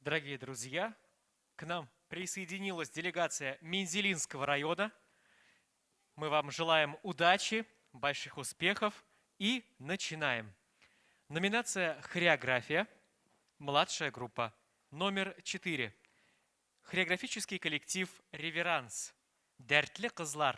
Дорогие друзья, к нам присоединилась делегация Мензелинского района. Мы вам желаем удачи, больших успехов и начинаем. Номинация «Хореография», младшая группа, номер 4. Хореографический коллектив «Реверанс», «Дәртлі қызлар».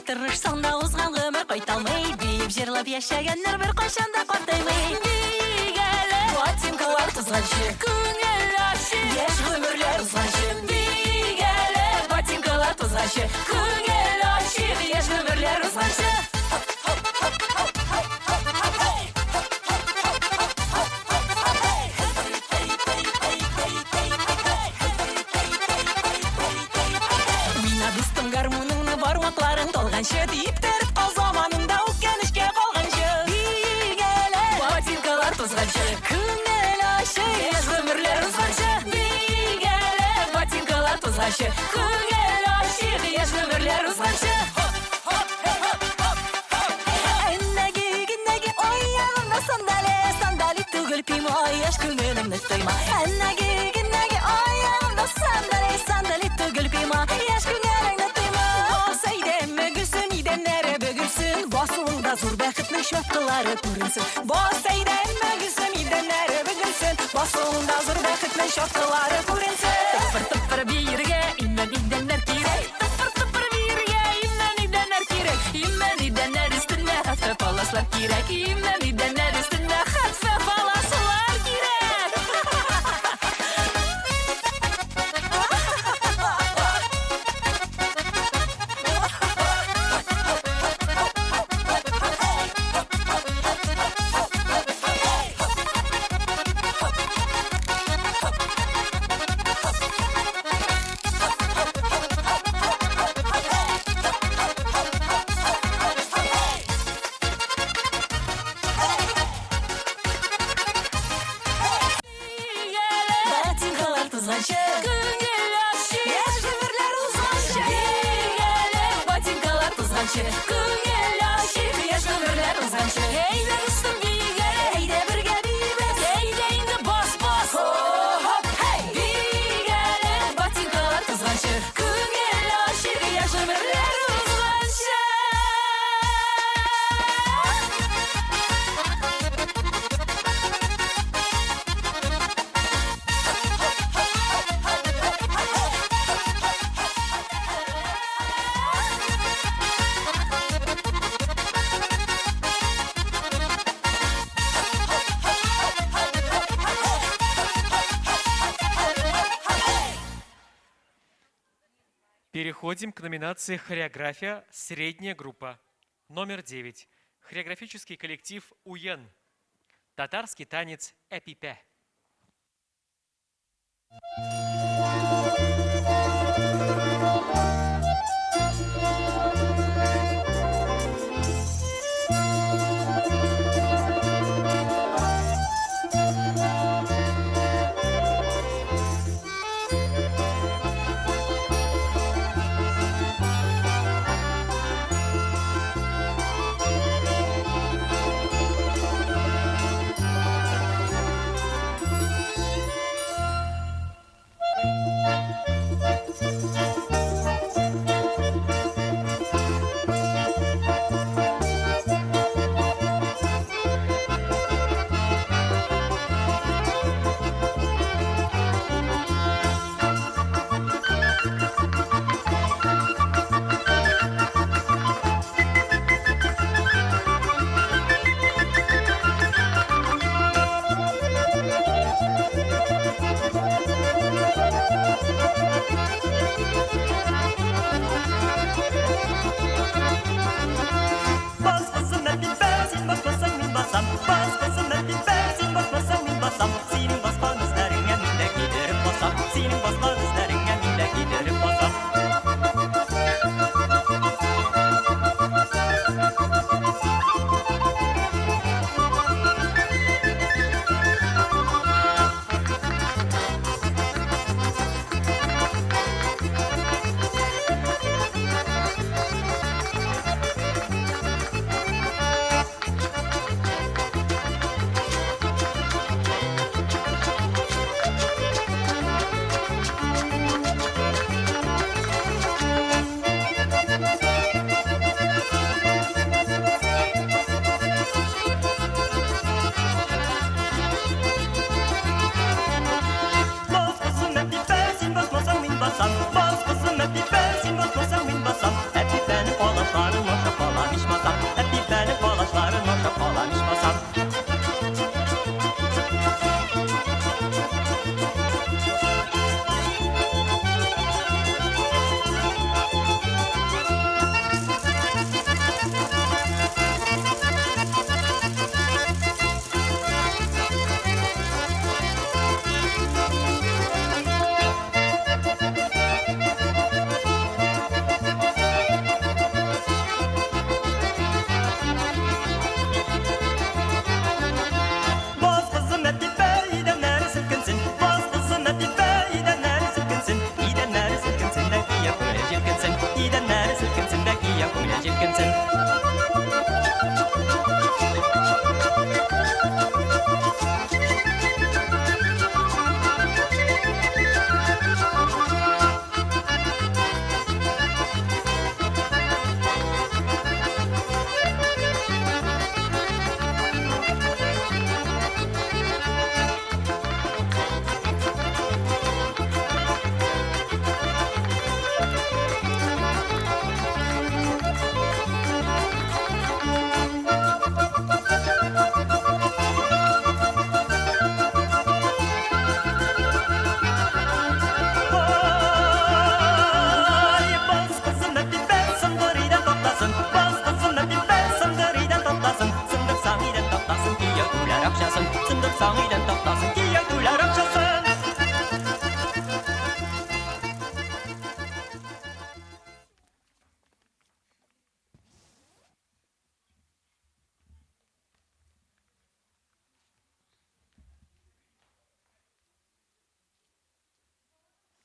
Тырышсаң да узган гомер кайталмый, биеп җырлап яшәгәннәр бер кайчан да картаймый. Бик әле ботинкалар тузганчы, күңел ачы, яшь гомерләр узганчы. Бик әле ботинкалар тузганчы, күңел ачы, яшь гомерләр узганчы. Мина дустым гармуныңны бармакларың толганчы, дип тереп кал заманында үткәнешкә калганчы. Бик әле ботинкалар тузганчы, күңел ачы, яшь гомерләр узганчы. Бик әле ботинкалар тузганчы, күңел ачы, яшь гомерләр узганчы. Әннәге аягымда сандали түгел пима, яшь күңелемне тойма. Әннәге аягымда сандали түгел пима, яшь күңелемне тойма. Басайдәме гүсен идәннәре бөгелсен, басуыңда зур бәхетнең чаткылары күренсен. Басайдәме гүсен идәннәре бөгелсен, басуыңда зур бәхетнең чаткылары күренсен. Тыпыр-тыпыр биергә имән идәннәр кирәк. Тыпыр-тыпыр биергә имән идәннәр кирәк. Имән идәннәр өстендә хәтфә паласлар кирәк. Имән идәннәр өстендә хәтфә паласлар кирәк. Ботинкалар тузганчы, күңел ачы, яшь гомерләр узганчы. Бик әле ботинкалар тузганчы, күңел ачы, яшь гомерләр узганчы. Әйдә дустым, бик әле, әйдә бергә биебез, әйдә инде бас. Хоп, hey! Бик әле ботинкалар тузганчы, күңел ачы, яшь гомерләр узганчы. Переходим к номинации «Хореография. Средняя группа». Номер 9. Хореографический коллектив «Уен». Татарский танец «Эпипе».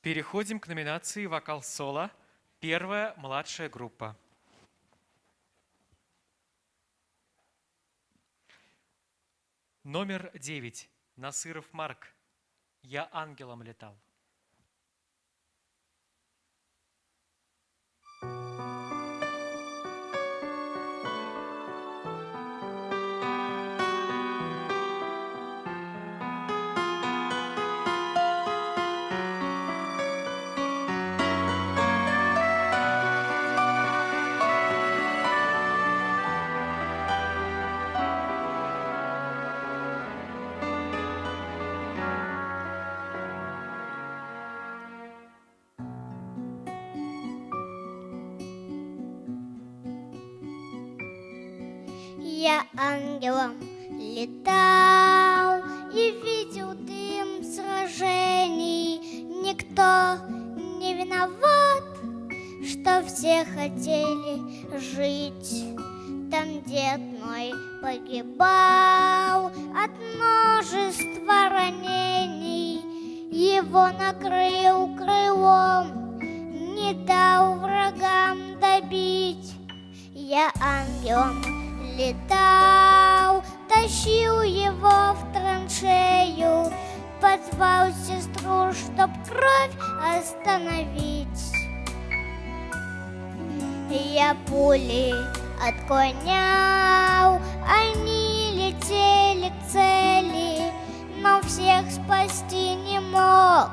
Переходим к номинации «Вокал-соло». Первая младшая группа. Номер 9. Насыров Марк. «Я ангелом летал». Я ангелом летал и видел дым сражений. Никто не виноват, что все хотели жить. Там дед мой погибал от множества ранений. Его накрыл крылом, не дал врагам добить. Я ангелом летал, тащил его в траншею, позвал сестру, чтоб кровь остановить. Я пули отклонял, они летели к цели, но всех спасти не мог,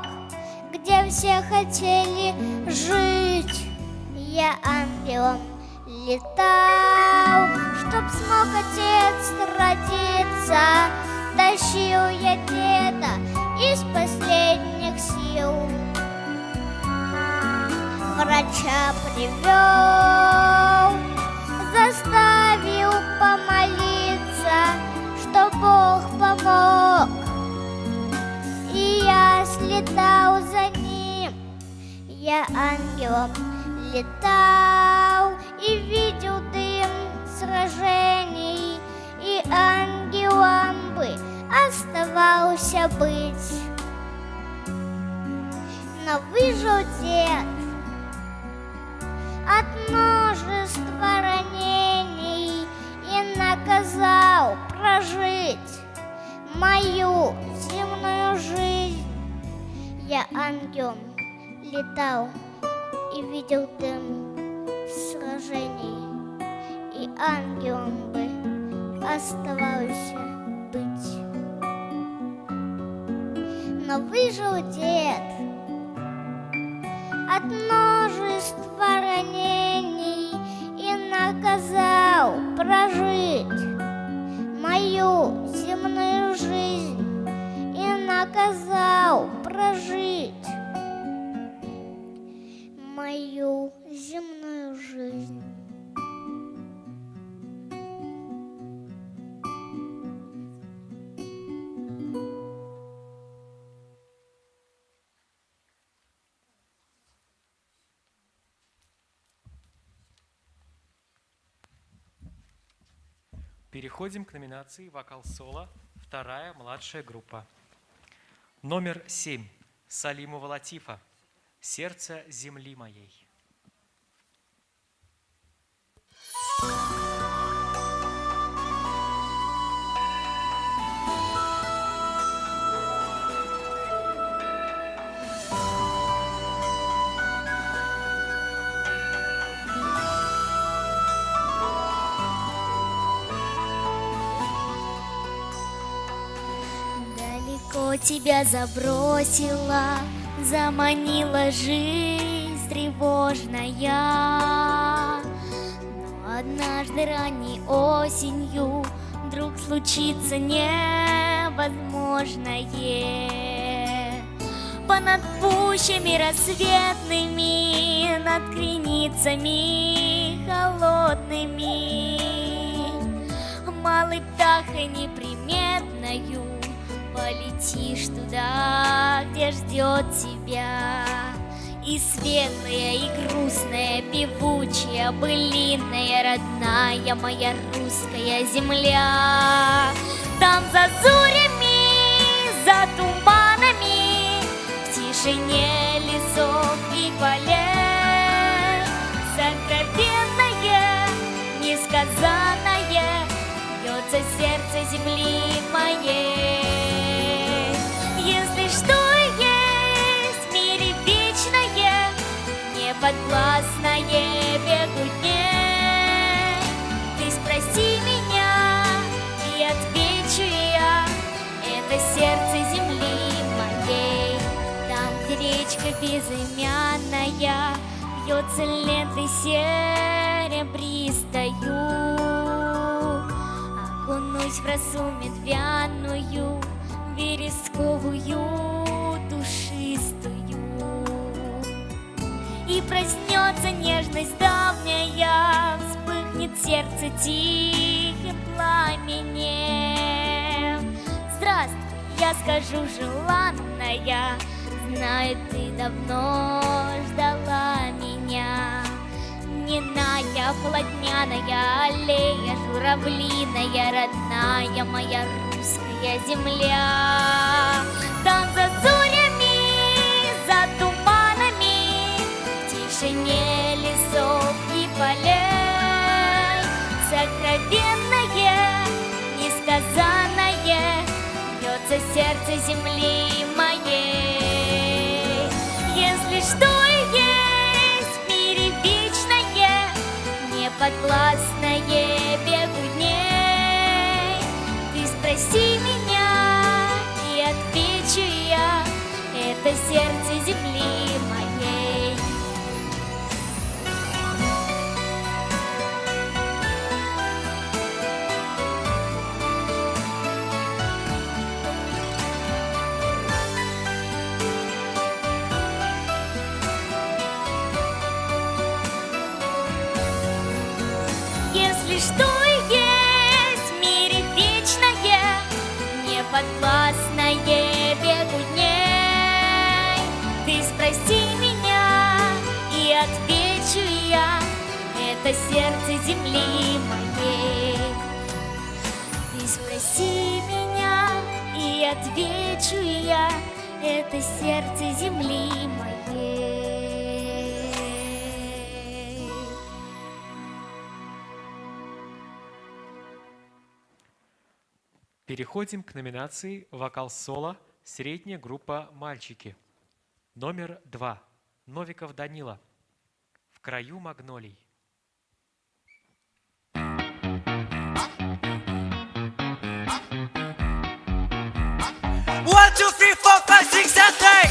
где все хотели жить. Я ангелом летал, чтоб смог отец родиться. Тащил я деда из последних сил. Врача привел, заставил помолиться, что Бог помог. И я слетал за ним. Я ангелом летал и видел дым сражений, и ангелом бы оставался быть. Но выжил дед от множества ранений и наказал прожить мою земную жизнь. Я ангелом летал и видел дым сражений, и ангелом бы оставался быть. Но выжил дед от множества ранений и наказал прожить мою земную жизнь, и наказал прожить мою земную жизнь. Переходим к номинации «Вокал-соло». Вторая младшая группа. Номер 7. Салимова Латифа. «Сердце земли моей». Далеко тебя забросила, заманила жизнь тревожная. Но однажды ранней осенью вдруг случится невозможное. Понад пущами рассветными, над креницами холодными, малой птахой неприметною полетишь туда, где ждет тебя. И светлая, и грустная, певучая, былинная, родная моя русская земля. Там за зорями, за туманами, в тишине лесов и полей. Сокровенное, несказанное бьется сердце земли моей. Если что есть в мире вечное, неподвластное бегу дней, ты спроси меня, и отвечу я, это сердце земли моей. Там, где речка безымянная бьется лентой серебристою, окунусь в росу медвяную, вересковую, душистую. И проснется нежность давняя, вспыхнет сердце тихим пламенем. Здравствуй, я скажу желанная, знаю, ты давно ждала меня. Неная, полотняная аллея, журавлиная, родная моя русская земля. Там за зорями, за туманами, в тишине лесов и полей, сокровенное, несказанное бьется сердце земли моей. Если что есть в мире вечное, неподвластное бегу дней, ты спроси меня, и отвечу я, это сердце земли моей. Если что есть в мире вечное, неподвластное бегу дней, ты спроси меня, и отвечу я, это сердце земли моей. Ты спроси меня, и отвечу я, это сердце земли моей. Переходим к номинации «Вокал-соло. Средняя группа «Мальчики». Номер 2. Новиков Данила. «В краю магнолий». One, two, three, four, five, six, seven, eight.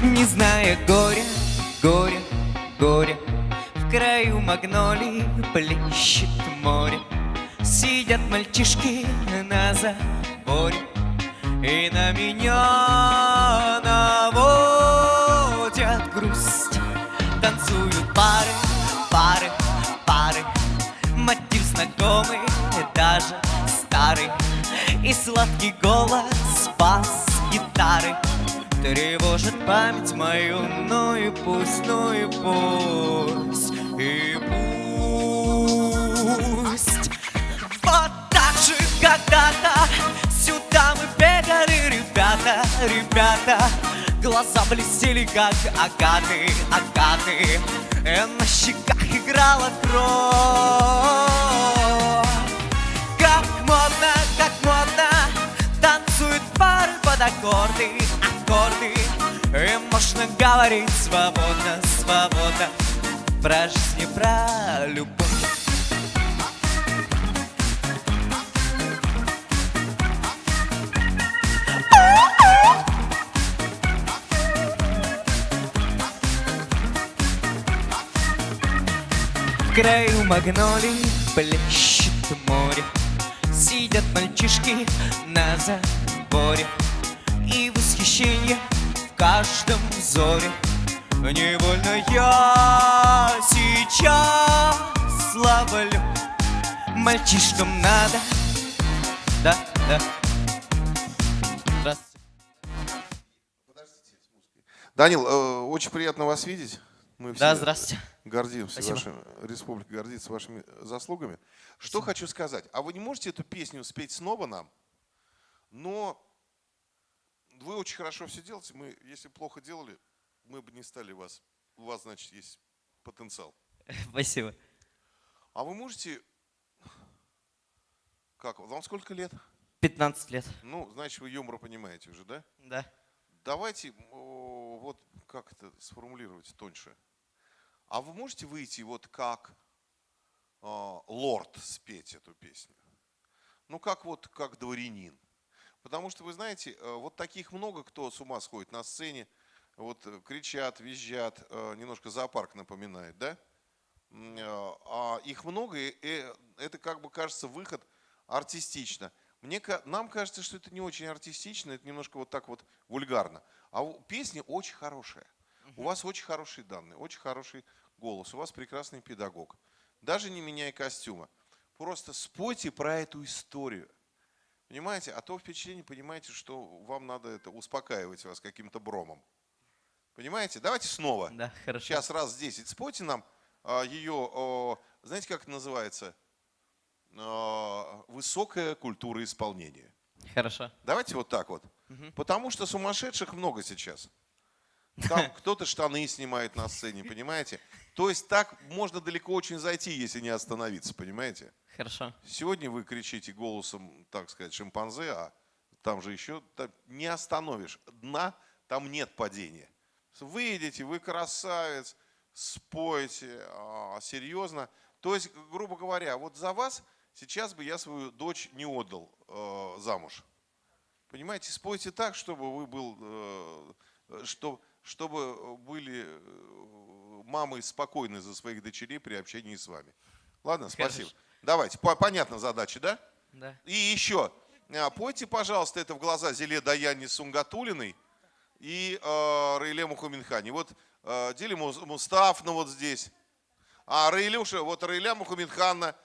Не зная горя, горя, горя, в краю магнолий плещет море. Сидят мальчишки на заборе и на меня наводят грусть. Танцуют пары, пары, пары, мотив знакомый, даже старый. И сладкий голос бас-гитары тревожит память мою, ну и пусть, ну и пусть, и пусть. Вот так же когда-то сюда мы бегали, ребята, ребята. Глаза блестели, как агаты, агаты. На щеках играла кровь. Как модно, танцуют пары под аккорды, аккорды. И можно говорить свободно, свободно про жизнь и про любовь. В краю магнолий плещет море. Сидят мальчишки на заборе, и восхищение в каждом взоре. Невольно я сейчас ловлю. Мальчишкам надо, да, да. Здравствуйте. Данил, очень приятно вас видеть. Мы Да, все здравствуйте. гордимся, Спасибо. республика гордится вашими заслугами. Что хочу сказать. А вы не можете эту песню спеть снова нам? Но вы очень хорошо все делаете. Мы, если плохо делали, мы бы не стали вас. У вас, значит, есть потенциал. Спасибо. А вы можете... Как? Вам сколько лет? 15 лет. Ну, значит, вы юмор понимаете уже, да? Да. Давайте, вот как это сформулировать тоньше. А вы можете выйти вот как лорд спеть эту песню? Ну, как дворянин. Потому что, вы знаете, вот таких много, кто с ума сходит на сцене, вот кричат, визжат, немножко зоопарк напоминает, да? А их много, и это как бы кажется выход артистично. Нам кажется, что это не очень артистично, это немножко вот так вот вульгарно. А песня очень хорошая. У вас очень хорошие данные, очень хороший голос, у вас прекрасный педагог. Даже не меняя костюма. Просто спойте про эту историю. Понимаете? А то впечатление, понимаете, что вам надо это успокаивать вас каким-то бромом. Понимаете? Давайте снова. Да, хорошо. Сейчас раз 10 спойте нам ее, знаете, как это называется? Высокая культура исполнения. Хорошо. Давайте вот так вот. Потому что сумасшедших много сейчас. Там кто-то штаны снимает на сцене, понимаете? То есть так можно далеко очень зайти, если не остановиться, понимаете? Хорошо. Сегодня вы кричите голосом, так сказать, шимпанзе, а там же еще не остановишь. Дна, там нет падения. Выйдете, вы красавец, спойте, серьезно. То есть, грубо говоря, вот за вас сейчас бы я свою дочь не отдал замуж. Понимаете, спойте так, чтобы вы чтобы были мамы спокойны за своих дочерей при общении с вами. Ладно, спасибо. Хорошо. Давайте, понятна задача, да? Да. И еще, пойте, пожалуйста, это в глаза Зиле Даяне Сунгатулиной и Раиле Мухамедхане. Вот Дили Мустафна вот здесь. А Раилюша, вот Раиля Мухамедханна.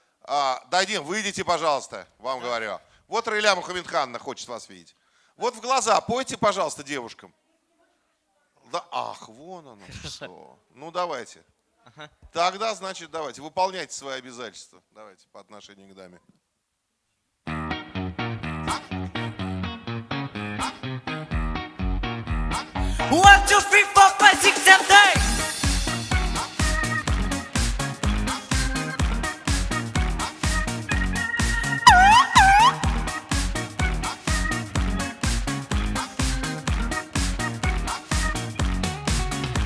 Дадим, выйдите, пожалуйста, вам говорю. Вот Раиля Мухамедханна хочет вас видеть. Вот в глаза пойте, пожалуйста, девушкам. Да, ах, вон оно что. Ну, давайте. Ага. Тогда, значит, давайте, выполняйте свои обязательства. Давайте, по отношению к даме. One, two, three, four, five, six, seven, eight.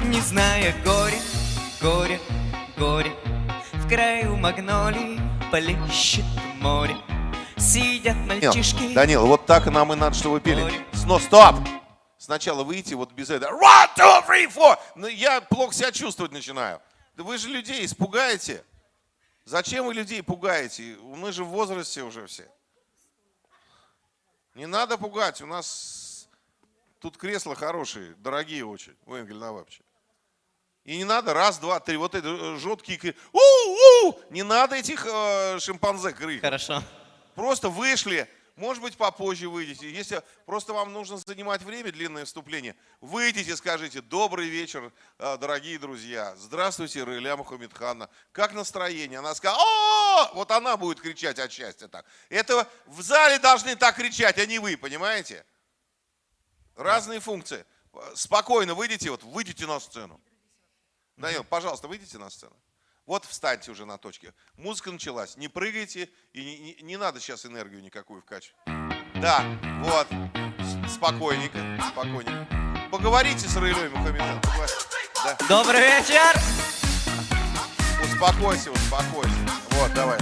Не зная горя, горе, горе, в краю магнолии плещет море. Сидят мальчишки. Данил, вот так нам и надо, чтобы вы пели. Стоп! Сначала выйти вот без этого. 1, 2, 3, 4. Ну, я плохо себя чувствовать начинаю. Да вы же людей испугаете. Зачем вы людей пугаете? Мы же в возрасте уже все. Не надо пугать. У нас тут кресла хорошие, дорогие очень. У Энгель Навапчи. И не надо раз, два, три. Вот это жуткие крики. Не надо этих шимпанзе криков. Хорошо. Просто вышли. Может быть, попозже выйдете. Если просто вам нужно занимать время, длинное вступление, выйдите, скажите: добрый вечер, дорогие друзья. Здравствуйте, Раиля Мухамедханна. Как настроение? Она скажет: о! Вот она будет кричать от счастья так. Это в зале должны так кричать, а не вы, понимаете? Разные функции. Спокойно выйдите, вот выйдите на сцену. Данил, пожалуйста, выйдите на сцену. Вот встаньте уже на точке. Музыка началась. Не прыгайте и не надо сейчас энергию никакую вкачивать. Да, вот. Спокойненько, спокойненько. Поговорите с Раилей Мухамедханом. Да. Добрый вечер! Успокойся, успокойся. Вот, давай.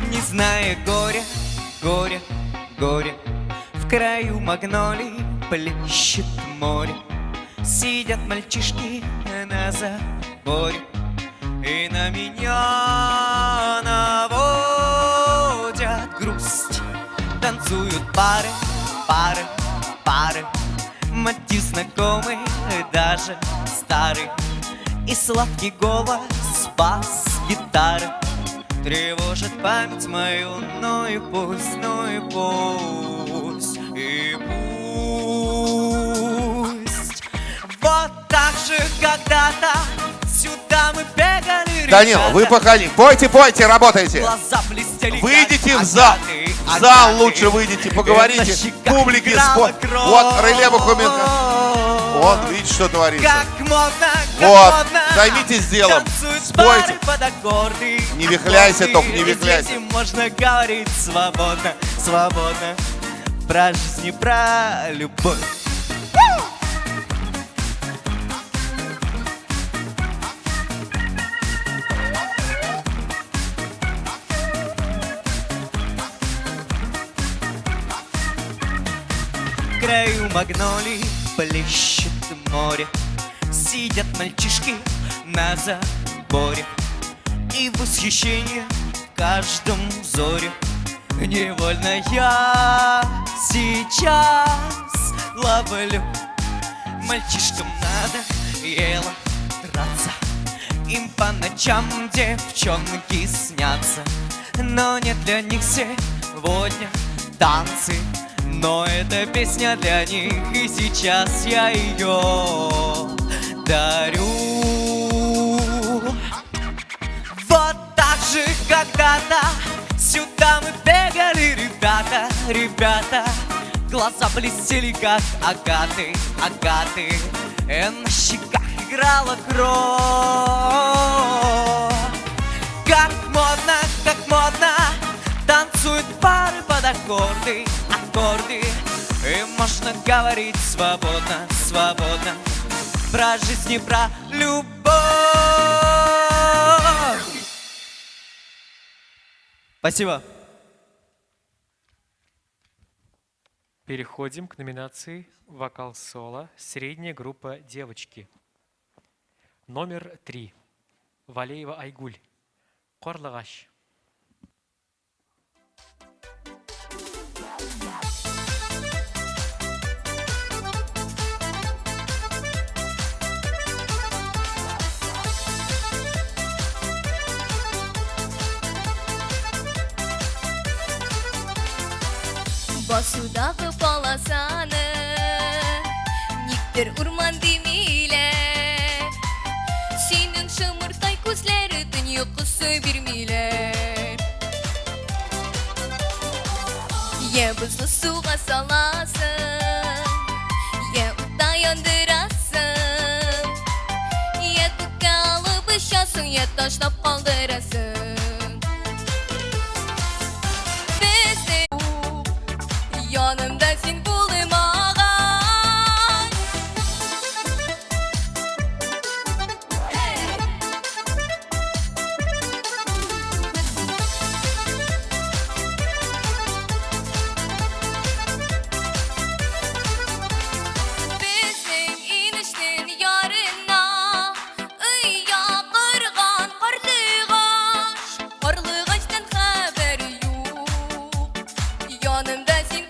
Не зная горя, горе, горе, в краю магнолии плещет море. Сидят мальчишки на заборе и на меня наводят грусть. Танцуют пары, пары, пары, мотив знакомый, даже старый. И сладкий голос бас-гитары тревожит память мою, ну и пусть, ну и пусть, и пусть. Вот так же когда-то сюда мы бегали, Данил, ребята. вы походи. Пойте, пойте, работайте. Глаза блестели, Выйдите как в зал. агаты, В зал агаты. лучше выйдите, На поговорите. щеках Публике играла спой. кровь. Вот Реле Бухуменко. Вот, видите, что творится. Как модно, как Вот, модно. займитесь делом. Танцуют Спойте. пары под аккорды. Не вихляйся, Аккорды. только не И вихляйся. здесь можно говорить свободно, свободно. Про жизнь и про любовь. В краю магнолий плещет море. Сидят мальчишки на заборе. И в восхищении в каждом взоре. Невольно я сейчас ловлю. Мальчишкам надоело драться. Им по ночам девчонки снятся. Но нет для них сегодня танцы. Но эта песня для них, и сейчас я ее дарю. Вот так же когда-то сюда мы бегали, ребята, ребята. Глаза блестели, как агаты, агаты. На щеках играла кровь. Как модно, танцуют пары под аккорды, аккорды. И можно говорить свободно, свободно. Про жизнь и про любовь. Спасибо. Переходим к номинации «Вокал-соло. Средняя группа девочки». Номер 3. Валеева Айгуль. Корлыгаш. Басудағы баласаны Никтер урман демейлер Сенің шымыртай көзлері дүние құсы бермейлер Е бұзлы суға саласың Е ұтта яндырасың Е көкке алып ұшасың Е таштап қалдырасың Yanımda sen bulmağın Bizning inishtin yarına Uyya qırğan qarlığaş Qarlığaşdan xabar yo'q Yanımda sen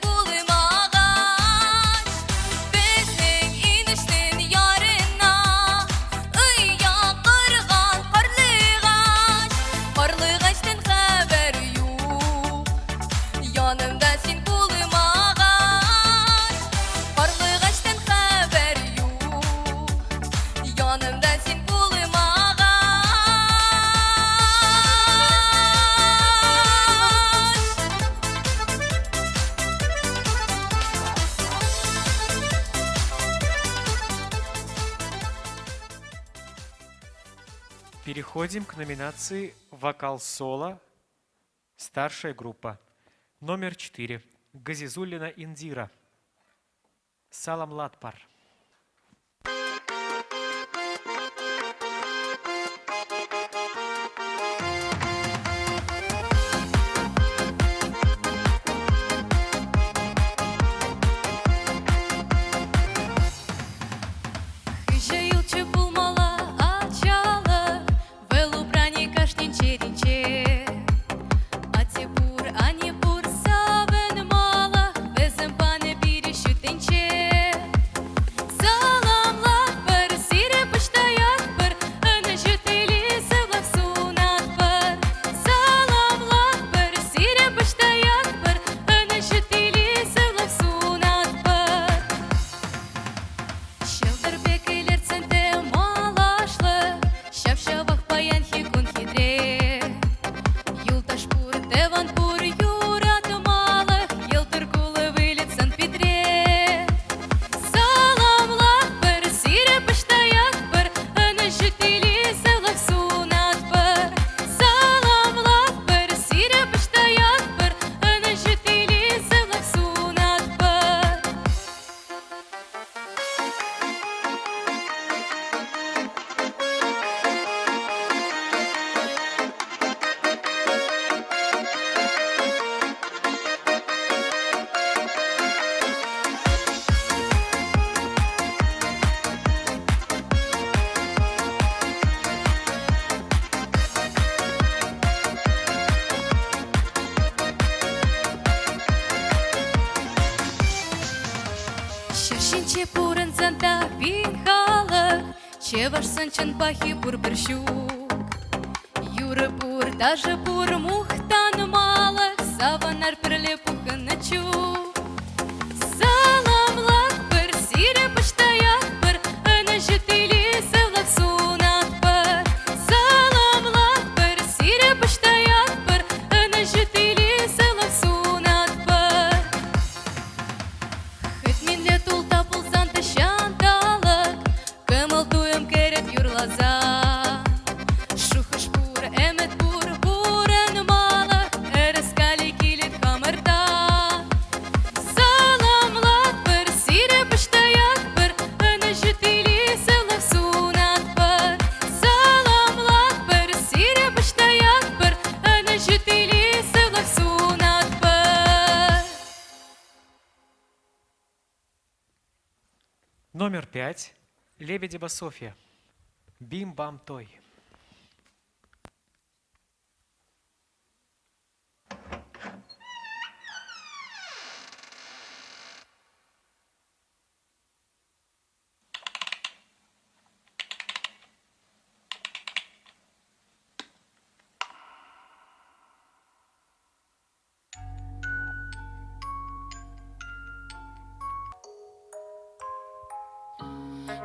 Переходим к номинации «Вокал-соло. Старшая группа». Номер 4. Газизуллина Индира. Салам Латпар. Шинче пурын занда пинхалык, чевашсын чын пахи пур біршук. Юры пур, даже пур мухтан малык, саванар пірле пухыны чук. Саламлак бір, сире пыштаяк бір, ыны жітілі сылық сунат бір. Саламлак бір, сире пыштаяк бір, ыны жітілі сылық сунат бір. Хыт минле тул тапылсан тышанталык, кымыл туым керет юрлаза. Шухыш пур, эмет пур, пурын малык, ырыскали килит хамырта. Саламлак бір, сире пыштаяк бір, ыны жітілі сылық сунат бір. Саламлак бір, сире пыштаяк бір, ыны жітілі сылық сунат бір. Номер 5. Лебедева Софья. Бим-бам-той.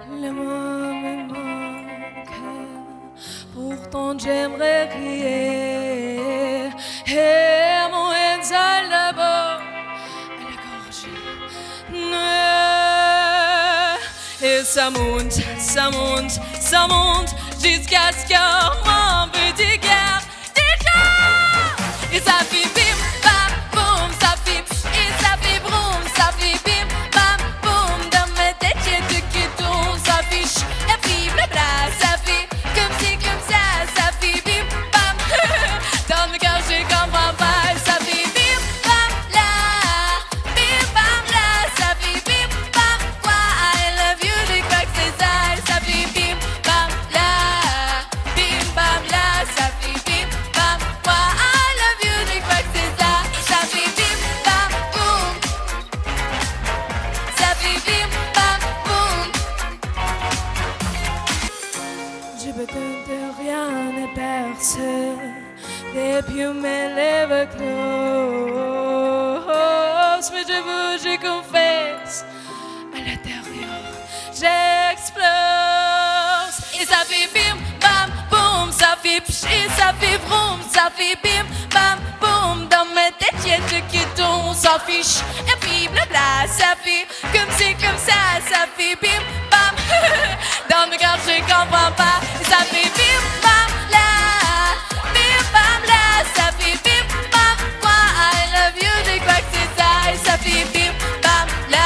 Les mots me manquent, pourtant j'aimerais crier. Et mon Enzel d'abord à la gorge. Et ça monte, ça monte, ça monte, jusqu'à ce que mon petit cœur déchire. Et ça fait bim, bam, boum, ça fait pch, et ça fait broum, ça fait bim, bam, boum. Dans ma tête j'ai tout qui tourne, ça fait ch, et puis blabla, ça fait comme ça fait bim, bam. Dans le cœur je comprends pas, ça fait bim, bam, là, ça fait bim, bam, quoi, I love you, je crois que c'est ça fait bim, bam, là, ça fait bim, bam, quoi, I love you, je crois que c'est ça fait bim, bam, boum, ça fait bim, bam, boum. J'ai besoin de rien et personne, et puis mes lèvres closes, mais je confesse, à l'intérieur, j'explose. Et ça fait bim, bam, boum, ça fait pch, et ça fait vroom, ça fait bim, bam, boum. Dans ma tête, y'a tout qui tourne, ça fait ch, et puis blabla, ça fait comme ça fait bim, bam. Dans le cœur, je comprends pas, et ça fait bim, bam, là, ça fait bim, bam, quoi, I love you, je crois que c'est ça, et ça fait bim, bam, là,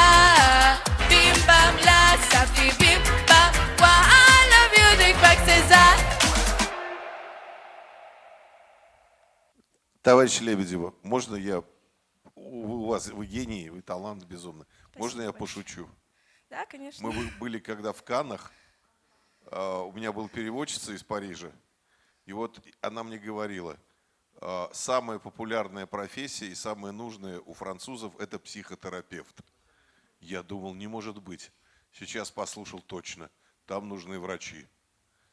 ça fait bim, bam, quoi, I love you, je crois que c'est ça. Товарищ Лебедева, можно я... У вас, вы гений, вы талант безумный. Можно я пошучу? Да, конечно. Мы были когда в Каннах, у меня была переводчица из Парижа, и вот она мне говорила, самая популярная профессия и самая нужная у французов – это психотерапевт. Я думал, не может быть. Сейчас послушал точно. Там нужны врачи.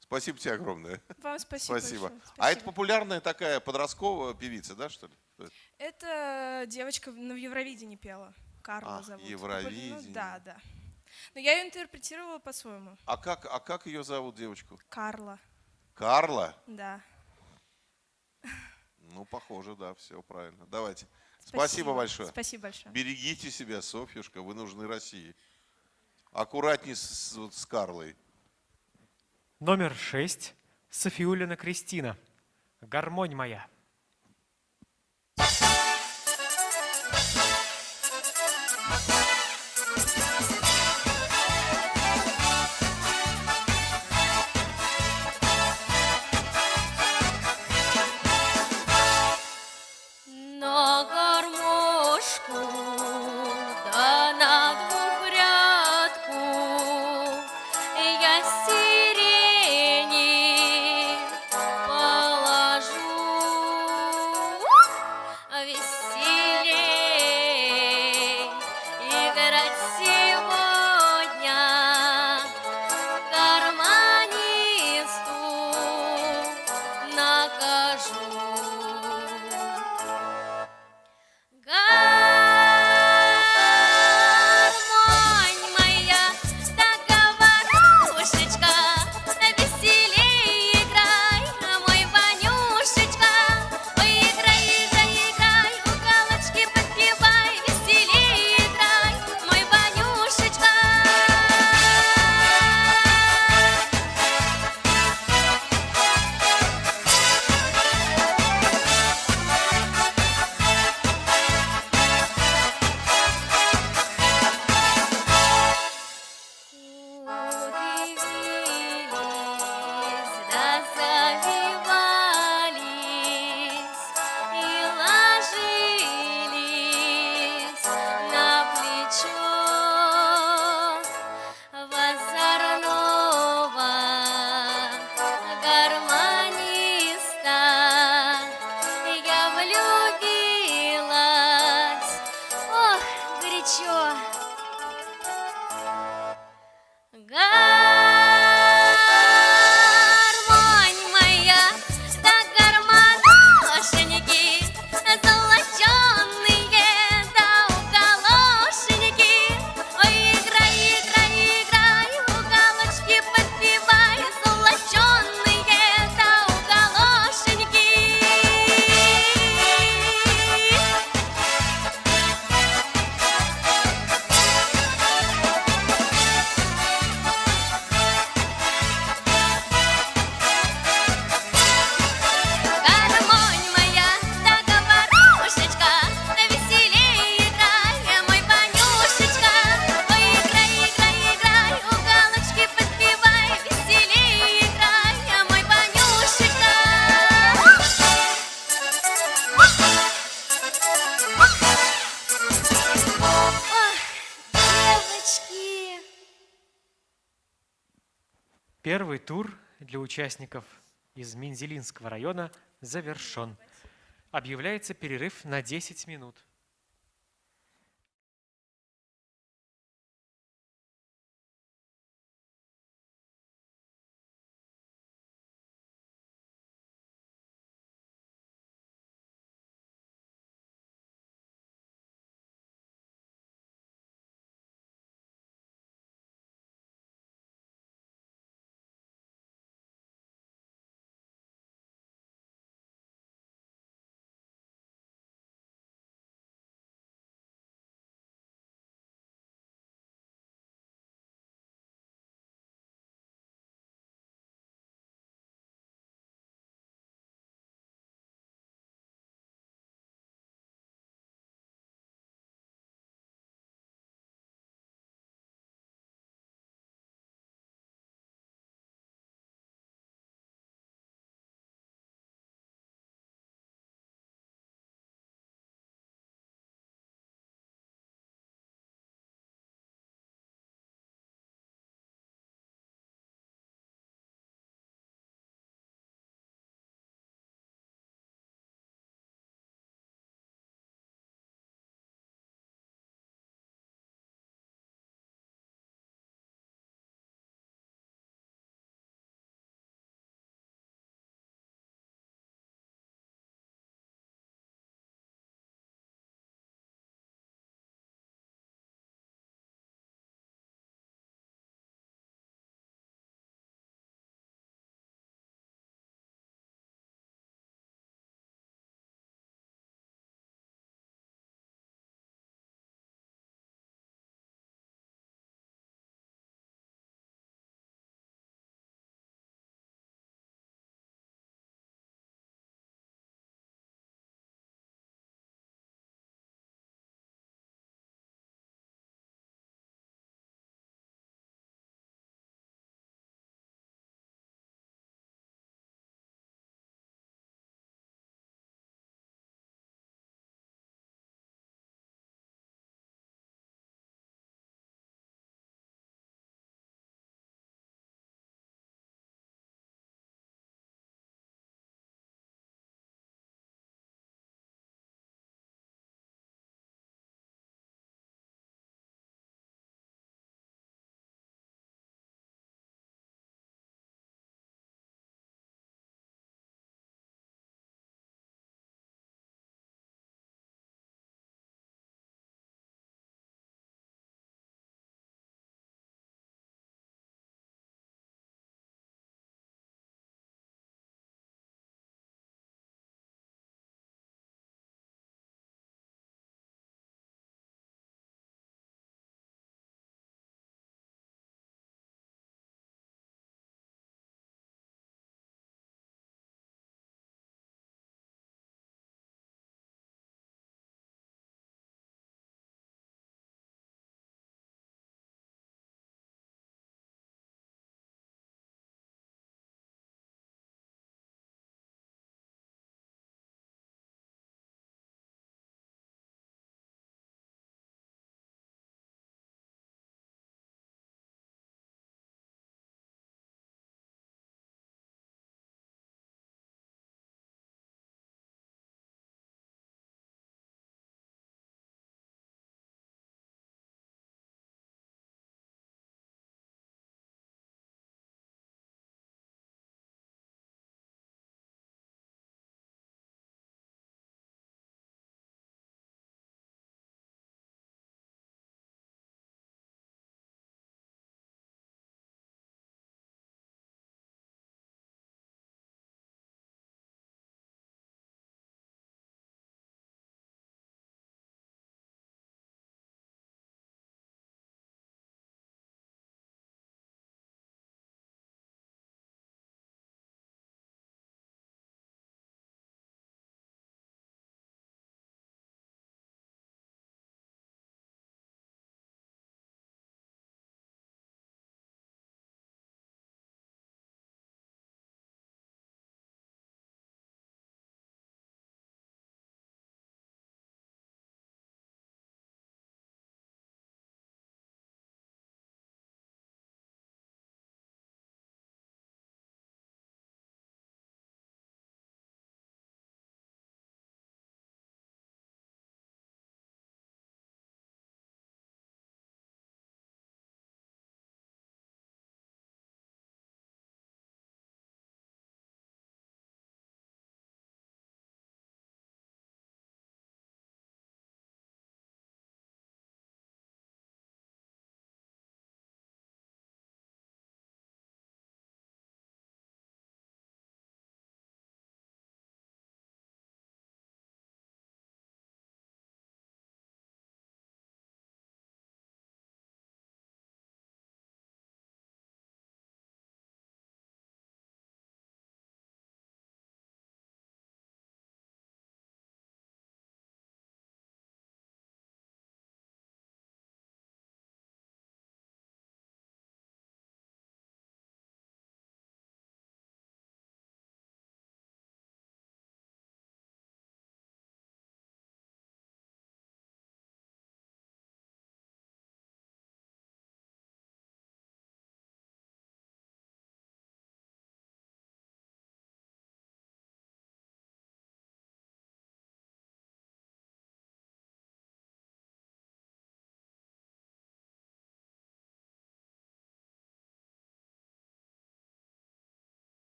Спасибо тебе огромное. Вам спасибо. Спасибо. большое. А это популярная такая подростковая певица, да, что ли? Это девочка в Евровидении пела. Карла зовут. Евровидение. Ну, да. Но я ее интерпретировала по-своему. А как ее зовут, девочку? Карла. Карла? Да. Ну, похоже, да, все правильно. Давайте. Спасибо большое. Спасибо большое. Берегите себя, Софьюшка, вы нужны России. Аккуратней с Карлой. Номер 6. Софиулина Кристина. Гармонь моя. На гармошку, да на двухрядку я сирени положу. Первый тур для участников из Мензелинского района завершен. Объявляется перерыв на 10 минут.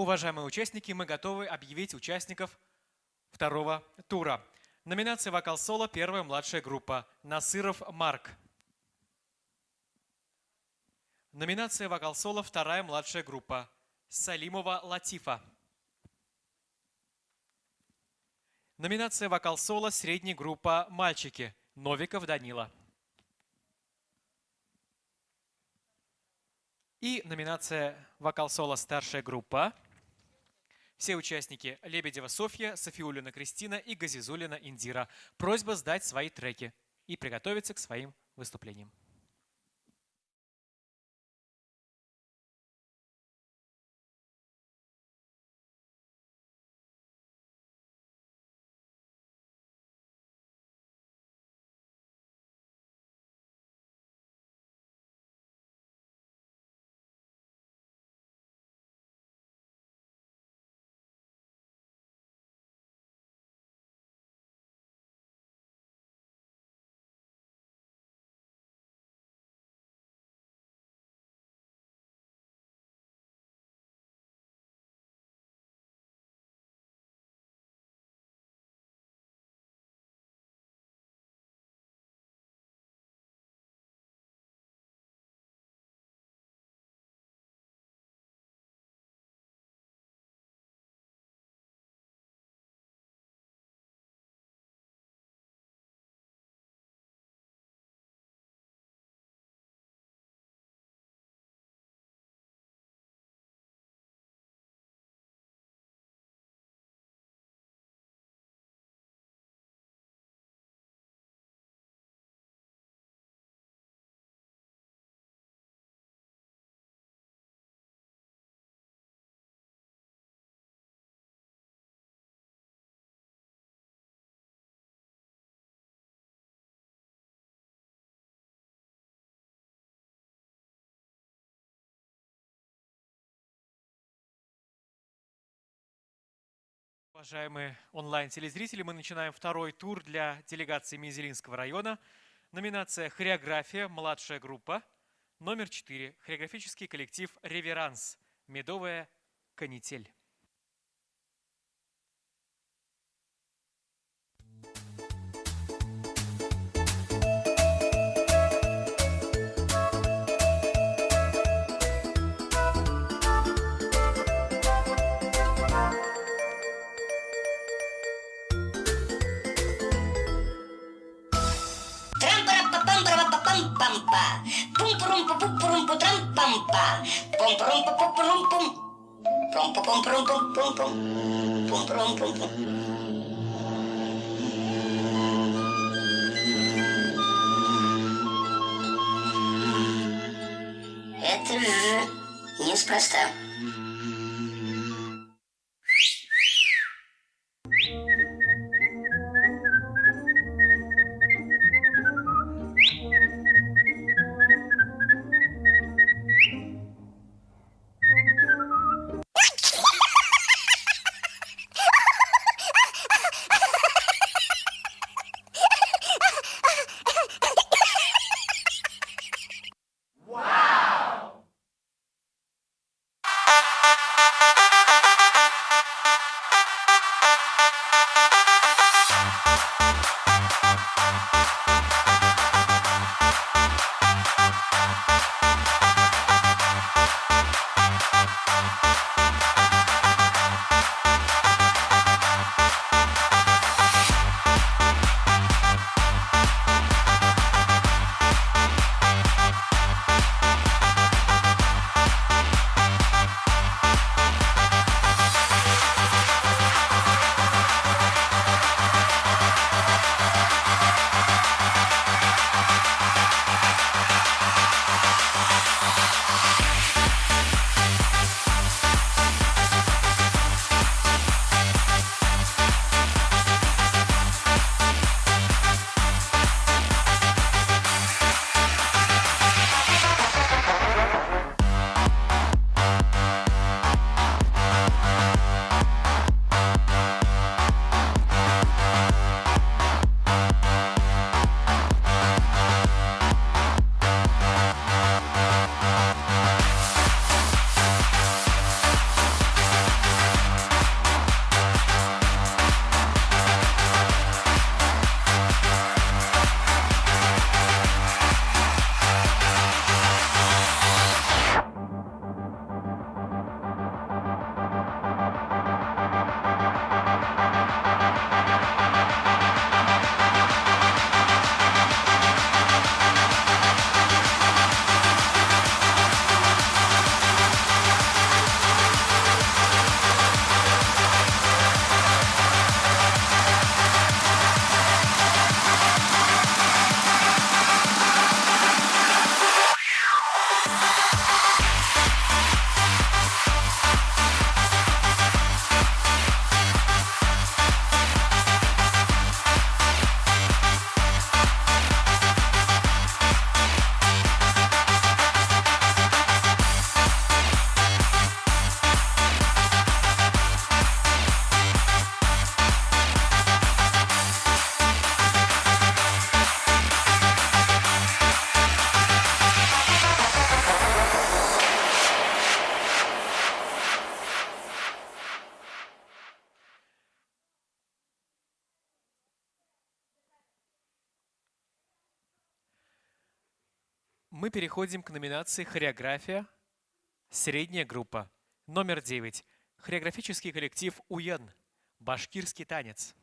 Уважаемые участники, мы готовы объявить участников второго тура. Номинация «Вокал-соло», первая младшая группа Насыров Марк. Номинация «Вокал-соло», вторая младшая группа Салимова Латифа. Номинация «Вокал-соло», средняя группа «Мальчики» Новиков Данила. И номинация «Вокал-соло», старшая группа. Все участники: Лебедева Софья, Софиулина Кристина и Газизулина Индира. Просьба сдать свои треки и приготовиться к своим выступлениям. Уважаемые онлайн-телезрители, мы начинаем второй тур для делегации Мензелинского района. Номинация «Хореография. Младшая группа». Номер 4. Хореографический коллектив «Реверанс». Медовая канитель. Трам-пара-па-пам-пара-па-пам-пам-па. Пум-пурум-пу-пум-пурум-пу-трам-пам-па. Пум-пурум-пу-пу-пурум-пум. Пум-пу-пум-пурум-пум-пум. Пум-пурум-пум-пум. Это же неспроста. мы переходим к номинации «Хореография. Средняя группа». Номер 9. Хореографический коллектив «Уен». Башкирский танец.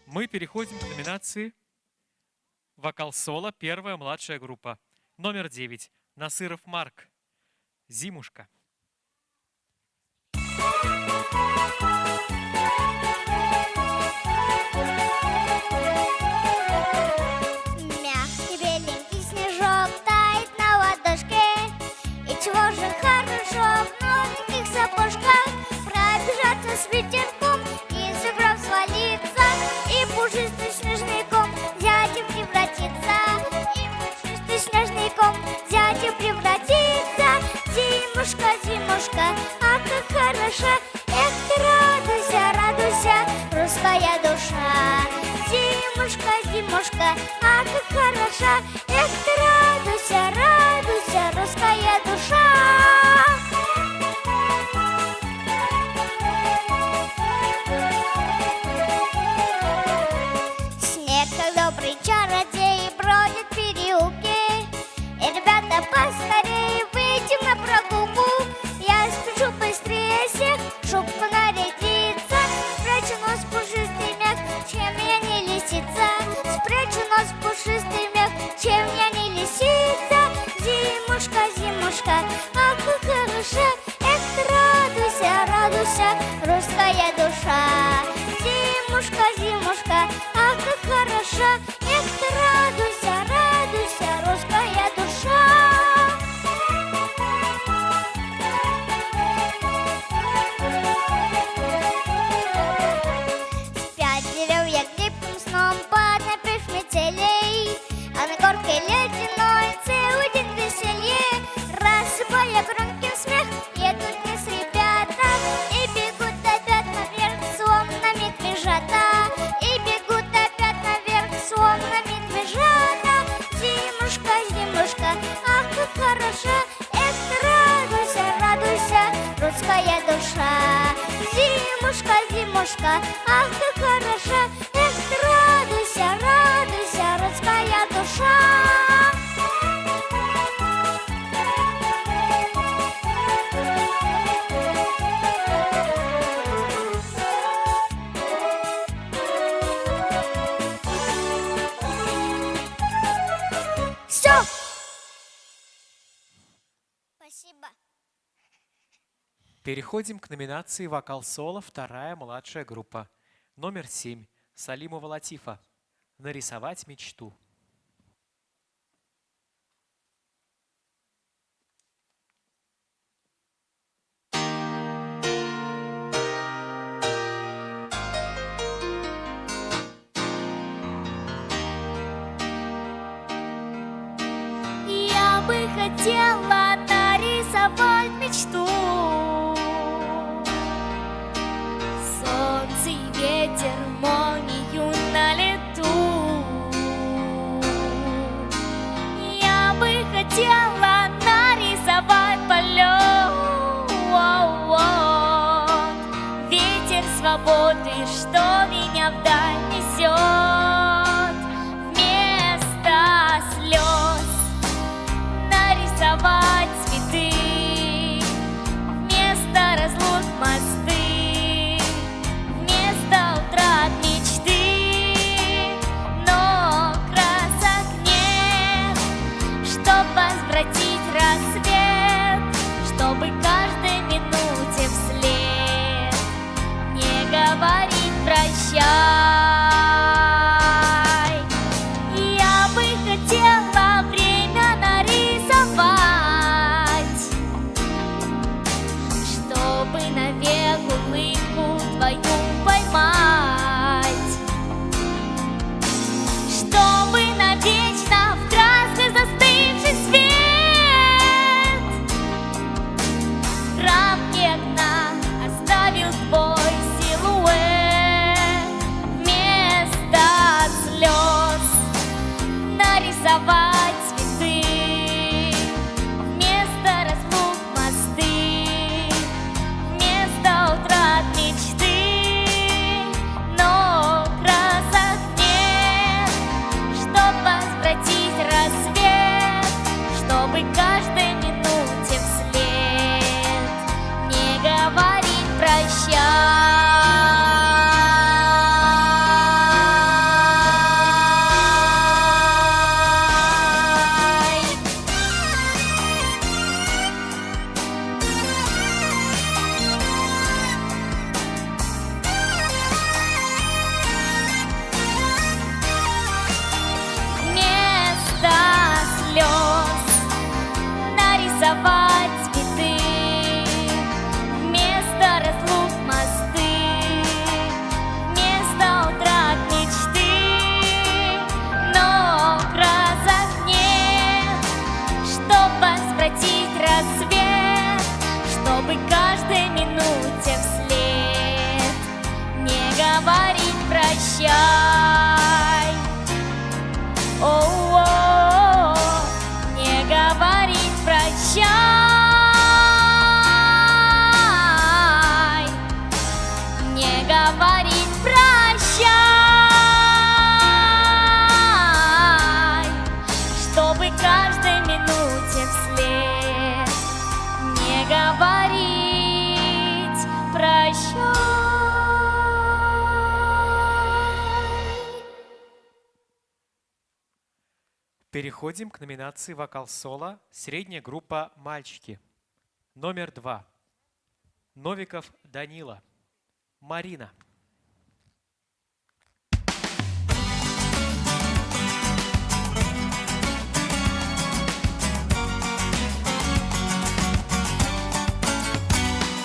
Мы переходим к номинации «Вокал-соло. Первая младшая группа». Номер 9. Насыров Марк. «Зимушка». Мягкий беленький снежок тает на ладошке. И чего же хорошо в новеньких сапожках пробежаться с ветерком и сугроб свалиться, и пушистый снежный ком дядя превратится, и пушистый снежный ком дядя превратится. Зимушка, зимушка, а как хороша, эх, ты радуйся, зимушка, зимушка, ах, как хороша. Эх, радуйся, радуйся, русская душа. Зимушка, зимушка, ах, как хороша. Эх, радуйся, радуйся, русская душа. Спят деревья крепким сном под напев метелей, а на горке ледяной целый день веселье. Рассыпая громким смех, едут вниз ребята и бегут опять наверх, словно медвежата. И бегут опять наверх, словно медвежата. Зимушка, зимушка, ах, как хороша. Эх, радуйся, радуйся, русская душа. Зимушка, зимушка, ах, как хороша. Эх, радуйся, радуйся, русская душа. Все. Спасибо. Переходим к номинации «Вокал-соло», вторая младшая группа. Номер 7. Салимова Латифа. «Нарисовать мечту». Я бы хотела нарисовать мечту. Солнце и ветер, молнию на лету. Я бы хотела нарисовать полет. Ветер свободы, что меня вдаль несет. Вместо слез нарисовать цветы, вместо разлук мосты, вместо утрат мечты. Но красок нет, чтоб возвратить рассвет, чтобы каждой минуте вслед не говорить прощай. Я бы хотела время нарисовать, чтобы навек улыбку твою поймать, чтобы навечно в красках застывший свет в рамке окна оставил твой силуэт. Вместо слез нарисовать цветы, вместо разлук мосты, вместо утрат мечты. Но красок нет, чтоб возвратить рассвет, чтобы каждой минуте вслед не говорить прощай. Вместо слез нарисовать цветы, вместо разлук мосты, вместо утрат мечты. Но красок нет, чтоб возвратить рассвет, чтобы каждой минуте вслед не говорить прощай. О-о-о, не говорить прощай, не говорить прощай, чтобы каждой минуте вслед не говорить прощай. Переходим к номинации «Вокал-соло. Средняя группа «Мальчики». Номер 2. Новиков Данила. Марина.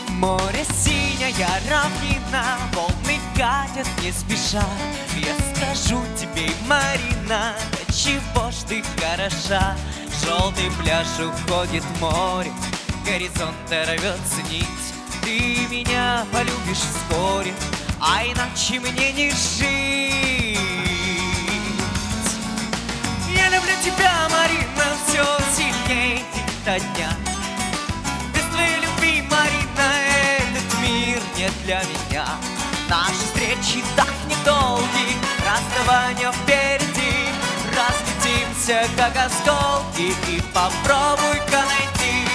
Море синяя равнина, волны катят не спеша. Я скажу тебе, Марина, да чего ж ты хороша. Желтый пляж уходит в море, горизонт рвется нить. Ты меня полюбишь вскоре, а иначе мне не жить. Я люблю тебя, Марина, все сильней день ото дня. Без твоей любви, Марина, этот мир не для меня. Наши встречи так недолги, расставания впереди. Разлетимся, как осколки, и попробуй-ка найти.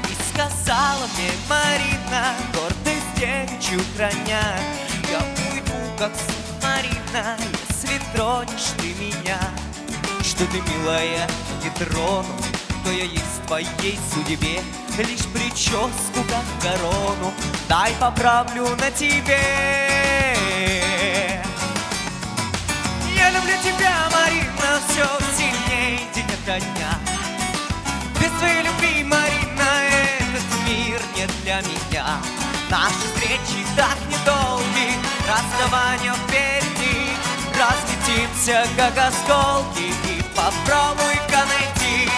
И сказала мне Марина, гордость девичью храня, я уйду, как Марина, если тронешь ты меня. Что ты, милая, не трону, то я есть в твоей судьбе. Лишь прическу, как корону, дай поправлю на тебе. Я люблю тебя, Марина, все сильней день ото дня. Без твоей любви, Марина, этот мир не для меня. Наши встречи так недолги, расставания впереди. Разлетимся, как осколки, и попробуй-ка найти.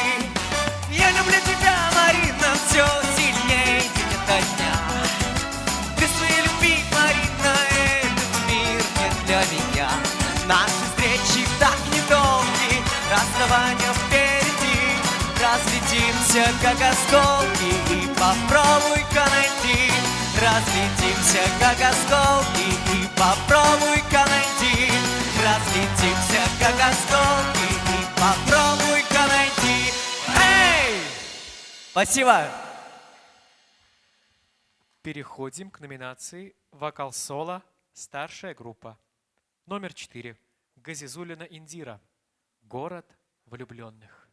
Я люблю тебя, Марина, все сильней день ото дня. Без твоей любви, Марина, этот мир не для меня. Наши встречи так недолги, расставания впереди. Разлетимся, как осколки, и попробуй-ка найти. Разлетимся, как осколки, и попробуй-ка найти. Разлетимся, как осколки, и попробуй-ка найти. Эй! Спасибо! Переходим к номинации «Вокал-соло. Старшая группа». Номер 4. Газизуллина Индира. Город влюбленных.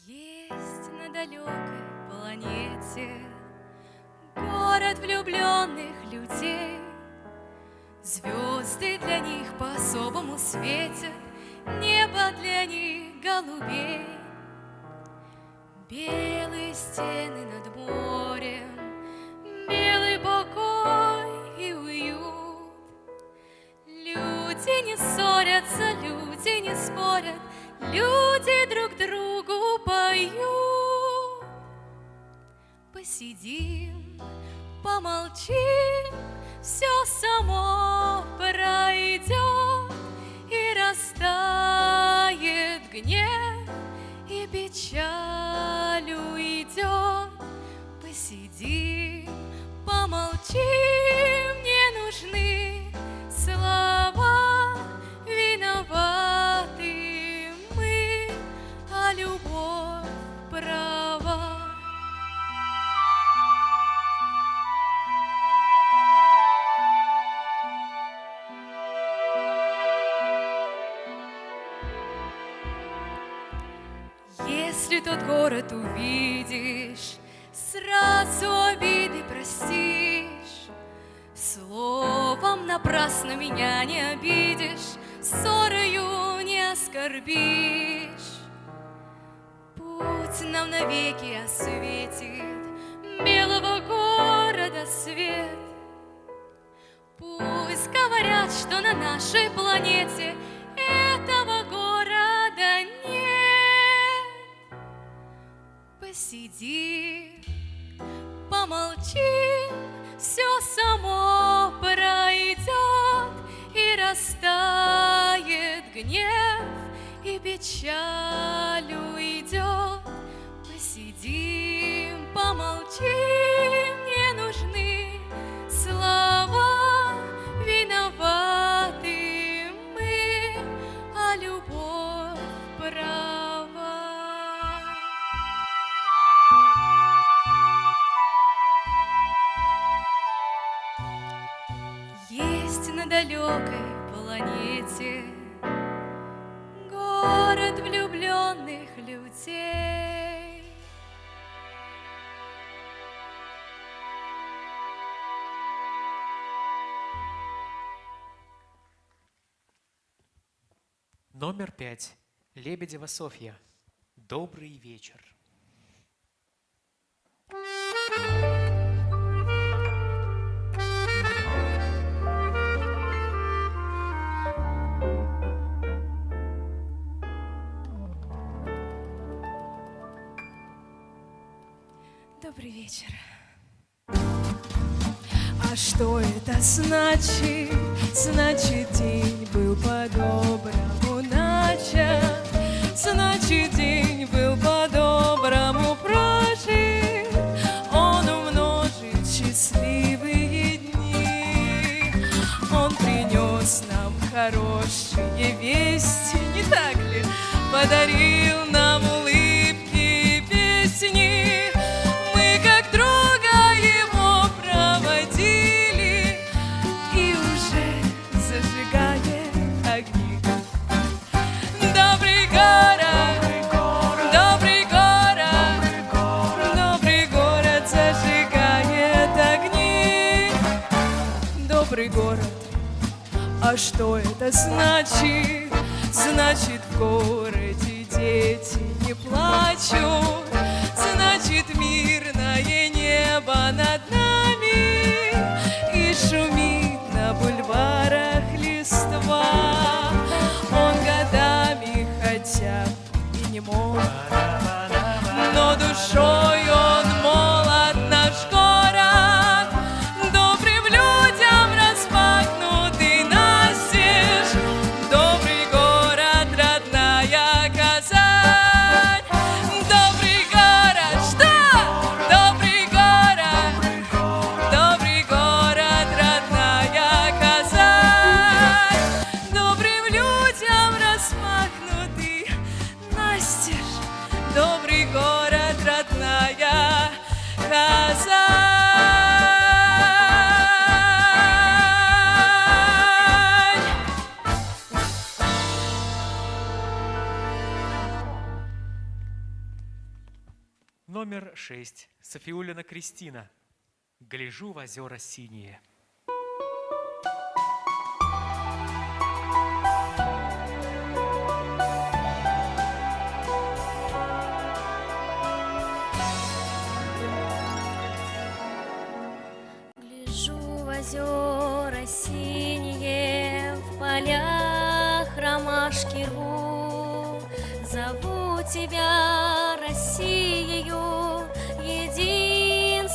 Есть на далекой планете город влюбленных людей. Звезды для них по-особому светят, небо для них голубей. Белые стены над морем, белый покой и уют. Люди не ссорятся, люди не спорят, люди друг другу поют. Посидим, помолчим, все само пройдет, и растает гнев, и печаль уйдет. Посидим, помолчим, не нужны слова, виноваты мы, а любовь права. Если тот город увидишь, сразу обиды простишь. Словом напрасно меня не обидишь, ссорою не оскорбишь. Путь нам навеки осветит белого города свет. Пусть говорят, что на нашей планете этого города нет. Посиди, помолчи, все само пройдет, и растает гнев, и печаль уйдет. Посидим, помолчим, не нужны слова, виноваты мы, а любовь права. далекой планете, город влюбленных людей. Номер 5. Лебедева Софья. Добрый вечер. Добрый вечер. А что это значит? Значит, день был по-доброму начат, значит, день был по-доброму прожит. Он умножит счастливые дни. Он принес нам хорошие вести, не так ли? Подарил нам улыбки и песни. Мы как друга его проводили и уже зажигает огни. Добрый город, добрый город, добрый город зажигает огни. Добрый город. А что это значит? Значит, в городе дети не плачут, значит, мирное небо над нами и шумит на бульварах листва. Он годами хотя и не молод, но душой он молод, наш город. Добрым людям распахнутый настежь, добрый город, родная Казань. Добрый город, что? Добрый город, родная Казань. Добрым людям распахнутый настежь, добрый город, родная Казань. Номер 6. Софиулина Кристина. Гляжу в озера синие. Гляжу в озера синие, в полях ромашки рву. Зову тебя Россиею, единственной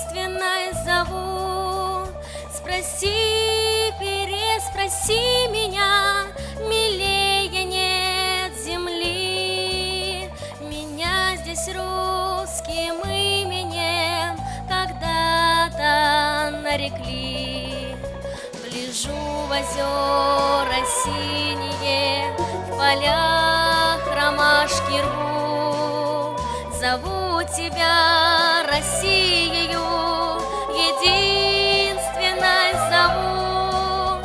зову. Спроси, переспроси меня, милее нет земли. Меня здесь русским именем когда-то нарекли. Гляжу в озера синие, в полях ромашки рву. Зову тебя Россиею, единственной зову.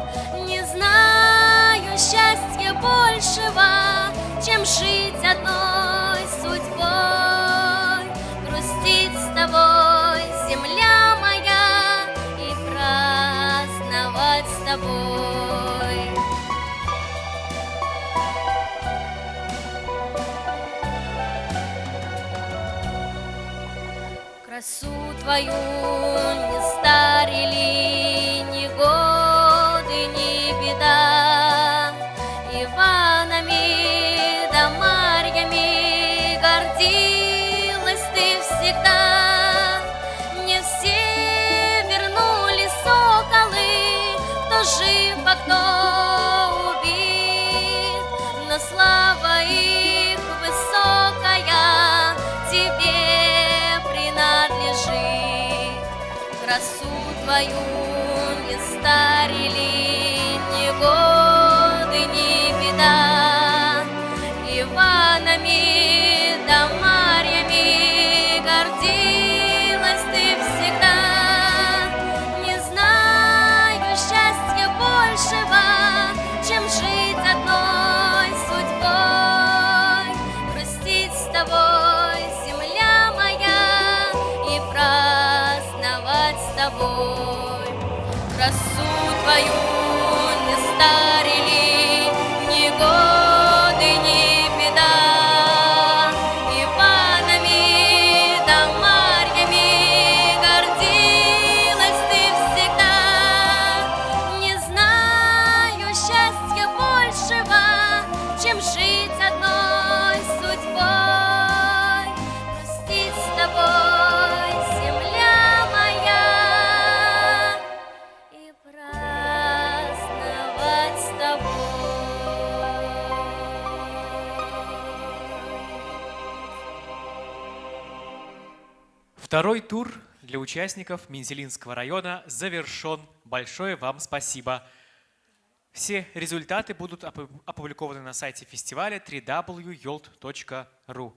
Не знаю счастья большего, чем жить одной судьбой, грустить с тобой, земля моя, и праздновать с тобой. Красу твою не старили ни годы, ни беда. Иванами да Марьями гордилась ты всегда. Не все вернули соколы, кто жив, а кто убит, но слава их высокая тебе принадлежит. Красу твою не старили ни годы, ни беда. Иванами да Марьями гордилась ты всегда. Не знаю счастья большего, краю не старили ни годы, ни беда. И панами да Марьями гордилась ты всегда. Не знаю счастья большего, чем жить одной судьбой. Простить с тобой, земля моя, и праздновать с тобой. Второй тур для участников Мензелинского района завершен. Большое вам спасибо. Все результаты будут опубликованы на сайте фестиваля www.yolt.ru.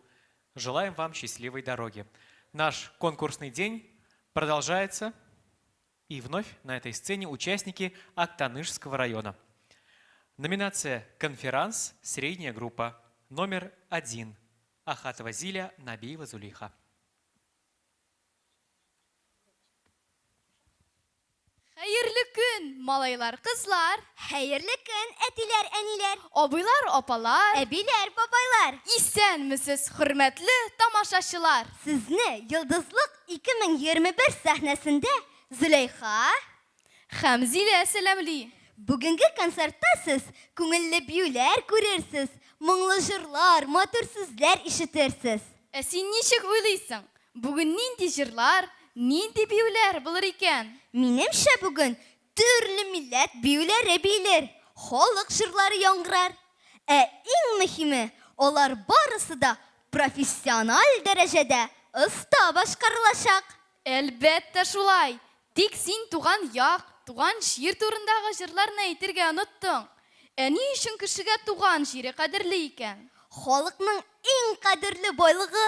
Желаем вам счастливой дороги. Наш конкурсный день продолжается. И вновь на этой сцене участники Актанышского района. Номинация «Конферанс. Средняя группа». Номер 1. Ахатова Зиля, Набиева Зулейха. Hayırlı gün малайлар, кызлар. Hayırlı gün etiler, eniler, Абыйлар, апалар. ebiler, babaylar. Исәнмесез, хөрмәтле тамашачылар. Sizni Yıldızlık 2021 sahnesinde Züleyha, Һәм Зилә сәламли. bugünkü konsertta siz күңелле биюләр күрерсез, моңлы җырлар, матур сүзләр ишетерсез. Ә син ничек уйлыйсың? Бүген нинди җырлар, нинди биюләр булыр икән? Минемчә бүген төрле милләт биюләре бийлер, халык җырлары яңгырар. Ә иң мөһиме, алар барысы да профессиональ дәрәҗәдә оста башкарылачак. Әлбәттә шулай. Тик син туган як, туган җир турындагы җырларны әйтергә оныттың. Ә ни өчен кешегә туган җире кадерле икән? Халыкның иң кадерле байлыгы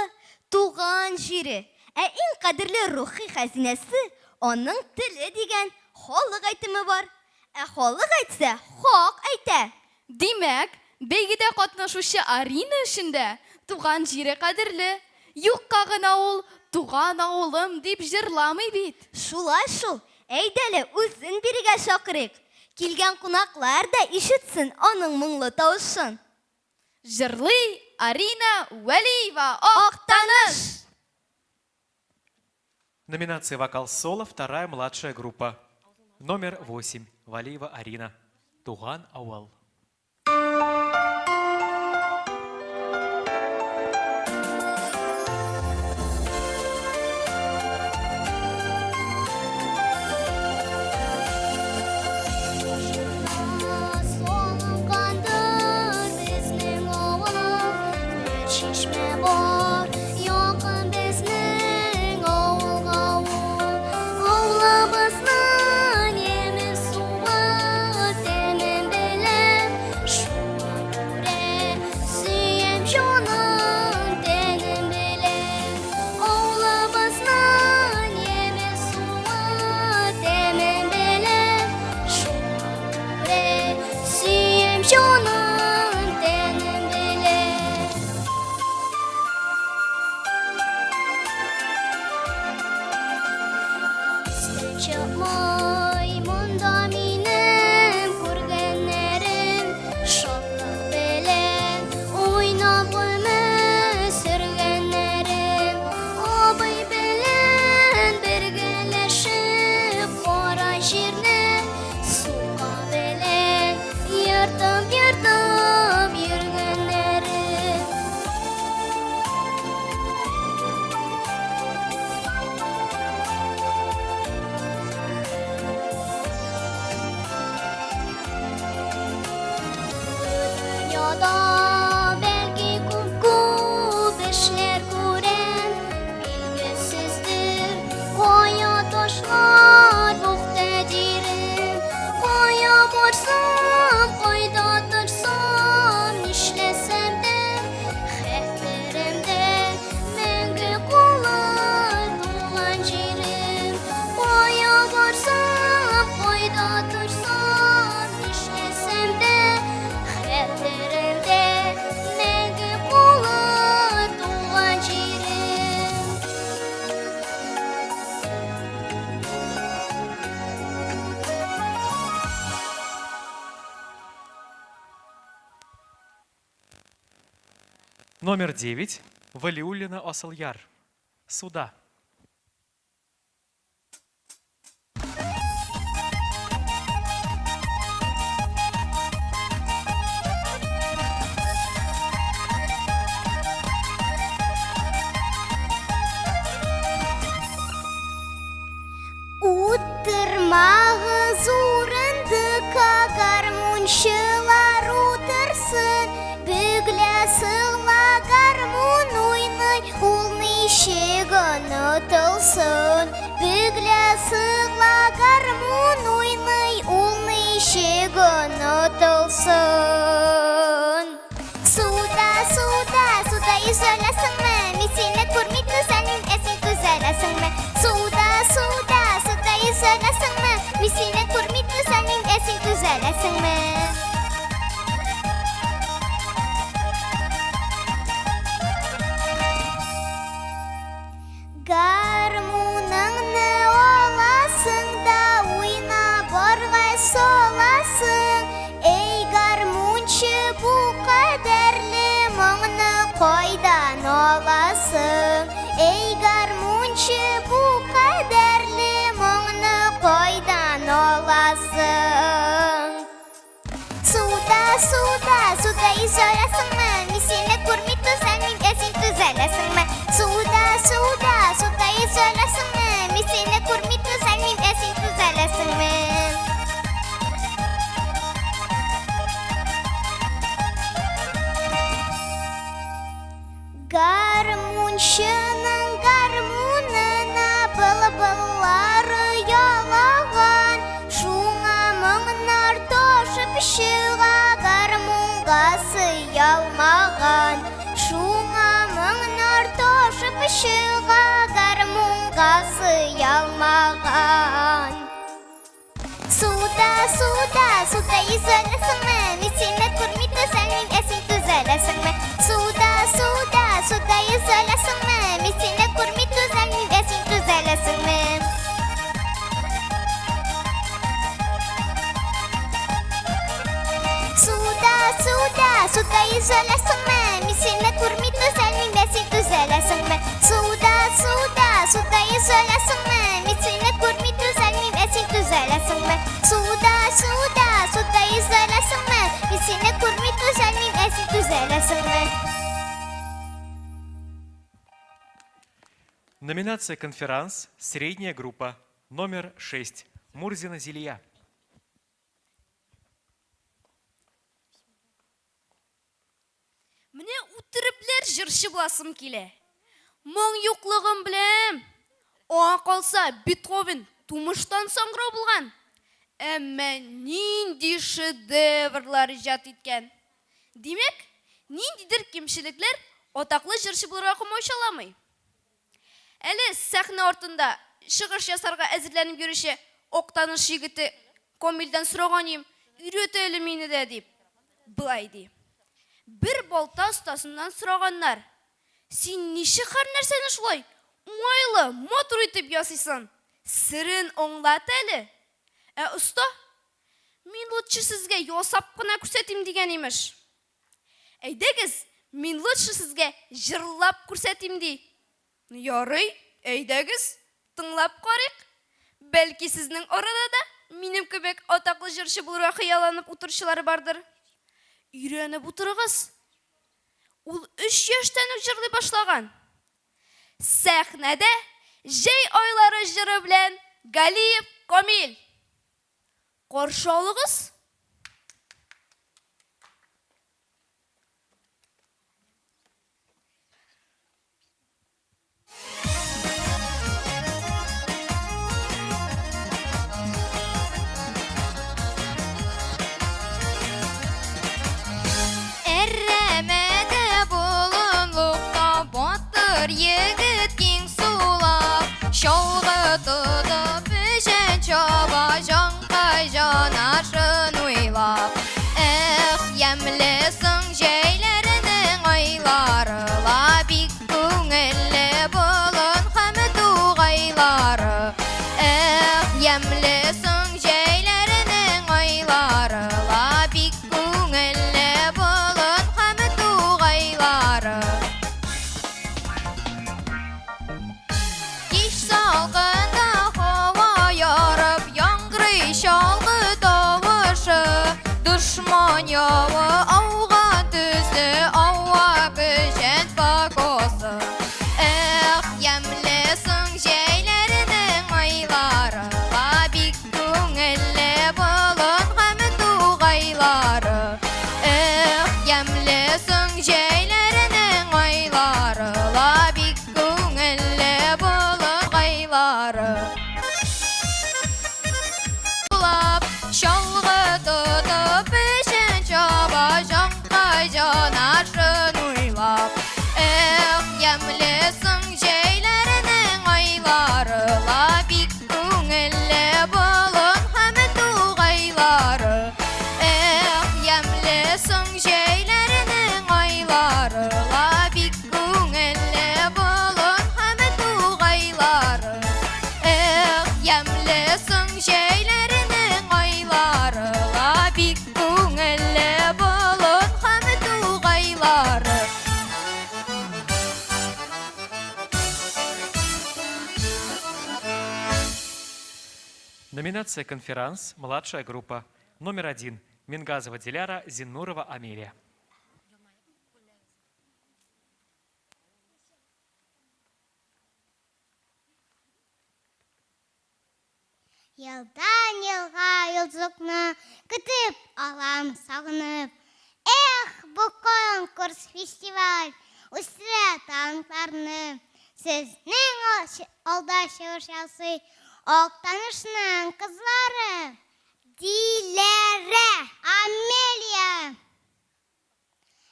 туган җире, ә иң кадерле рухи хәзинәсе аның теле дигән халык әйтеме бар. Ә халык әйтсә, хак әйтә. Димәк, бәйгедә катнашучы Арина өчен дә туган җире кадерле. Юкка гына ул туган авылым дип җырламый бит. Шулай шул. Әйдәле үзен бирегә чакырыйк. Килгән кунаклар да ишетсен аның моңлы тавышын. Җырлый Арина Вәлиева, Актаныш. Номинация «Вокал-соло», вторая младшая группа. Номер 8. Валиева Арина. Туган ауыл. Tursam, işlesem de, xətlərimdə Номер 9. Валиуллина Осыляр. Суда. Утырмағы зурынды гармуншылар утырсын, бүглә сыла гармун уйный, ул ничек онытылсын. Бүглә сыла гармун уйный, ул ничек онытылсын. Суда, суда, суда yüzələсіңмі, мен сені көрмей түзәлін, әсен түзәләсіңмі. Суда, суда, суда yüzələсіңмі, мен сені көрмей түзәлін, әсен түзәләсіңмі. Гармуныңны аласың да уйна барғай соласың. Эй гармунчы, бу қадәрле моңны қайдан аласың? Эй гармунчы, бу қадәрле моңны қайдан аласың? Суда, суда, суда yüzәләсіңмі, мен сені көрмей түзәлмейм, әсен түзәләсіңмі. Суда, суда, суда yüzәләсіңмі, мен сені көрмей түзәлмейм, әсен түзәләсіңмі. Гармуншының гармунына былбыллары ялаган, шуңа моңнар ташып чыга, гармунга сыялмаган. Шуңа моңнар ташып чыга, гармунга сыялмаган. Суда, суда, суда yüzәләсіңмі, мен сені көрмей түзәлмейм, әсен түзәләсіңмі. Суда, суда, суда yüzәләсіңмі, мен сені көрмей түзәлмейм, әсен түзәләсіңмі. Суда, суда, суда yüzәләсіңмі, мен сені көрмей түзәлмейм, әсен түзәләсіңмі. Суда, суда, суда yüzәләсіңмі, мен сені көрмей түзәлмейм, әсен түзәләсіңмі. Суда, суда, суда yüzәләсіңмі, мен сені көрмей түзәлмейм, әсен түзәләсіңмі. Номинация «Конферанс». Средняя группа. Номер 6. Мурзина Зилия. Міне үтіріплер жыршы боласым келе. Мұң юқлығым білем. Оған қалса Бетховен тумыштан соңғырау болған. Әмі нинди шедеврлар жат еткен. Демек, ниндидір кемшіліклер отақлы жыршы болуға қымойшаламай. Әлі сәхне ортында шығыш жасарға әзірленіп көріші Оқтаныш егіті Комилден сұрағанем, үйретелі мені де деп. Бұлай деп. Бір болта ұстасынан сұрағандар. Сен неші қар нәрсені шылай? Уайлы, мотор етіп ясыйсан. Сірін оңлат әлі. Ұста, мен лұтшы сізге йосап қына көрсетім деген емеш. Әйдегіз, мен лұтшы сізге жырлап көрсетім дей. Ярый, әйдегіз, тыңлап қарық. Бәлкі сіздің орада да менің көбек атақлы жыршы бұлыра қияланып ұтыршылары бардыр. Үйреніп ұтырығыз. Ол 3 яштан жырлы башлаған. Сәхнәдә жей ойлары жыры білән Галиев Комил. Қоршалығыз. Әрәмәдә болынлықта батыр егіт кең сулап, шалғытыды пішен чаба жаңқай жанашын ойлап. Емлесің жәйлерінің айлары, лабик көңілі болын қамы туғайлары. Емлесің жәйлерінің айлары, лабик көңілі болын қамы туғайлары. айлары. Улап, шалғы тұтып, ішін чаба, жаңқай жанашын уйлап. Емлесің жейлерінің айлары, лабик көңілі болын хәмі туғайлары. Емлесің жейлерінің айлары, лабик көңілі болын хәмі туғайлары. Емлесің жейлерінің айлары, лабик көңілі болын хәмі туғайлары. Номинация «Конферанс», младшая группа. Номер 1. Мингазова Диляра, Зиннурова Амелия. Елдан елға елзықны күтіп алам сағынып. Эх, бұл конкурс фестиваль үстіре танықтарыны. Сіздің алда шығышасы Оқтанышның қызлары Диләрә, Амелия.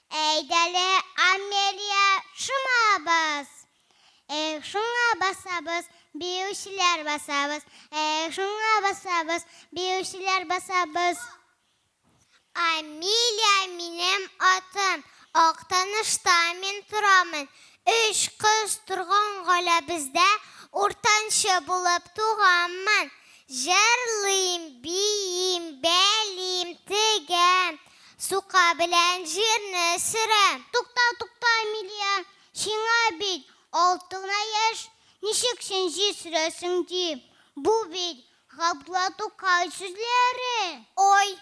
Әйдәлі Амелия шымабыз. Шуңа басабыз, биюшілер басабыз. Шуңа басабыз, биюшілер басабыз. Амелия минем атым, Оқтанышта мен тұрамын. 3 қыз тұрған ғала бізде, Уртаншы болып туғанмын. Жарлıyım, бейім, бәлім, тігем. Суқа білән жерні сірем. Тұқта, Амелия, шыңа бейт, алтығына еш, нешік сен жесіресің дейм. Бұл бейт, ғабдыла тұқай сүзлері. Ой,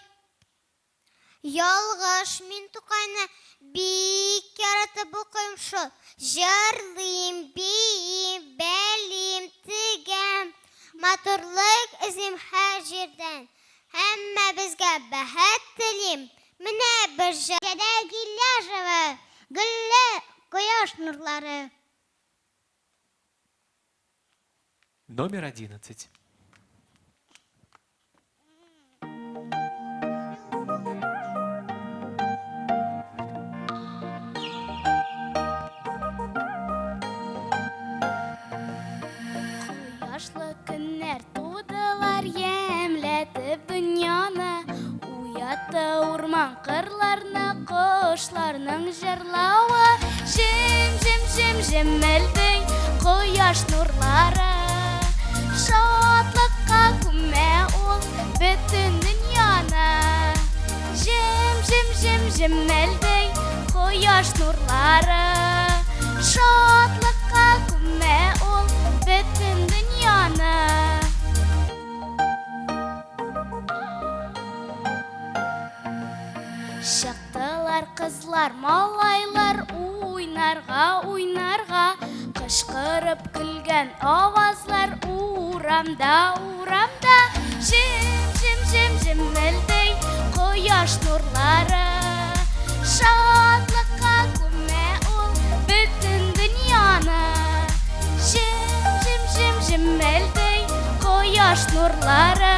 ялғыш мен тұқайны бейк яратып бұқымшыл. Жарлıyım, бейім, бәлім, тігем. Матурлық ізім әр жерден. Әмі бізге бәхет тілім. Міне бір жәргеде гілля жывы, гүлі қояш нұрлары. Номер 11. Яшлы күннәр тудылар, емләтіп дүнияны. Уятты урман қырларны, құшларның жырлауы. Жем-жем-жем-жемелдей қояш нұрлары. Шатлыққа күмә ол бөтен дүнияны. Жем-жем-жем-жемелдей қояш нұрлары. Шатлыққа күмә ол бөтен дүнияны. Шықтылар қызлар, малайлар уйнарға. Қышқырып күлген авазлар урамда. Жем-жем-жемелдей қояш нұрлары. Шатлыққа күмә ол бөтен дүнияны. Жем-жем-жемелдей қояш нұрлары.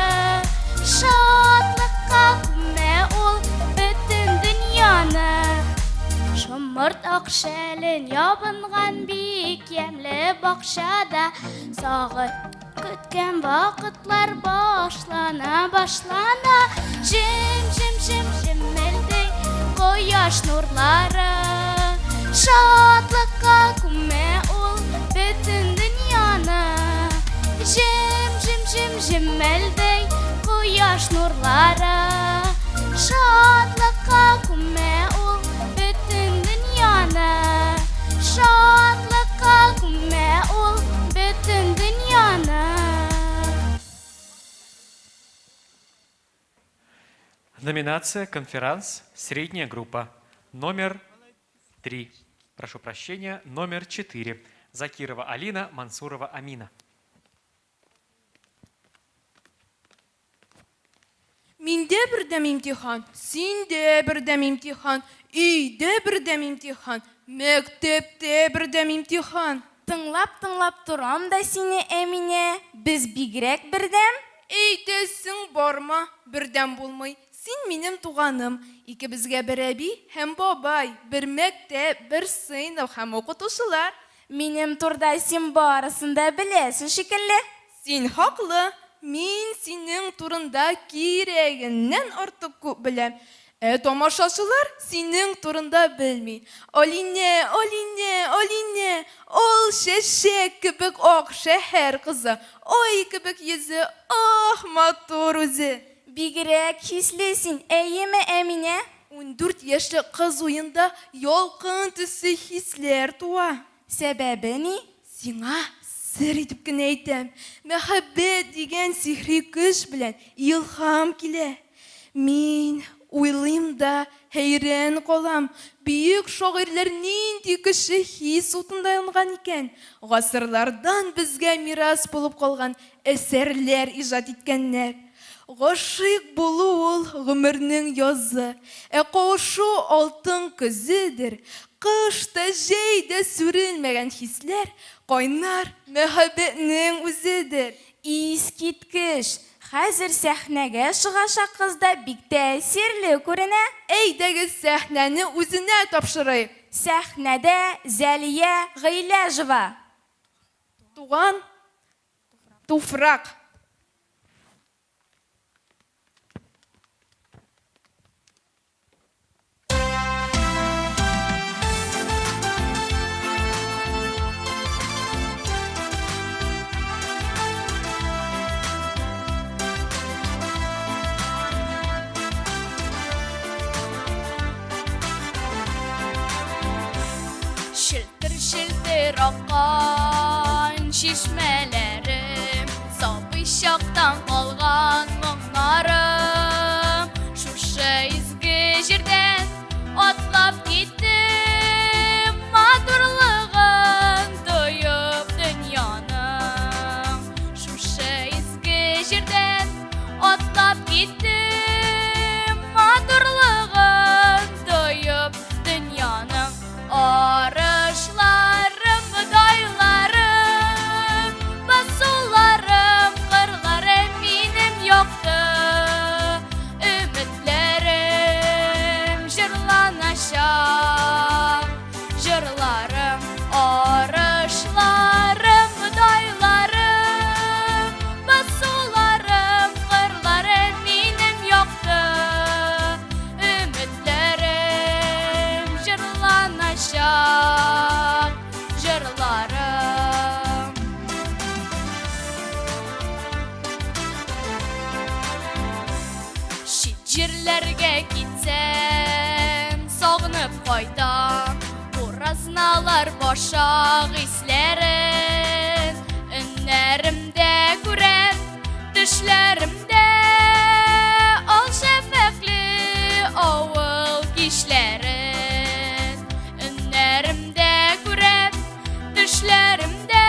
Шатлыққа күмә ол бөтен дүнияны. Шымырт ақшәлін ябынған бик емлі бақшада. Сағыт күткен вақытлар башлана. Жем-жем-жемелдей қояш нұрлары. Шатлыққа күмә ол бөтен дүнияны. Жем-жемелдей қояш нұрлары. Шатлыққа күмә ол бөтен дүнияны. Шатлыққа күмә ол бөтен дүнияны. Номинация «Конферанс», средняя группа. Номер 3. Прошу прощения, номер 4. Закирова Алина, Мансурова Амина. Менде бірдем имтихан, сенде бірдем имтихан, үйде бірдем имтихан, мектепте бірдем имтихан. тыңлап торам да сине, Әмине, біз бигрәк бердәм. Әйтәсең барма, бердәм булмый. Син минем туганым, икебезгә бер әби һәм бабай, бер мәктәп, бер сыйныф һәм укытучылар. Минем турда син барысын да беләсең шикелле. Син хаклы, мин синең турында кирәгеннән артык күп беләм. Тамашачылар синең турында белми. Алине, ул шәшәк кебек ак шәһәр кызы, ой кебек йөзе, матур үзе. Бигрәк хисле син, әйеме, Әминә? 14 яшьлек кыз уенда ялкын төсе хисләр туа. Сәбәбе ни? Сиңа сер итеп кенә әйтәм. Мәхәббәт дигән сихри көч белән илһам килә. Мин уйлыйм да хәйран калам. Бөек шагыйрьләр нинди кеше хис утында янган икән. Гасырлардан безгә мирас булып калган әсәрләр иҗат иткәннәр. Гашыйк булу ул гомернең язы. Кавышу алтын көзедер. Кышта җәйдә сүрелмәгән хисләр кайнар мәхәббәтнең үзедер. Искиткеч. Хәзер сәхнәгә чыгачак кызда бик тәэсирле күренә. Әйдәгез сәхнәне үзенә тапшырыйк. Сәхнәдә Зәлия Гыйләжева. Туган туфрак. Şiltir akkan şişmelerim, sabı şaktan kalgan mumlarım. Şuşa izgi jirden atlap gittim, madurlığın duyup dünyanın. Şuşa izgi jirden atlap gittim, madurlığın duyup dünyanın. Arışlarım, daylarım, basularım, kırlarım benim yoktu. Ümitlerim jırlanacak, jırlarım. Arışlarım, daylarım, basularım, kırlarım benim yoktu. Ümitlerim jırlanacak, jırlarım. Şicirlerge gitsem, sağınıp koydam. Buraznalar boşak islerin, önlerimde görem, düşlerimde al şefekli oğul kişlerin. Önlerimde görem, düşlerimde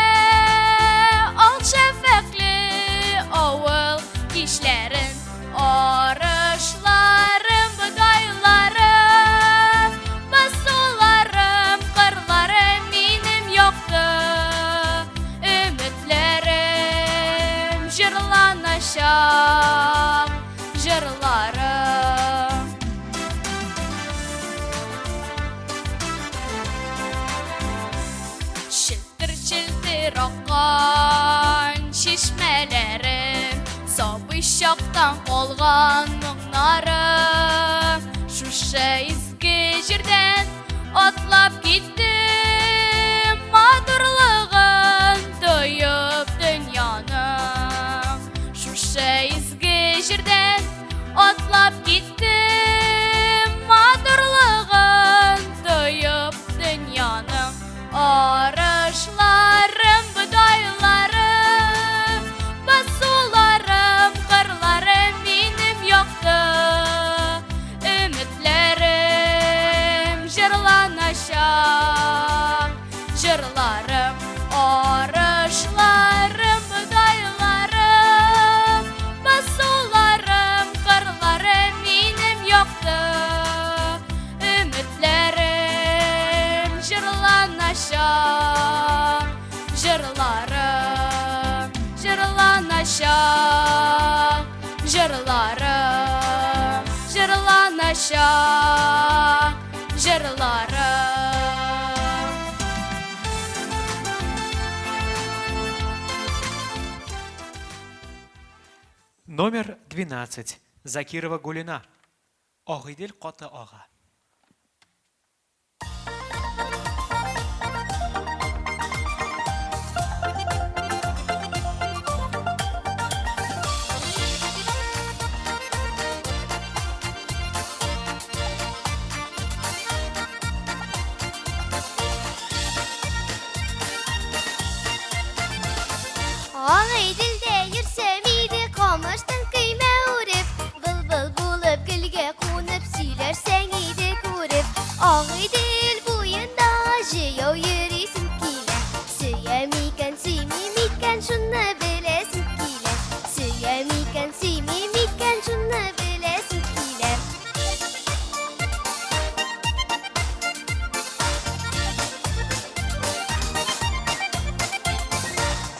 al şefekli oğul kişlerin. Arışlarım, daylarım, basularım, kırlarım benim yoktu. Ümitlerim jırlanacak, jırlarım. Şiltir akkan şişmelerim, sabı şaktan kalgan mumlarım. Şuşa izgi jirden atlap gittim, madurlığın duyup dünyanın. Şuşa izgi jirden atlap gittim, madurlığın duyup dünyanın. Arışlarım, daylarım, basularım, kırlarım benim yoktu. жырланаша, жырлары, жырланаша, жырлары. Номер 12. Закирова Гулина. Огидел коты ага. Ağay dilde yürsem iyiydi kamıştın kıyme urip Bılbıl bulup gülge konup söylersen iyiydi kurip Ağay dil boyunda jiyo yürüsün kile Söyemiken söymemiken şunu bilesin kile Söyemiken söymemiken şunu bilesin kile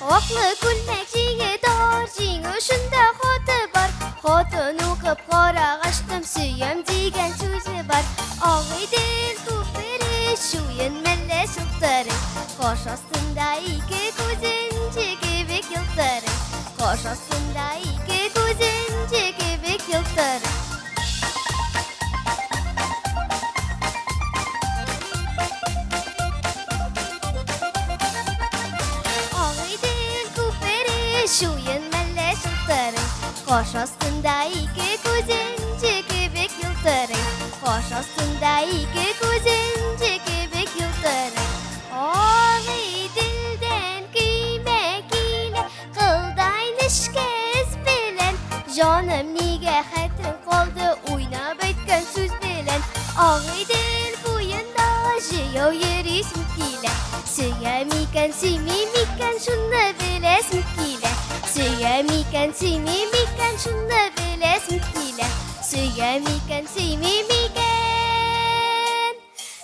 Oklı gülmekçiye dar, jiңі şunda xotu var Xotun o'qib qora g'ashtim suyam degan so'zi var Og'idil ko'piri shuyin milla shiltiring Qosh ostinda ikki ko'zin jigibik yiltiring Qosh ostinda ikki ko'zin jigibik yiltiring Og'idil ko'piri shuyin milla shiltiring Qosh ostinda ikki ko'zin jigibik yiltiring Qosh ostinda ikki ko'zin jigibik yiltiring Og'idildan kiymek ile qildaynish kez bilan Jonim nega xatring qoldi o'ynab aytgan so'z bilan Og'idil bo'yinda jiyo yurisim kila Söyemiken söymemiken şunu bilesin kile Söyemiken söymemiken şunu bilesin kile Söyemiken söymemiken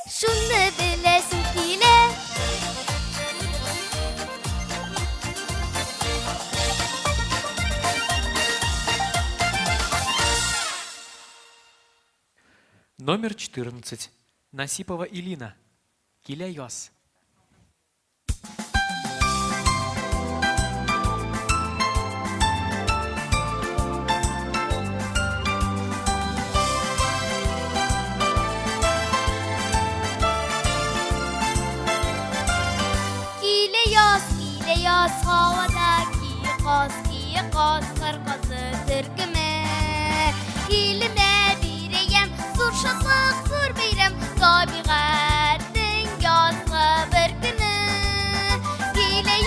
şunu bilesin kile Номер 14. Насипова Илина. Киля Йос. Kile yaz havadaki qaz qırqızı türküme Kiline bireyem zur şatlık zur beyrem Tabiqatin yazgı bir günü Kile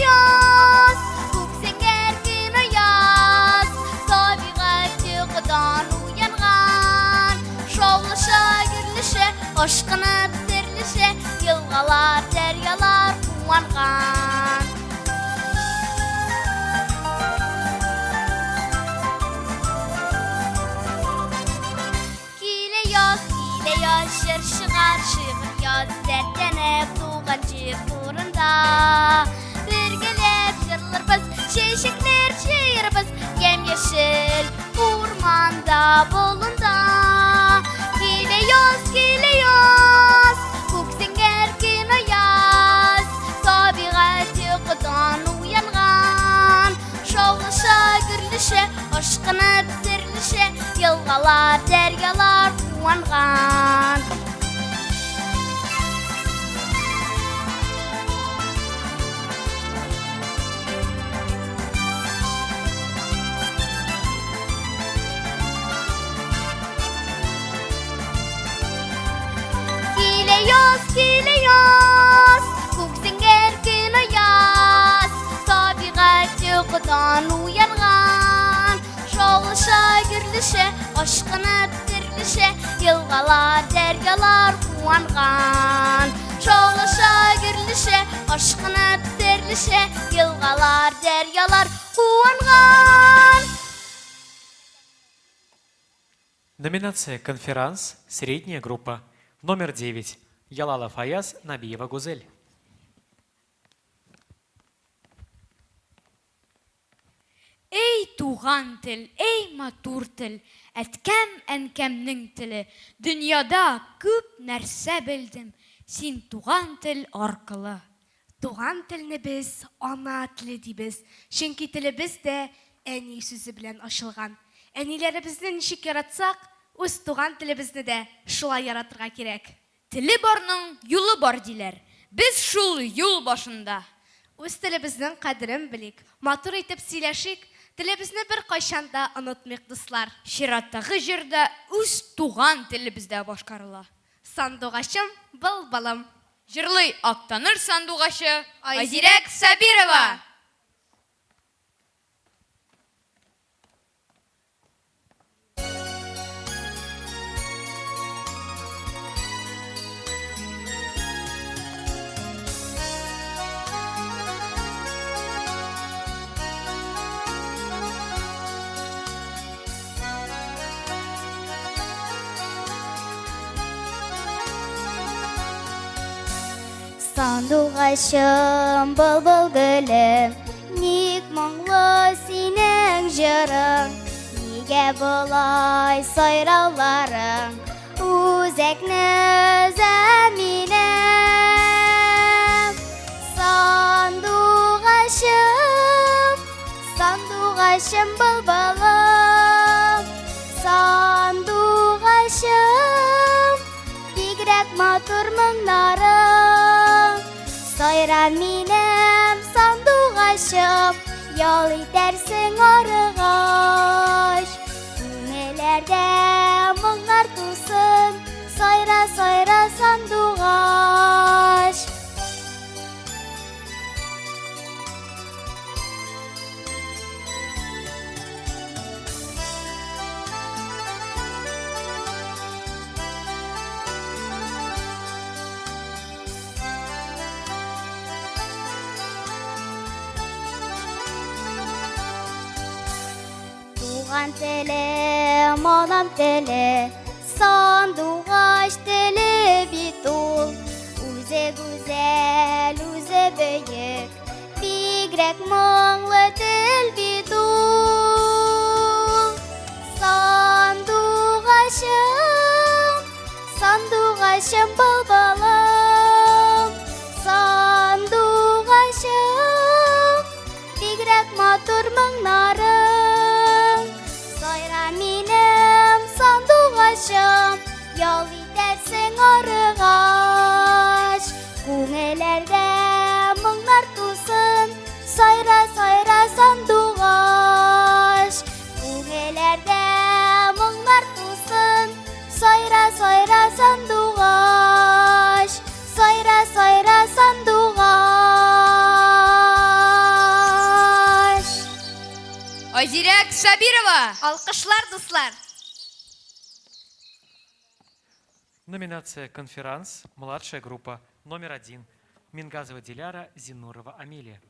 yaz Köksenger günü yaz Tabiqati qıdan uyanğan Şovlışa gürlüşe aşkını bitirlişe Yılğalar deryalar kuvanğan Kile yaz şır şıgar şığır yaz Dertlenip tuğan jip turunda Birgelep jırlırбыз Şeşikler çeyirбыз Yem yeşil urmanda bolunda Kile yaz Köksenger günü yaz Tabiqati qıdan uyanğan Şovlışa gürlüşe aşkını bitirlişe Yılğalar deryalar kuvanğan Kile yaz Köksenger günü yaz Tabiqati qıdan uyanğan Şovlışa gürlüşe aşkını bitirlişe Yılğalar deryalar kuvanğan Şovlışa gürlüşe aşkını bitirlişe Yılğalar deryalar kuvanğan Номинация «Конферанс. Средняя группа». Номер 9. Ялала Фаяз, Набиева Гузель. туган тел, эй матур тел, әткәм әнкәмнең теле. Дөньяда күп нәрсә белдем, син туган тел аркылы. Туган телне без ана теле дибез. Чөнки телебез дә әни сүзе белән ачылган. Әниләребезне ничек яратсак, үз туган телебезне дә шулай яратырга кирәк. Теле барның юлы бар диләр. Без шул юл башында. Үз телебезнең кадерен белик, матур итеп сөйләшик, телебезне бер кайчан да онытмыйк, дуслар. Чираттагы җирдә үз туган телебездә башкарыла. Сандугачым, былбылым. Җырлый Актаныр сандугачы Айзирәк Сабирова. Сандугачым, былбыл гөлем, ник моңлы синең җырың, нигә болай сайрауларың, үзәкне өзә минем. Сандугачым, сандугачым, былбылым, сандугачым, бигрәк матур моңнарың. Сайра минем сандугачым, ял итәрсең арыгач. Күңелләрдә моңнар тусын, сайра, сайра сандугач. Туган телем, анам теле, сандугач теле бит ул. Үзе гүзәл, үзе бөек, бигрәк моңлы тел бит ул. Сандугачым, сандугачым, былбылым, сандугачым, бигрәк матур моңнарың. Сайра минем сандугачым, ял итәрсең арыгач. Күңелләрдә моңнар тусын, сайра, сайра сандугач. Күңелләрдә моңнар тусын, сайра, сайра сандугач. Сайра, сайра сандугач. Айзирәк Сабирова. Алкышлар, дуслар. Номинация «Конферанс», младшая группа, номер 1. Мингазова Диляра, Зинурова Амелия.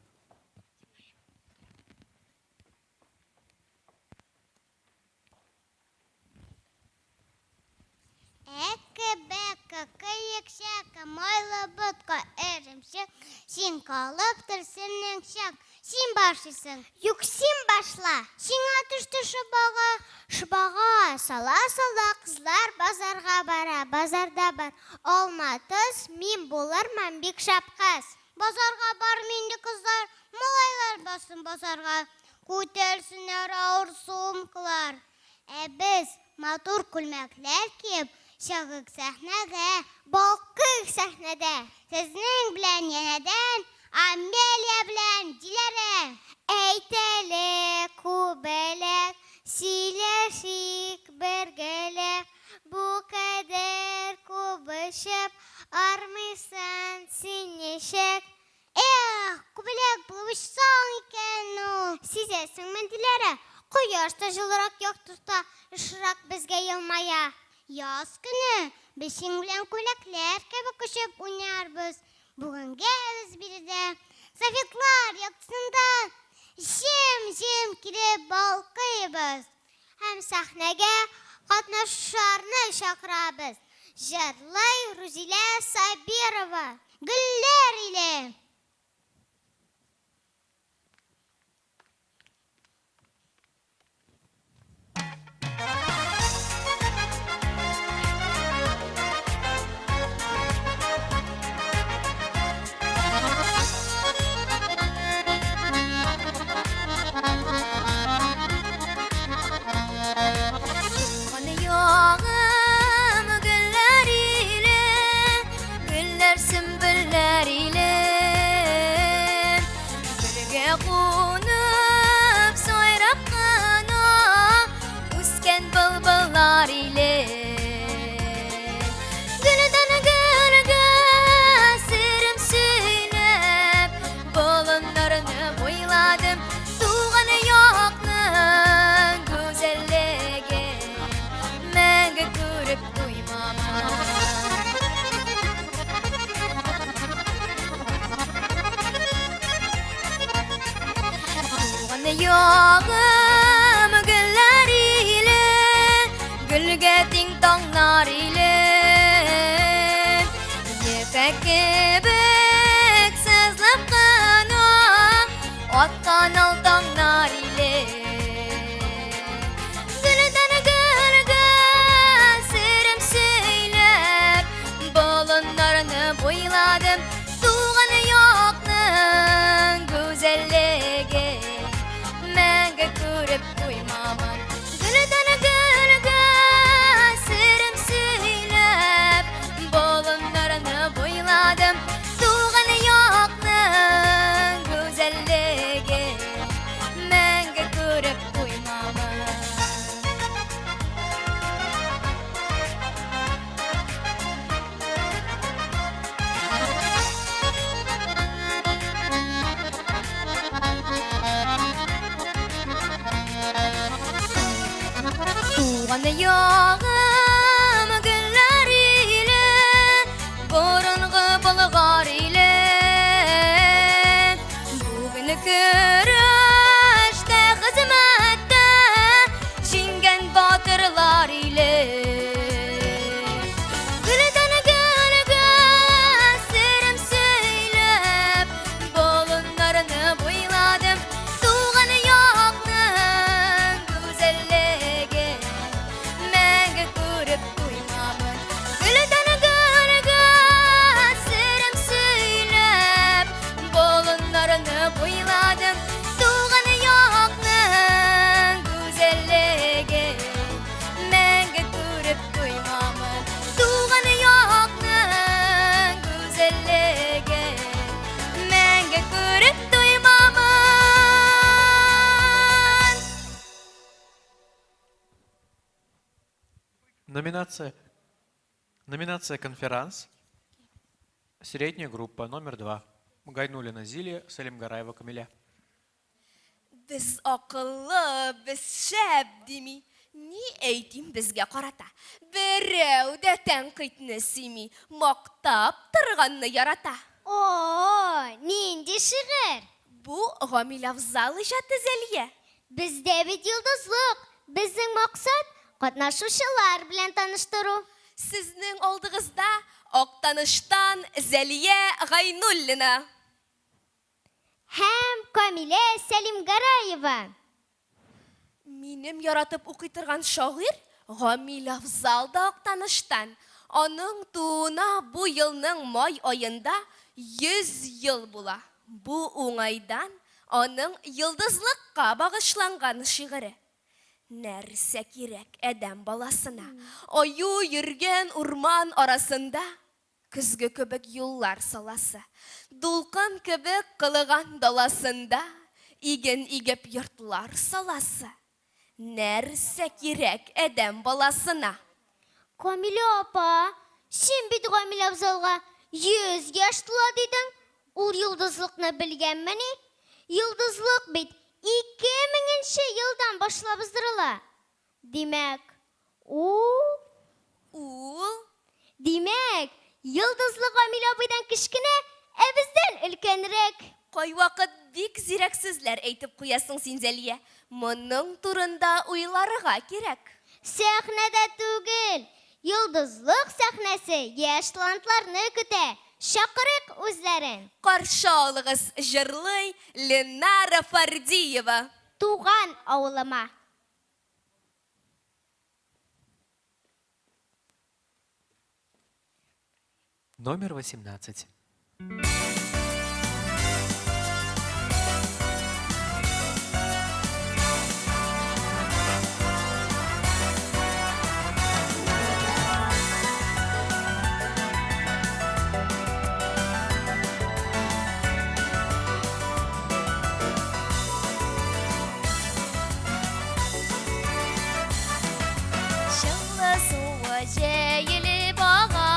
Әкке-бәкке, кыек-шәкке, майлы ботка эремшек, син калып терсенең шак, син башлыйсың. Юк, син башла. Сиңа төште шыбага, шыбага сала-сала кызлар базарга бара, базарда бар алма тоз, мин булырмын бик шапкас. Базарга бар минде кызлар, малайлар бассын базарга, күтәрсеннәр авыр сумкалар. Без матур күлмәкләр киеп, чыгык сәхнәгә, балкык сәхнәдә. Сезнең белән янәдән, Амелия белән Диләрә. Әйтәлек, күбәләк, сөйләшик бергәләп. Бу кадәр күбешеп, армыйсың син ничек. Күбәләк булышсаң икән ул. Сизәсеңме, Диләрә? Кояш та жылырак яктырта, ышрак безгә елмая. Яз көне без син белән күләкләр кебек очып уйнарбыз. Бүгенгә без биредә Советлар яктысында җем-җем килеп балкыйбыз. Һәм сәхнәгә катнашучыларны чакырабыз. Җырлый Рузилә Сабирова. Гөлләр иле. yağım güller ile, gülge ting tonglar ile, yefek kebek sızlıp kana, atkan altanglar ile. Gülden gülge serim söylep, balonlarını boyladım, tuğanı yokның güzelliği, мәңгі көріп қоймамын. Гүлден гүлге сырым сөйлеп, болындарыны бойладым, туған яқның güzelliği, мәңгі көріп қоймамын. Туған яғым гүлләр иле, бұрынғы бұлғар иле, бүгін күрішті қызметті жеңген батырлар иле. Гүлден гүлге сырым сөйлеп, болындарыны бойладым, туған яқның güzelliği, мәңгі көріп қоймамын. Гүлден гүлге сырым сөйлеп, болындарыны бойладым, туған яқның güzelliği, мәңгі көріп қоймамын. Туған яқның güzelliği, мәңгі көріп қоймамын. Номинация «Конферанс». Средняя группа, номер 2. Гайнуллина Зилия, Салимгараева Камиля. Біз ақыллы, біз шәп демей, не әйтем бізге қарата. Біреу де тәнқитні сүймей, мақтап тұрғанны ярата. О, нинди шигырь? Бұл Гамил Авзалы жаты Зәлия. Бізде бит йолдызлык. Біздің мақсат катнашучылар белән таныштыру. Сізнің алдығызда Ақтаныштан Зәлия Гайнуллина. Һәм Камилә Сәлимгараева. Минем яратып укытырган шагыйрь Гамил Авзал да Ақтаныштан. Аның туына бу елның май айында 100 ел була. Бу уңайдан аның йылдызлыкка багышланган шигыре. Нәрсә кирәк әдәм баласына? Аю йөргән урман арасында көзге кебек юллар саласы. Дулкын кебек кылыган даласында иген игеп йортлар саласы. Нәрсә кирәк әдәм баласына? Камилә апа, син бит Гамил Авзалга 100 яшь тула дидең. Ул йолдызлыкны белгәнмени? Йолдызлык бит 2000-нче елдан башлап уздырыла. Димәк, Димәк, йолдызлык Гамил абыйдан кечкенә, ә бездән өлкәнрәк. Кайвакыт бик зирәксезләр әйтеп куясың син, Зәлия. Моның турында уйларга кирәк. Сәхнәдә түгел, йолдызлык сәхнәсе яшь талантларны көтә. Шакырык үзләрен. Каршы алыгыз җырлый Ленара Фардиева. Туган авылыма. Номер 18. Шыңлы суы җәелеп ага,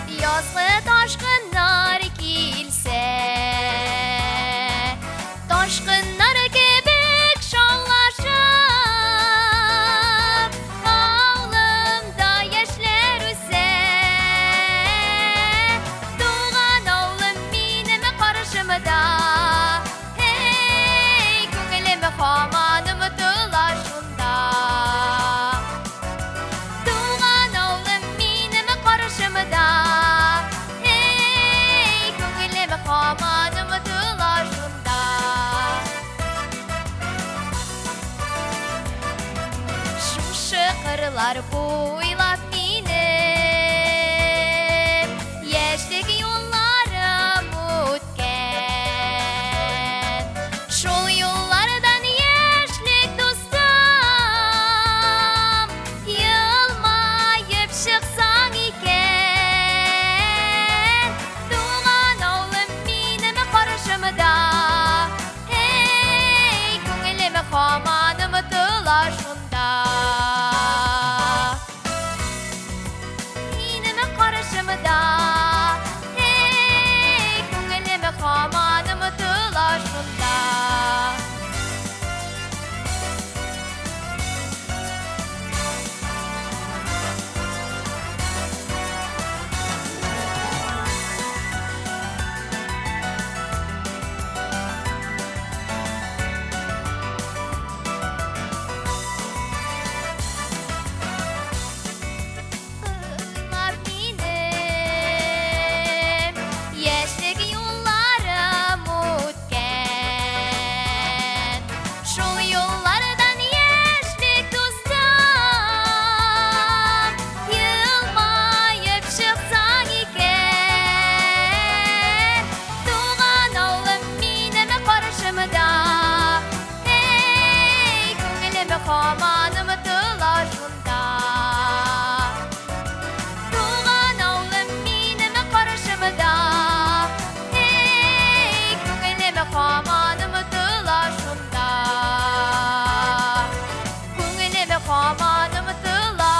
язгы таш Yıllar boylap benim Yaşlık yollarım ötken Şol yollardan yaşlık dostum Yılmayıp çıksan iken Doğan oğlum benim karşımda Hey көңілім қаманым тылашында Менің қарашымда Hey көңілім қаманым тылашында Yıllar benim Yaşlık yollarım ötken Şol yollardan yaşlık dostum Yılmayıp çıksan iken Doğan oğlum benim karşımda Hey көңілім қаманым тылашында Doğan oğlum benim karşımda Hey көңілім қаманым тылашында көңілім қаманым тылашында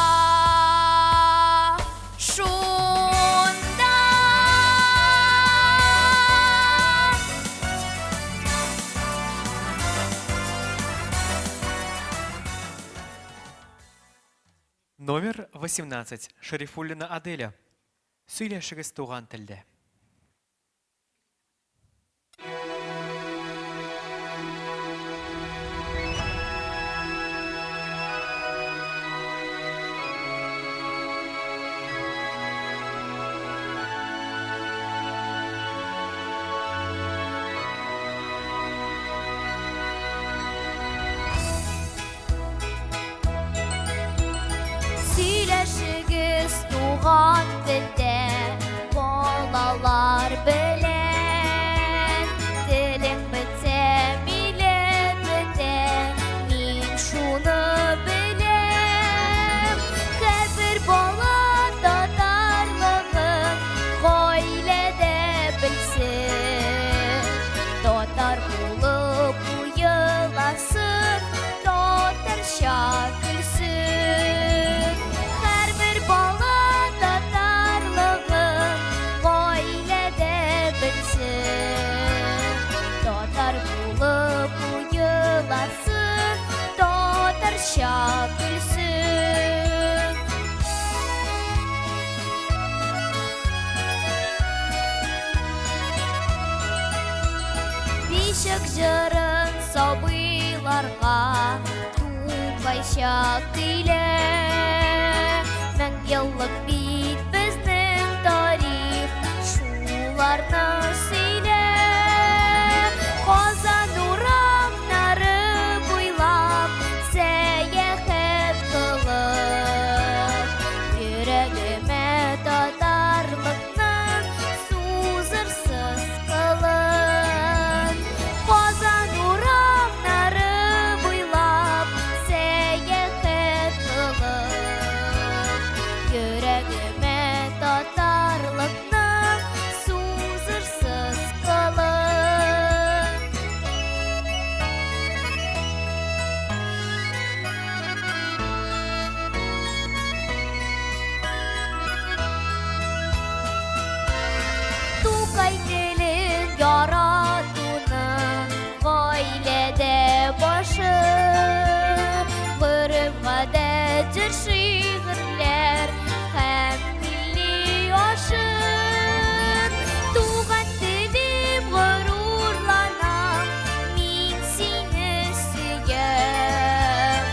Номер 18. Шарифуллина Аделя. Сөйлешігіз туған тілде. Сөйлешігіз туған тілде Балалар білен Тілің бітсе милет біте Мен шуны білем Әрбір бала татарлығын Ғойледе білсін Татар болып ұйыласын Татарша күлсін Әрбір бала татарлығын Ғойледе білсін Татар болып ұйыласын Татарша күлсін Бишік жырын сабыйларға Тупайша күйле Мәң еллык бит біздің тарих Шуларны сөйле Қазан урамнары буйлап Сәяхет қылып Йөрәгемә татарлықның Сузырсыз қылын Қазан урамнары буйлап Сәяхет қылып Йөрәгемә татарлықның Сузырсыз қылын Тукай телін яратуны Ғойледе башы Ғырып ғадет жүр шиғырлер Һәм милли ашын Туған телім ғырурланам Мин сине сөйем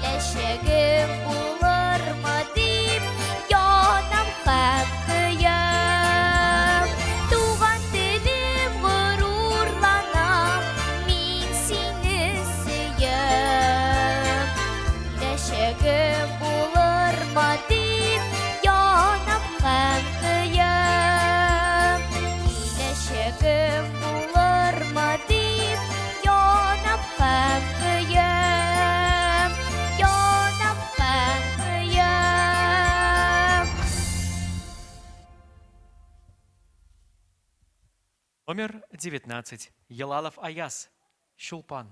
Киләчәгем булырмы дип Янам һәм көем Туған телім ғырурланам Мин сине сөйем Киләчәгем булырмы Номер 19. Елалов Аяс. Чулпан.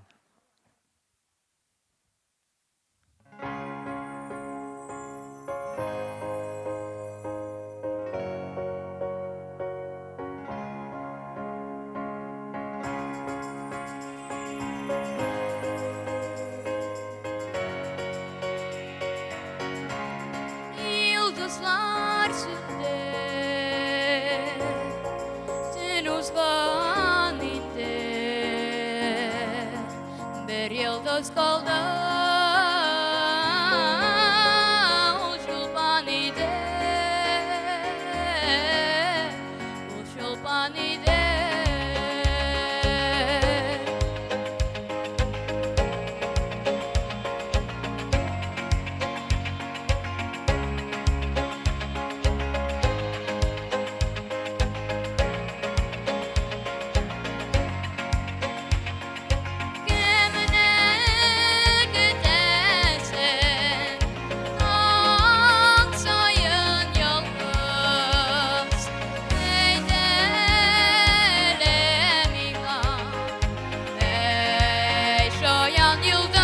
Yıldızlar süzde, sen uzman ide. Bir yıldız kaldı, o çulpan ide. O çulpan ide. Gemine gidersen, aksayın yalnız. Eydelem iman, ey şayan yıldız.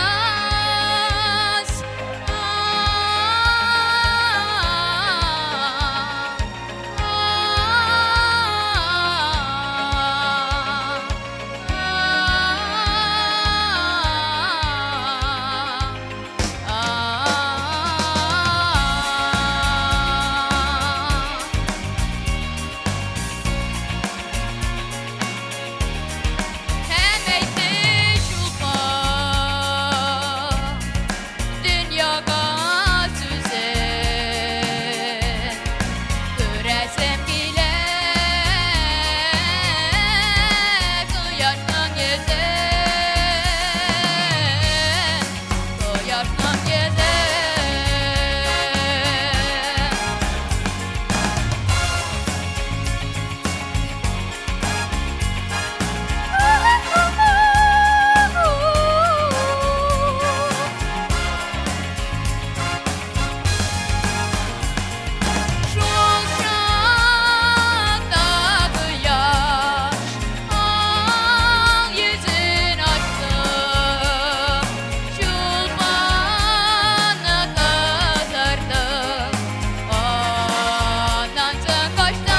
Hemeydi çulpan, dünyaga süzen, göresem gile, kıyaştan gezen, kıyaştan gezen. Şol şaktaki yaş, al yüzün açtı. Çulpanı kızardı, ondan sen kaçtın.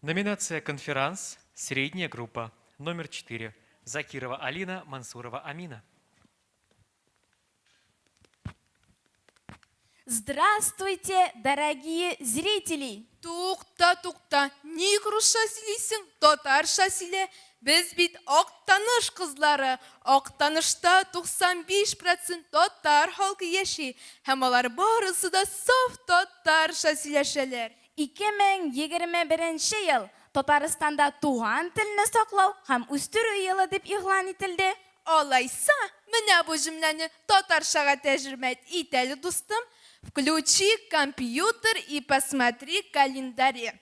Номинация «Конферанс». Средняя группа. Номер 4. Закирова Алина, Мансурова Амина. Здравствуйте, дорогие зрители! Туқта, не груша сөйлейсің, татарша сөйле. Біз бит Ақтаныш қызлары. Ақтанышта 95% татар халқы яши. Һәм алар барысы да саф татарша сөйләшәләр. 2021 ел Татарстанда туган телне саклау һәм үстерү елы дип игълан ителде. Алайса, менә бу җөмләне татарчага тәрҗемә ит әле, дустым. Включи компьютер и посмотри календарь.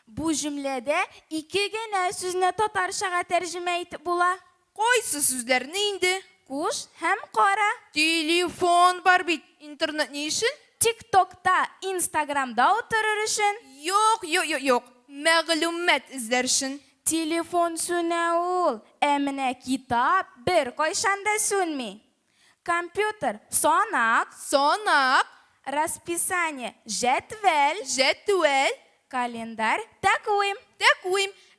Бу җөмләдә ике генә сүзне татарчага тәрҗемә итеп була. Кайсы сүзләрне инде? Куш һәм кара. Телефон бар бит, интернет ни өчен? TikTok'ta, Instagram'da oturur için. Yok. Мәгълүмат эзләр өчен. Телефон сүнә ул. Әмінә китап бер кайшанда сүнми. Компьютер санак. Расписание жәтвәл. Календарь тәкъвим.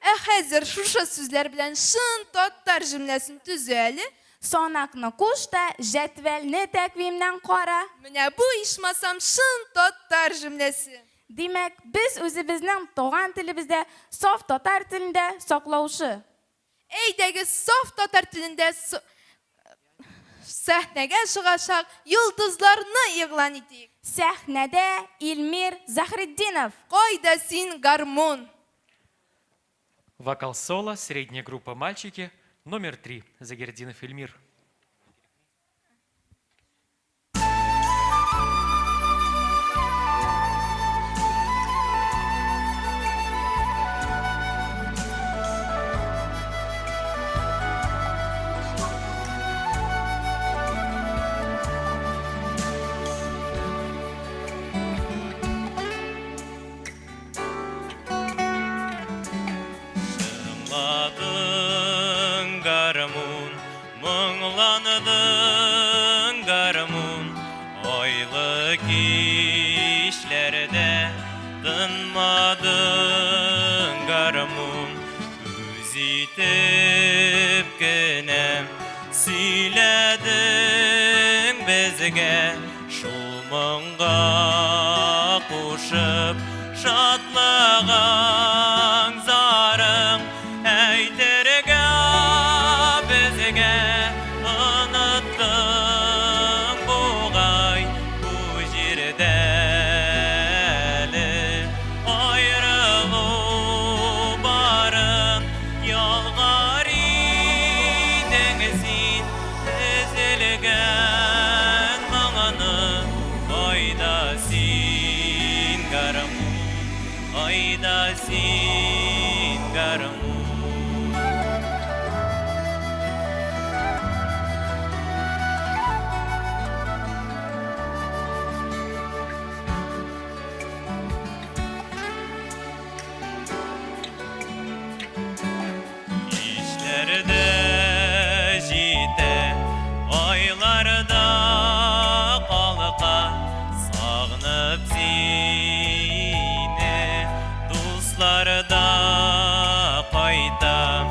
Хәзер шушы сүзләр белән шын татар җөмләсен төзәле. Санакны куш та жәтвәлне тәкъвимнән кара. Менә бу ишмасам шын татар җөмләсе. Димәк, без үзебезнең туган телебездә саф татар телендә саклаучы. Әйдәгез, саф татар телендә сәхнәгә чыгачак йолдызларны игълан итик. Сәхнәдә Илмир Захретдинов. Қойда син гармон. Вокал-соло, средняя группа «Мальчики», номер 3, Загердинов Эльмир. Шыңладың гармун, мұңланадың гармун, ойлы кешлерде тынмадың гармун, үзитіп кенем сөйледің бізге, шул мұңға қушып шатлығың зарың, әйтерге бізге ұныттың бұғай бұ жерде әлі айрылу барын ялғар едің сен үзілген маңаны қайда сен гармун, қайда сен гармун. Kişlerde jite, aylarda qalqa, sağınıp seni, dostlarda qaytam,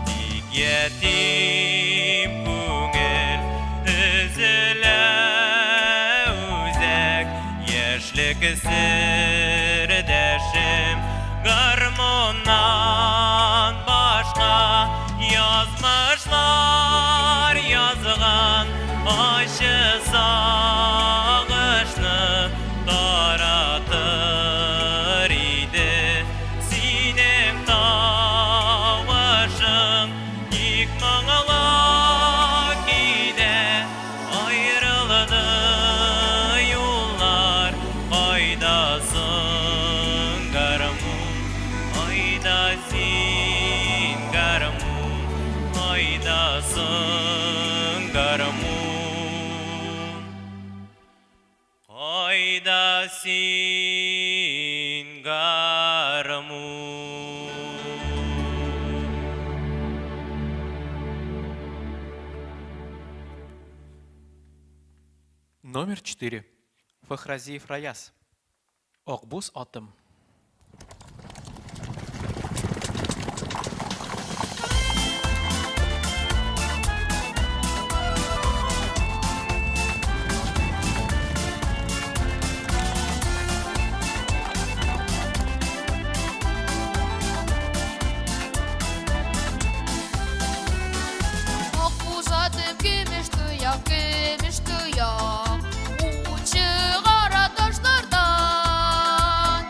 tik yetim көңіл, üzüle үзәк, яшьлек сердәшем, гармоннан башка язмышлар язган, ачы сагышны таратыр иде синең тавышың, ник моңлы киде айрылды юллар, кайдасың гармун, кайда син гармун, кайдасың гармун, кайда син гармун. Номер 4, Фахразиев Раяз. Окбуз атым. Акбуз атым көмеш туяк, учы қара таштардан,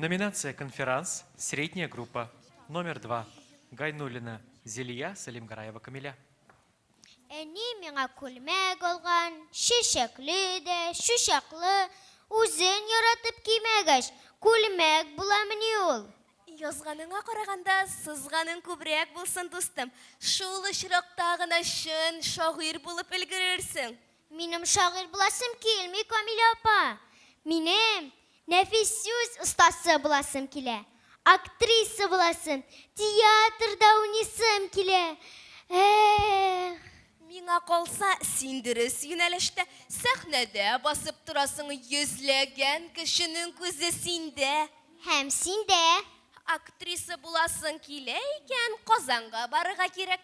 Номинация «Конферанс», средняя группа, номер 2. Гайнуллина Зелия, Салимгараева Камиля. Әни миңа күлмәк алган, шешекле дә, шушаклы, үзен яратып кимәгәч, күлмәк буламыни ул? Язганыңа караганда сызганың күбрәк булсын, дустым. Шул очракта гына шын шагыйрь булып өлгерерсең. Минем шагыйрь буласым килми, Камиля апа. Минем нәфис сүз остасы буласым килә. Актриса буласым, театрда уйнасым килә. Миңа калса, син дөрес юнәлештә сәхнәдә басып торасың, йөзләгән кешенең күзе синдә. Һәм синдә Актриса буласың килә икән, Казанга барырга кирәк.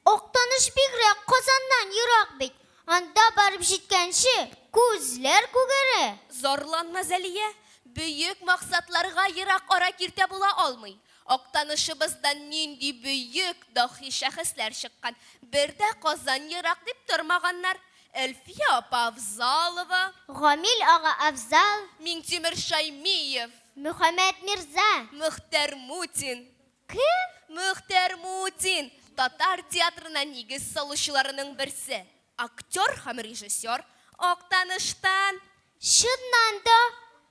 Октаныш бигрәк Казаннан ерак бит. Анда барып җиткәнче күзләр күгәре. Зарланма, Зәлия, бөек максатларга ерак ара киртә була алмый. Актанышыбыздан нинди бөек дахи шәхесләр чыккан. Бер дә Казан ерак дип тормаганнар. Әлфия апа Авзалова, Гамил ага Афзал, Минтимер Шаймиев, Мөхәммәд Мирза. Мөхтәр Мутин. Кем? Мөхтәр Мутин, татар театрына нигез салучыларының берсе. Актер һәм режиссер. Актаныштан. Шуннан да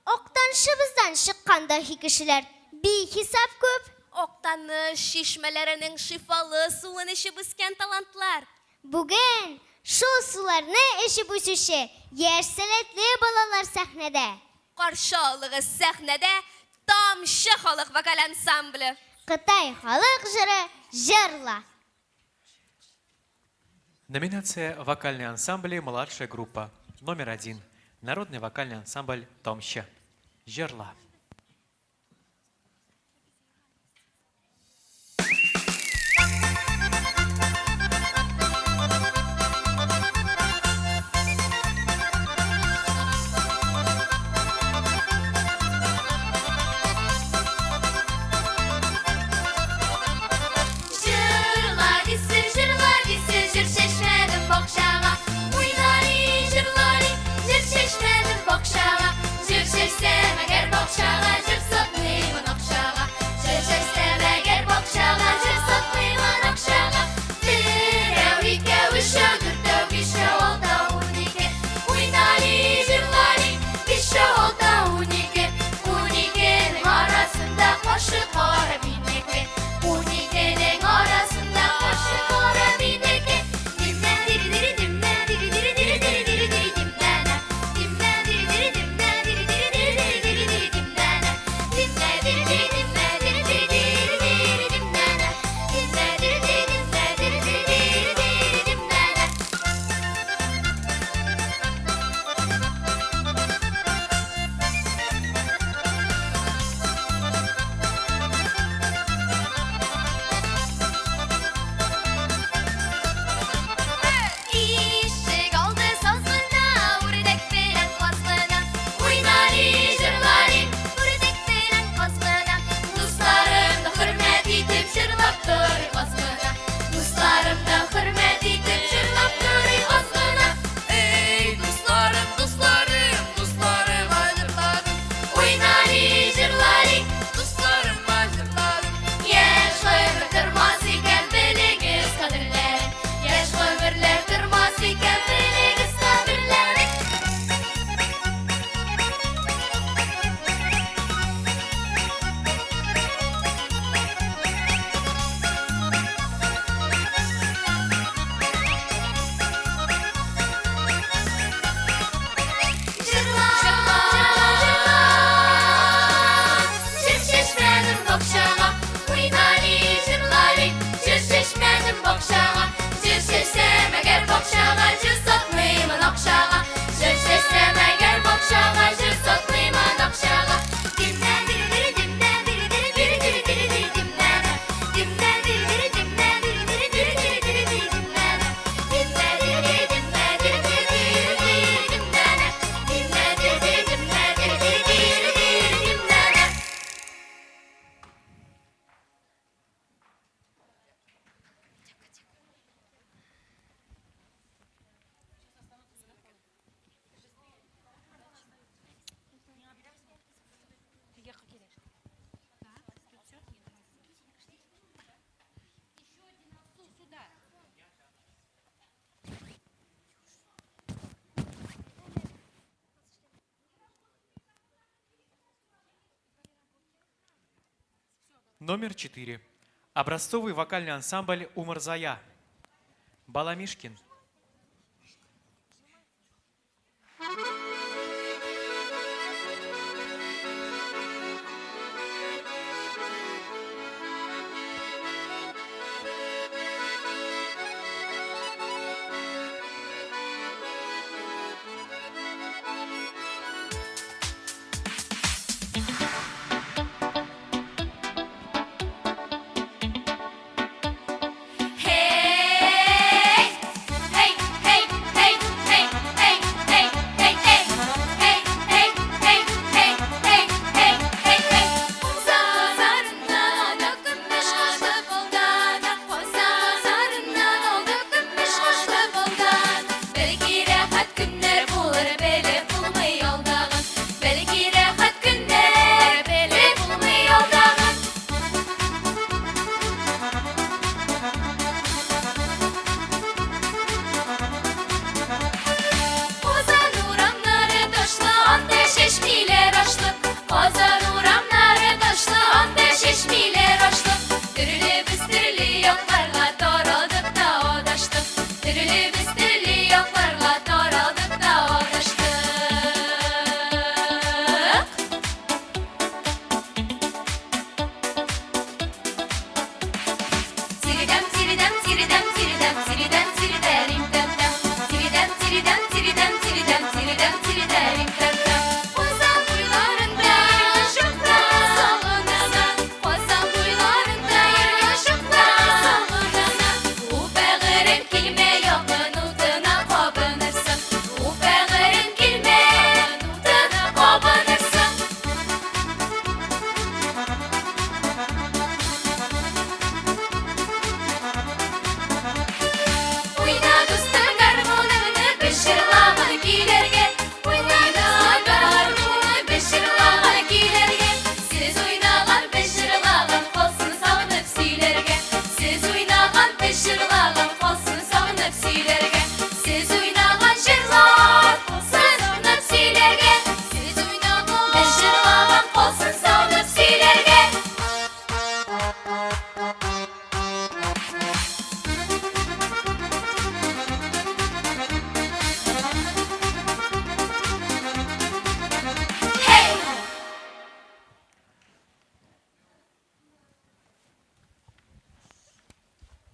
Октанышыбыздан чыккан дахи кешеләр бихисап күп. Актаныш шишмәләренең шифалы суын эчеп үскән талантлар. Бүген шул суларны эчеп үсүче яшь сәләтле балалар сәхнәдә. Каршы алыгыз сәхнәдә Тамчы халык вокаль ансамбле. Кытай халык җыры җырла. Номинация «Вокальные ансамбли. Младшая группа». Номер 1. Народный вокальный ансамбль «Томща». Жерла. Жыр шешмәдем бакчага, уйнарый җырларый, җыр шешмәдем бакчага, җыр шешсәм әгәр бакчага. Номер 4. Образцовый вокальный ансамбль «Умарзая». Баламишкин.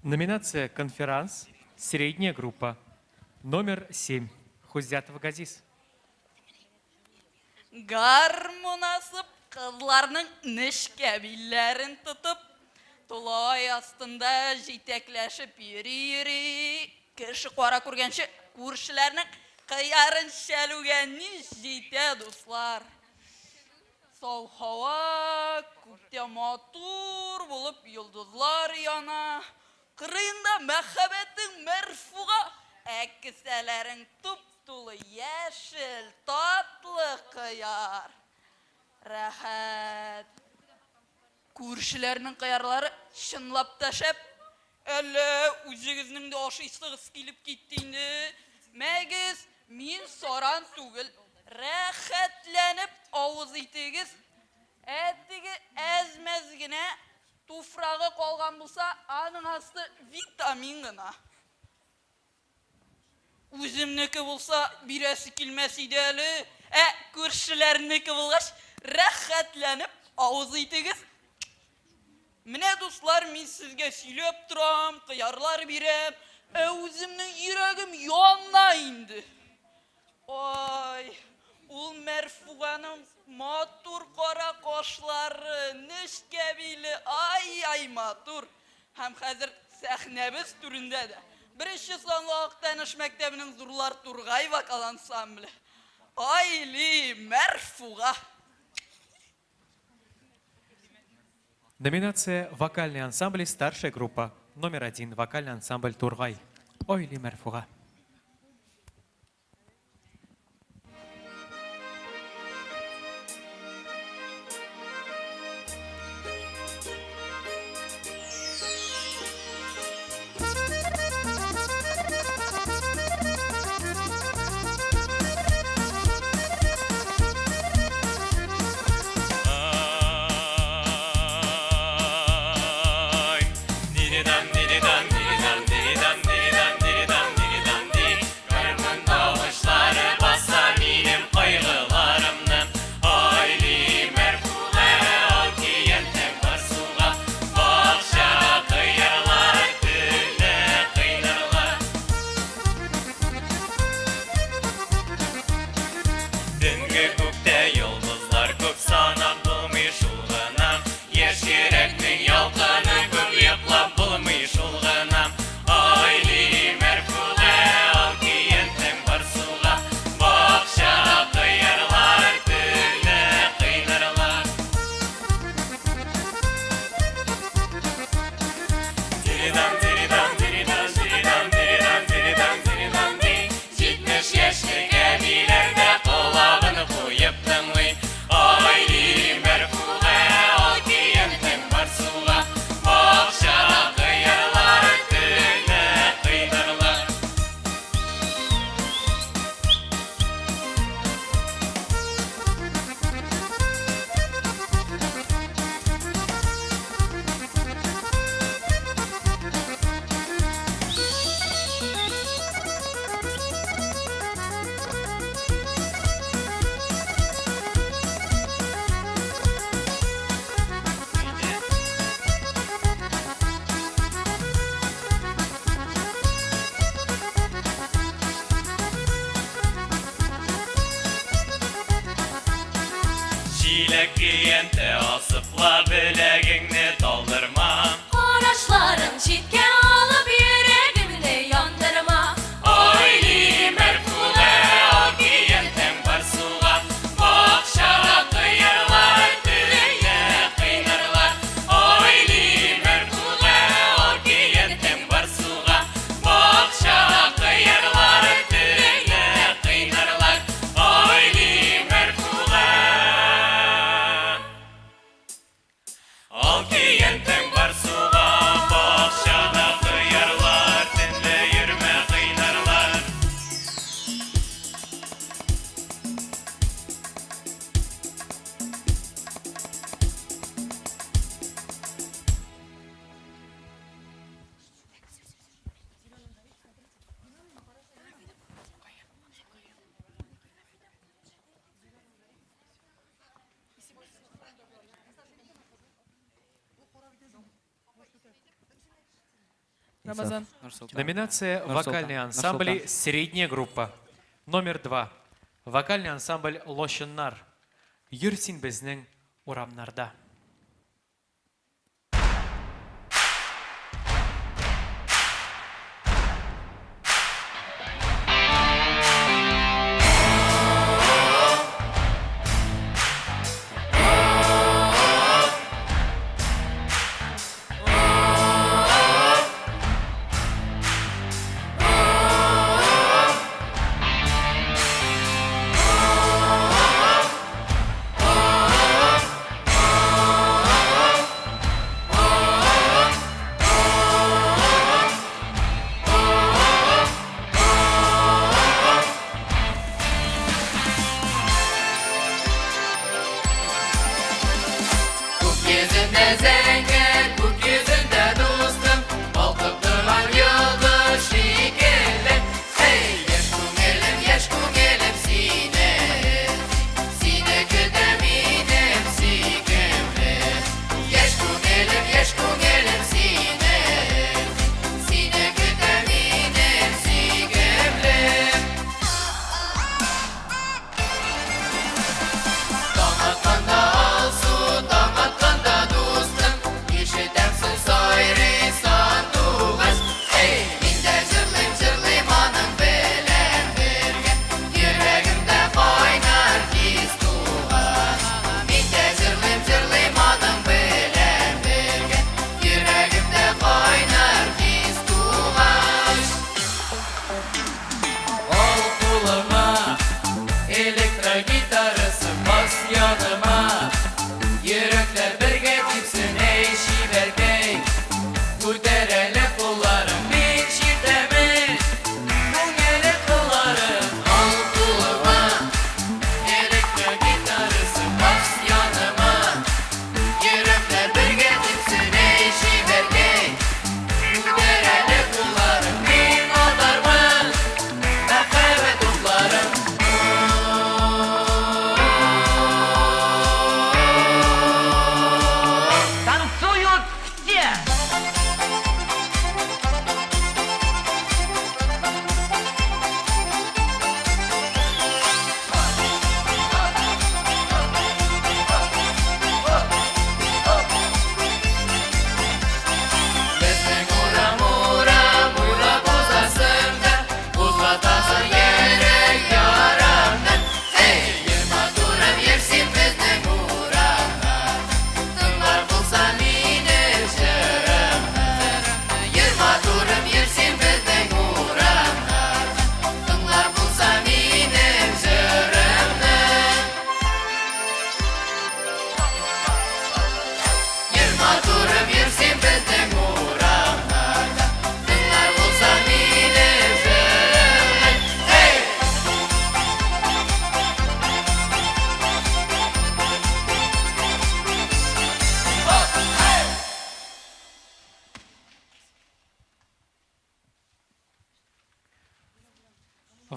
Номинация «Конферанс». Средняя группа. Номер 7. Хуздятов Газиз. Гармонасып қызларның нішкәбилерін тұтып, тұлай астында жетекләшіп йөри-йөри, кіші қора көргенші көршілерінің қиярын шәлугәнні жете дуслар. Сол хава күкте матур болып йылдызлар яна, қырында мәхәббәтің мәрфуға, әккісәләрің тұп-тулы яшіл, татлы қияр. Рәхәт. Көршілерінің қиярлары шынлап тәшәп, әлі үзігізнің де ашайсығыз келіп кеттейді. Мәгіз, мен соран түгіл, рәхәтләніп ауыз итегіз, әттігі әзмәзгіне туфрағы қолған болса, аның асты витамин ғына. Өзімнікі болса, бірәсі келмәс идәлі, көршілерінікі болғаш, рәхәтләніп ауыз итегіз. Міне достар, мен сізге сөйлеп тұрам, қиярлар берем, өзімнің үйрегім янна инді. Ой, ол мәрфуғаның матур қара қошлары, нішкәбейлі, ай матур. Хәм қазір сәхнәбіз түрінде де. Бірінші санлылық тәніш мәктәбінің зұрлар тұрғай вокал ансамблі. Айли мәрфуға. Номинация «Вокальный ансамбль. Старшая группа». Номер 1. Вокальный ансамбль «Тургай». Ойли Мәрфуға. Көшелерде қолабын қойып тыңлый. Ойли мәрфуға, ол киентің бар суға. Бақшаға қиырлар, түні қидырлар. Çilek kiyente asıpla bilегіңні толдырма. Қарашларың шетке алып yüreğimni yandırma. Ойли мәрфуға, ол киентің бар суға. Бақшаға қиырлар, түні қидырлар. Ойли мәрфуға, ол киентің бар суға. Бақшаға қиырлар, түні қидырлар. Ойли мәрфуға, ол киентің бар суға. Бақшаға қиырлар, түнде жүрме қинарлар. Рамазан. Номинация «Вокальные ансамбли. Средняя группа». Номер 2. Вокальный ансамбль «Лошыннар». Юрсин безнең урамнарда. Yüzünde zengin, bu yüzünde dostum. Balkıp duran yıldız şekilli. Hey yaş kungelim sine. Sine güdeminim sikimli. Yaş kungelim sine. Sine güdeminim sikimli. Damat kanda alsu, damat kanda dostum.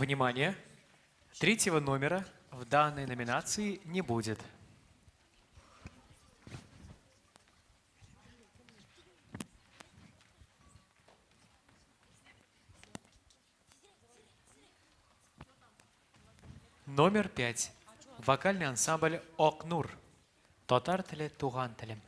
Внимание! Третьего номера в данной номинации не будет. Номер 5. Вокальный ансамбль «Окнур». Татар теле, туган телем.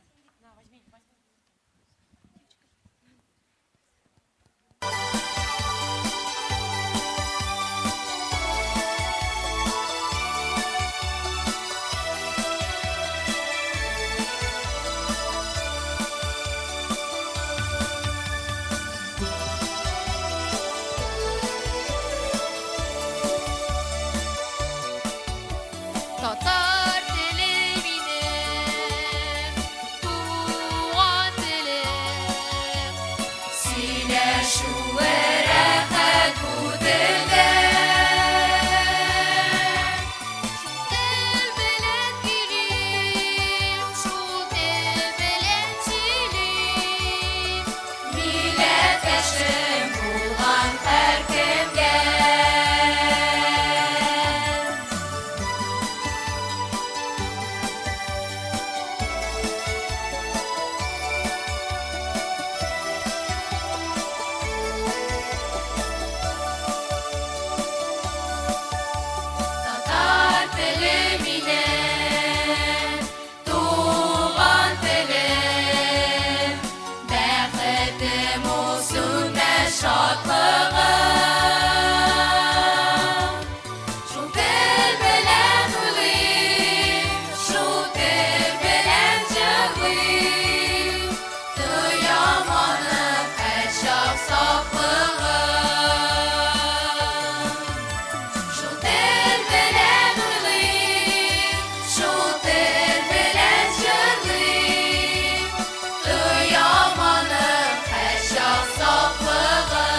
Татар теле минем, туган телем. Сөйләшүе рәхәт бу телдә. Шул тел белән килим, шул тел белән сөйлим. Милләттәшем булган һәркемгә. Татар теле минем, туган телем. Бәхетем улсын да шатлыгым. Шул тел белән уйлыйм, шул тел белән җырлыйм. Тоям аны һәрчак саклыгым. Шул тел белән уйлыйм, шул тел белән җырлыйм. Тоям аны һәрчак саклыгым.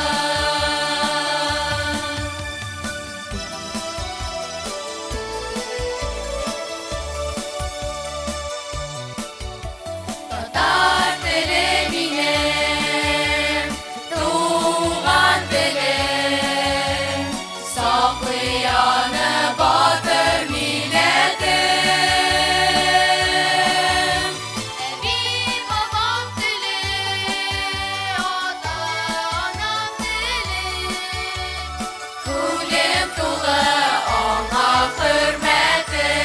Татар теле минем, туган телем. Саклый аны батыр милләтем. Әби бабам теле, ата-анам теле. Күлем тулы аңа хөрмәтем.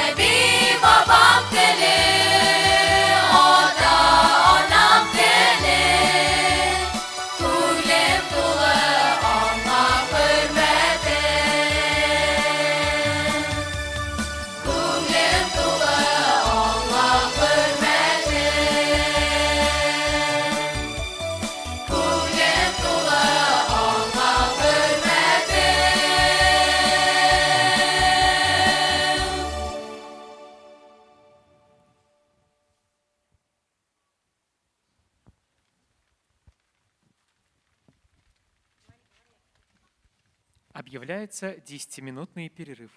Әби бабам теле, ата-анам теле. Күлем тулы аңа хөрмәтем. Күлем тулы аңа хөрмәтем. Күлем тулы аңа хөрмәтем. Объявляется 10-минутный перерыв.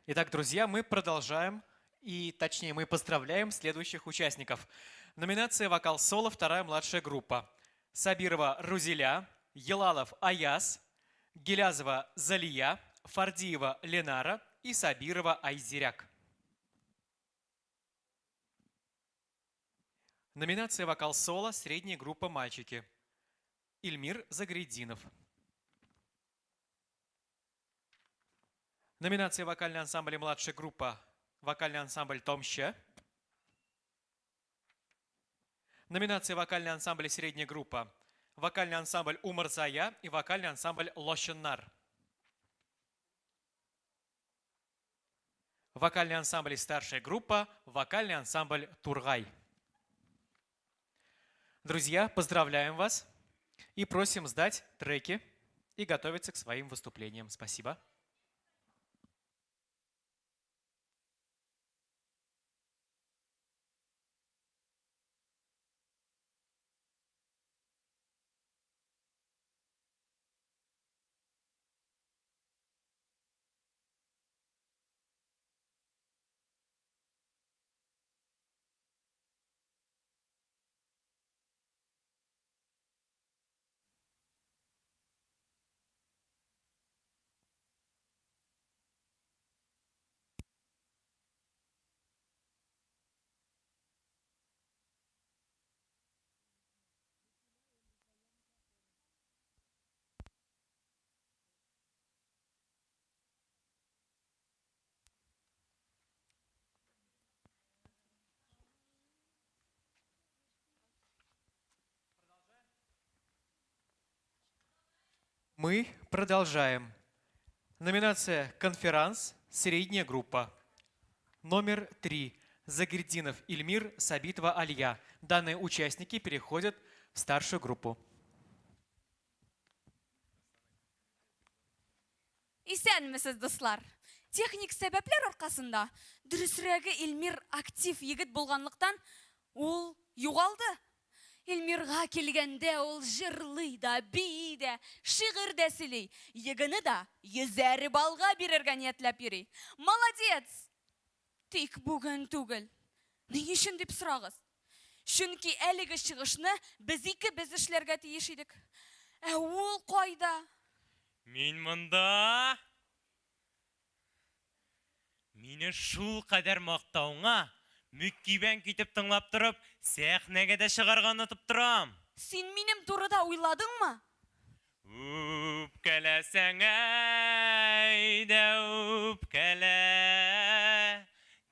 Итак, друзья, мы продолжаем, и точнее мы поздравляем следующих участников. Номинация «Вокал-соло», вторая младшая группа. Сабирова Рузиля, Елалов Аяс, Гелязова Залия, Фардиева Ленара и Сабирова Айзеряк. Номинация «Вокал-соло», средняя группа «Мальчики». Ильмир Загреддинов. Номинация «Вокальный ансамбль» младшая группа «Вокальный ансамбль Томще». Номинация «Вокальный ансамбль» средняя группа «Вокальный ансамбль Умарзая» и «Вокальный ансамбль Лощеннар». Вокальный ансамбль старшая группа «Вокальный ансамбль Тургай». Друзья, поздравляем вас и просим сдать треки и готовиться к своим выступлениям. Спасибо. Мы продолжаем. Номинация «Конферанс», средняя группа. Номер 3. Загреддинов Ильмир, Сабитова Алия. Данные участники переходят в старшую группу. Исәнмесез, дуслар. Техник сәбәпләр аркасында дөресрәге Ильмир актив егет булганлыктан ул югалды. Ильмирга килгәндә ул җырлый да, бии дә, шигырь дә сөйли. Егыны да 100 балга бирергә ниятләп йөри. Молодец! Тик бүген түгел. Ни өчен дип сорагыз? Чөнки әлеге чыгышны без икебез эшләргә тиеш идек. Ә ул кайда? Мин монда. Мине шул кадәр мактауңа мүккибән китеп тыңлап торып, сәхнәгә дә чыгарга онытып торам. Син минем турыда уйладыңмы? Үпкәләсәң әйдә үпкәлә,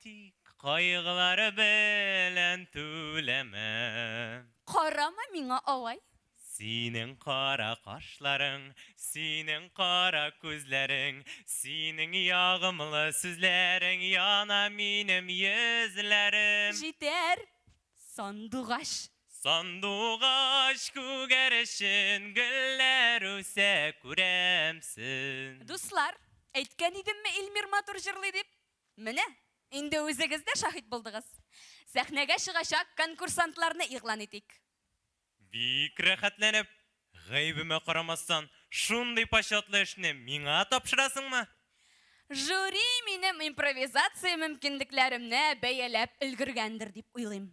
тик кайгылары белән түләмә. Карама миңа алай. Синең кара кашларың, синең кара күзләрең, синең ягымлы сүзләрең яна минем йөзләрем. Җитәр, сандугач. Сандугач күгәрчен гөлләр үсә күрәмсен. Дуслар, әйткән идемме Ильмир матур җырлый дип? Менә, инде үзегез дә шаһит булдыгыз. Сәхнәгә чыгачак конкурсантларны игълан итик. Бик рәхәтләнеп, гайбемә карамастан, шундый почетлы эшне миңа тапшырасыңмы? Жюри минем импровизация мөмкинлекләремне бәяләп өлгергәндер дип уйлыйм.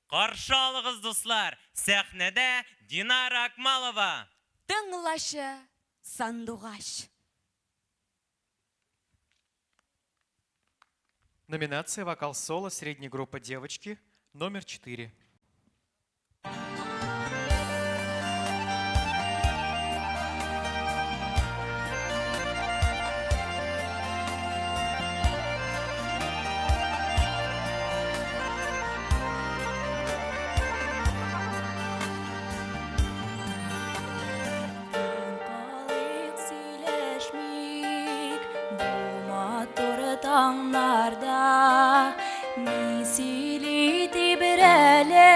Каршы алыгыз, дуслар, сәхнәдә Динара Акмалова. Тыңлашы, сандугач. Номинация «Вокал-соло», средняя группа «Девочки», номер 4. Tağlarda misili tibrele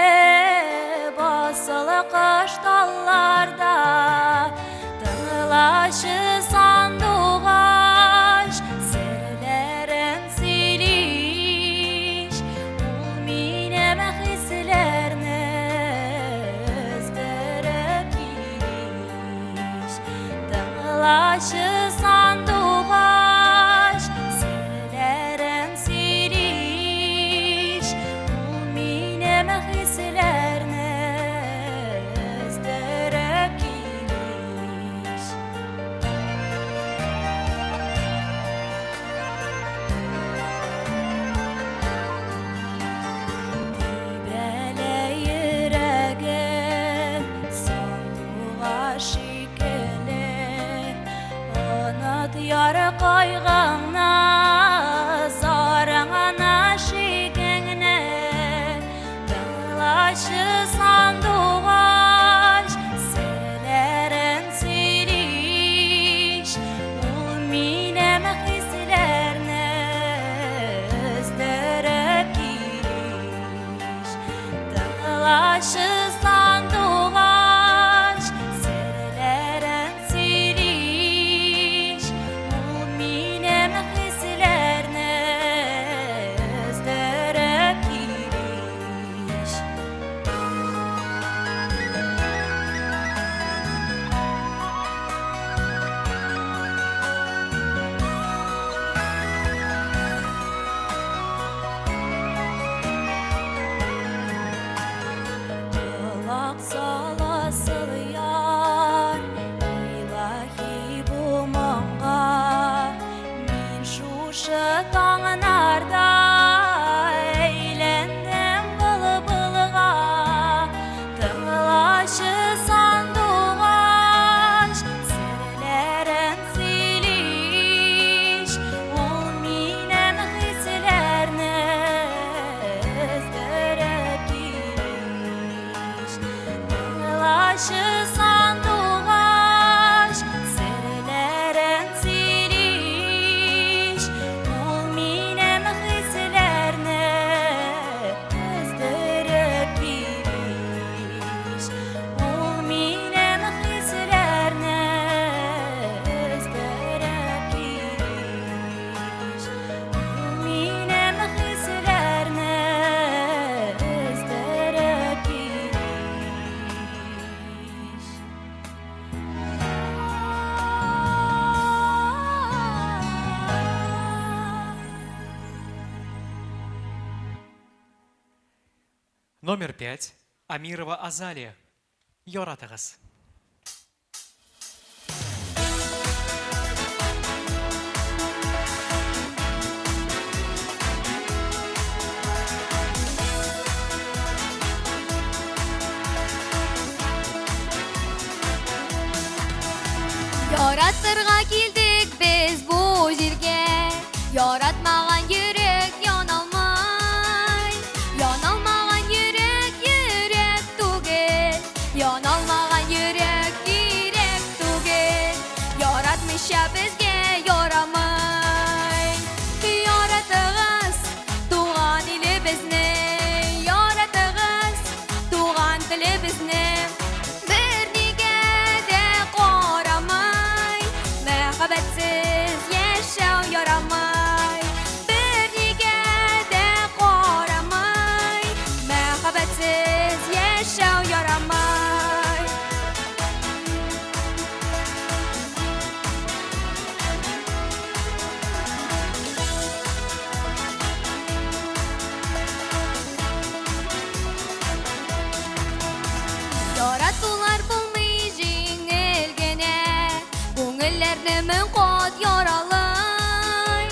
basılı kaş dallarda tığlaşı sandugaş serlerin siliş ul mineme hislerine özderep giriş tığlaşı sandugaş serlerin қайғыңна зарыңына шегіңне Дылашы сандуғаш сілерін сілеш Ол менем хислерні үздіріп келеш Дылашы сандуғаш сілерін сілеш Ол менем хислерні үздіріп келеш Бұлақ саласыл яр Илахи бұл мұңға Мен шушы таңынарда Әйлендім бұл-бұлға Тыңлашы сандуғаш Сілерін сілеш Ол менің хислерні үздіріп келеш Тыңлашы сандуғаш сілерін сілеш Ол менің хислерні үздіріп келеш Ол менің хислерні үздіріп келеш Ол менің хислерні үздіріп Номер 5. Амирова Азалия. Яратығыз. Яратырға келдік біз бұл жерге Яратмаған жүрек яналмай Яналмаған жүрек жүрек түгел Яналмаған жүрек керек түгел Яратмыша бізге ярамай Яратығыз туған елі бізні Яратығыз туған тілі бізні Бір неге де қарамай Мәхәббәтсіз яшәү ярамай Бір неге де қарамай Мәхәббәтсіз яшәү ярамай Яратулар булмый жеңел генә Күңелләрне мең кат яралый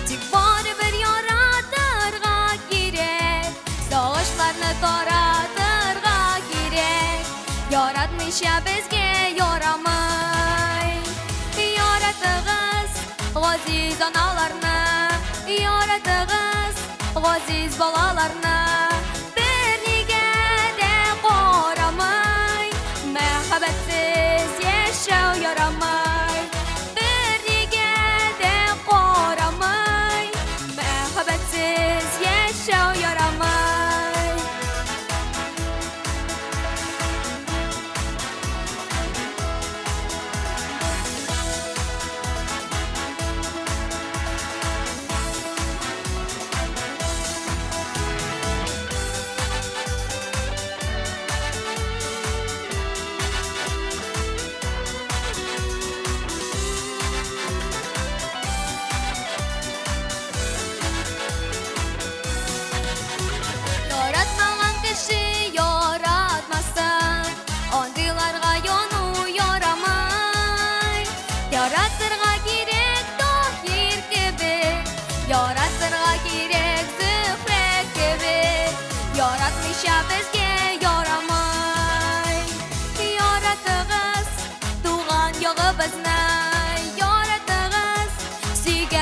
Тик барыбер яратырга кирәк Сагышларны таратырга кирәк Яратмыйча безгә ярамый Яратыгыз газиз аналарны Яратыгыз газиз балаларны Бер нигә дә карамый Мәхәббәтсез яшәү ярамай Бер нигә дә карамый Мәхәббәтсез яшәү ярамай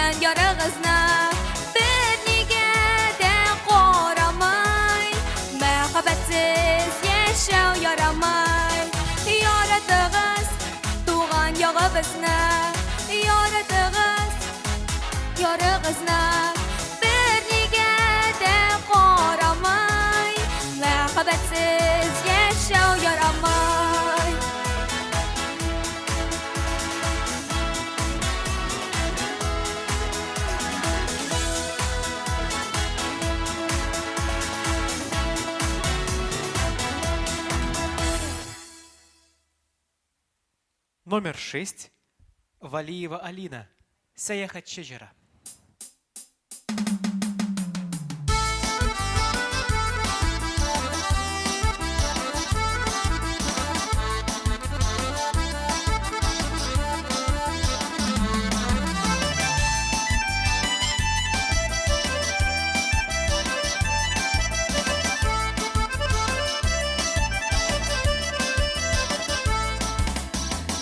туған ярығызна бір неге де қорамай мәхаббәтсіз яшәү ярамай яратығыз туған яғыбызна яратығыз ярығызна бір неге де қорамай мәхаббәтсіз яшәү ярамай Номер 6. Валиева Алина. Саяхат шежера.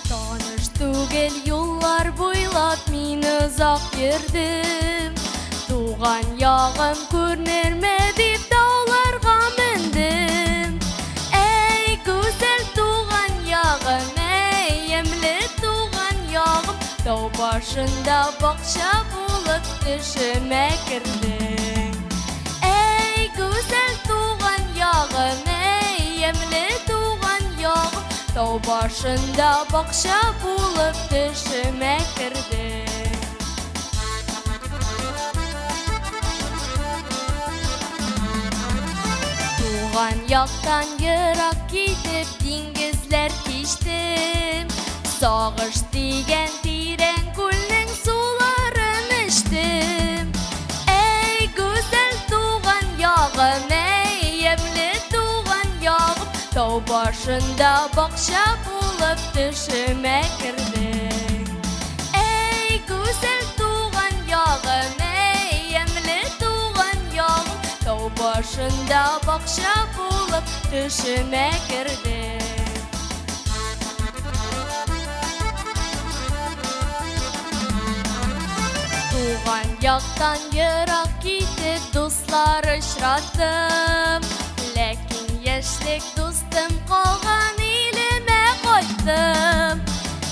Таныш түгел юллар буйлап мин ұзақ ердім Туған яғым көрнер ме деп тауларға міндім Әй güzel туған яғым, әй емлі туған яғым Тау башында бақша болып түшіме кірдің Әй güzel туған яғым, әй емлі туған яғым Тау башында бақша болып түшіме кірдің Туған яқтан йырақ кетіп деңгізлер кештім Сағыш деген тирен көлнің суларын іштім Әй güzel туған яғым, әй емлі туған яғым Тау башында бақша болып түшіме кірдің Әй güzel туған яғым, әй емлі туған яғым Тау башында бақша болып түшіме кірдің Туған яқтан йырақ кетіп достар ұшыраттым Ләкин яшьлек достым қалған еліме қайттым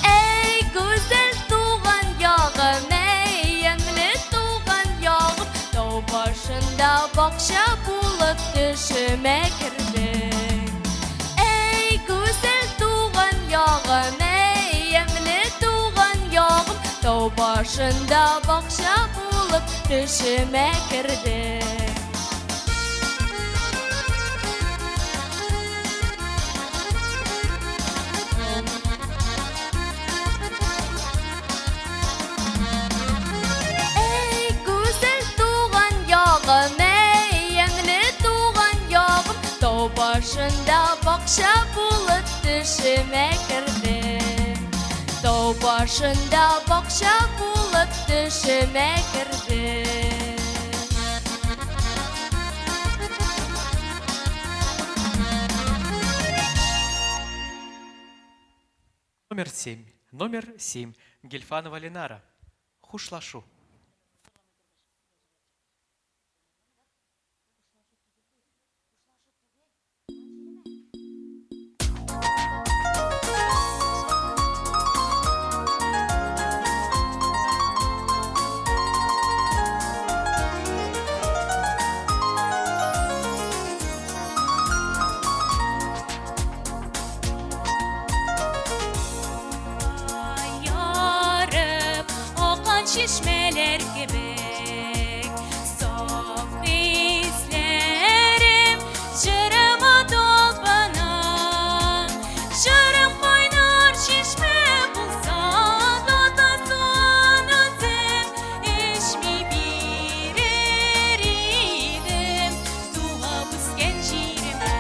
Әй güzel туған яғым, әй емлі туған яғым Тау башында бақша болып түшіме кірдің Әй güzel туған яғым, әй емлі туған яғым Тау башында бақша болып түшіме кірдің Әй güzel туған яғым, әй емлі туған яғым Тау башында бақша болып түшіме кірдің Тау башында бақша болып түшіме кірдің Номер 7. Номер 7. Гельфанова Ленара. Хушлашу. Yarıp akan çeşmeler gibi Saf hislerim jırıma dolbana Jırım kaynar çeşme bulsa Dotasın özüm içmi birer idim Tuğa büsken jirime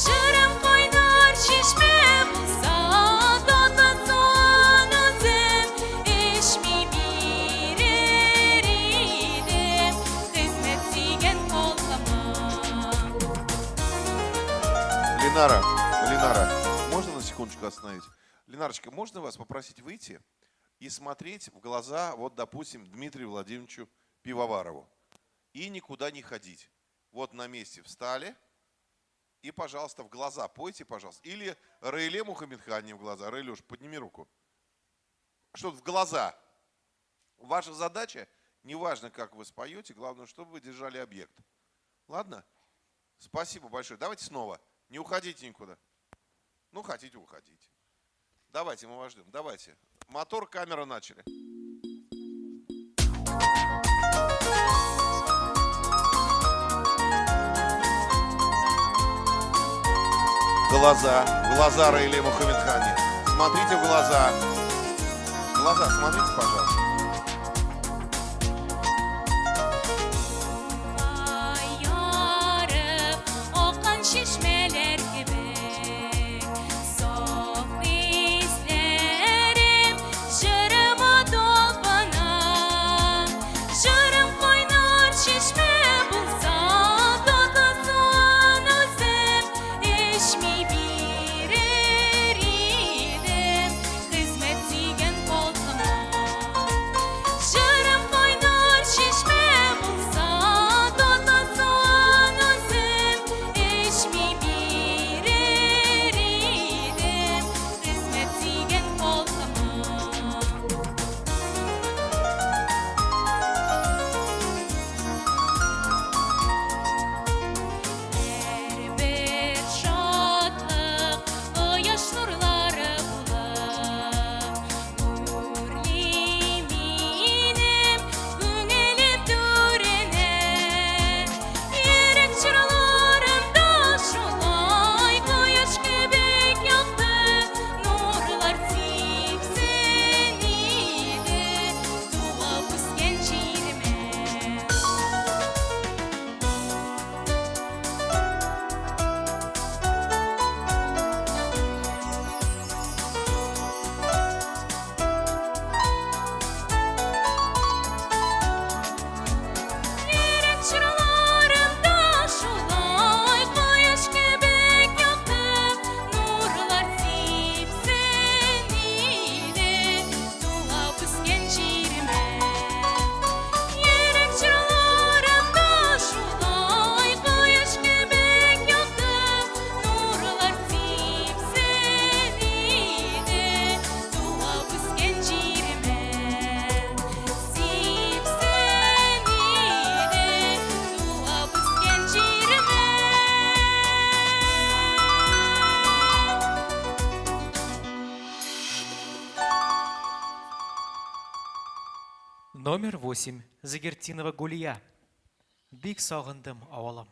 Jırım kaynar çeşme bulsa Dotasın özüm içmi birer idim Hizmet sigen kolkama Ленара, можно на секундочку остановить? Ленарочка, можно вас попросить выйти и смотреть в глаза, вот, допустим, Дмитрию Владимировичу Пивоварову. И никуда не ходить. Вот на месте встали, и, пожалуйста, в глаза пойте, пожалуйста. Или Раиле Мухаммедхане в глаза. Раилюш, подними руку. Что-то в глаза. Ваша задача, неважно, как вы споете, главное, чтобы вы держали объект. Ладно? Спасибо большое. Давайте снова. Не уходите никуда. Ну, хотите, уходите. Давайте, мы вас ждем. Давайте. Мотор, камера, начали. Глаза Раиле Мухаммедхане. Смотрите в глаза. Глаза, смотрите, пожалуйста. Номер 8. Загертинова Гулья. Бик сағындым ауылым.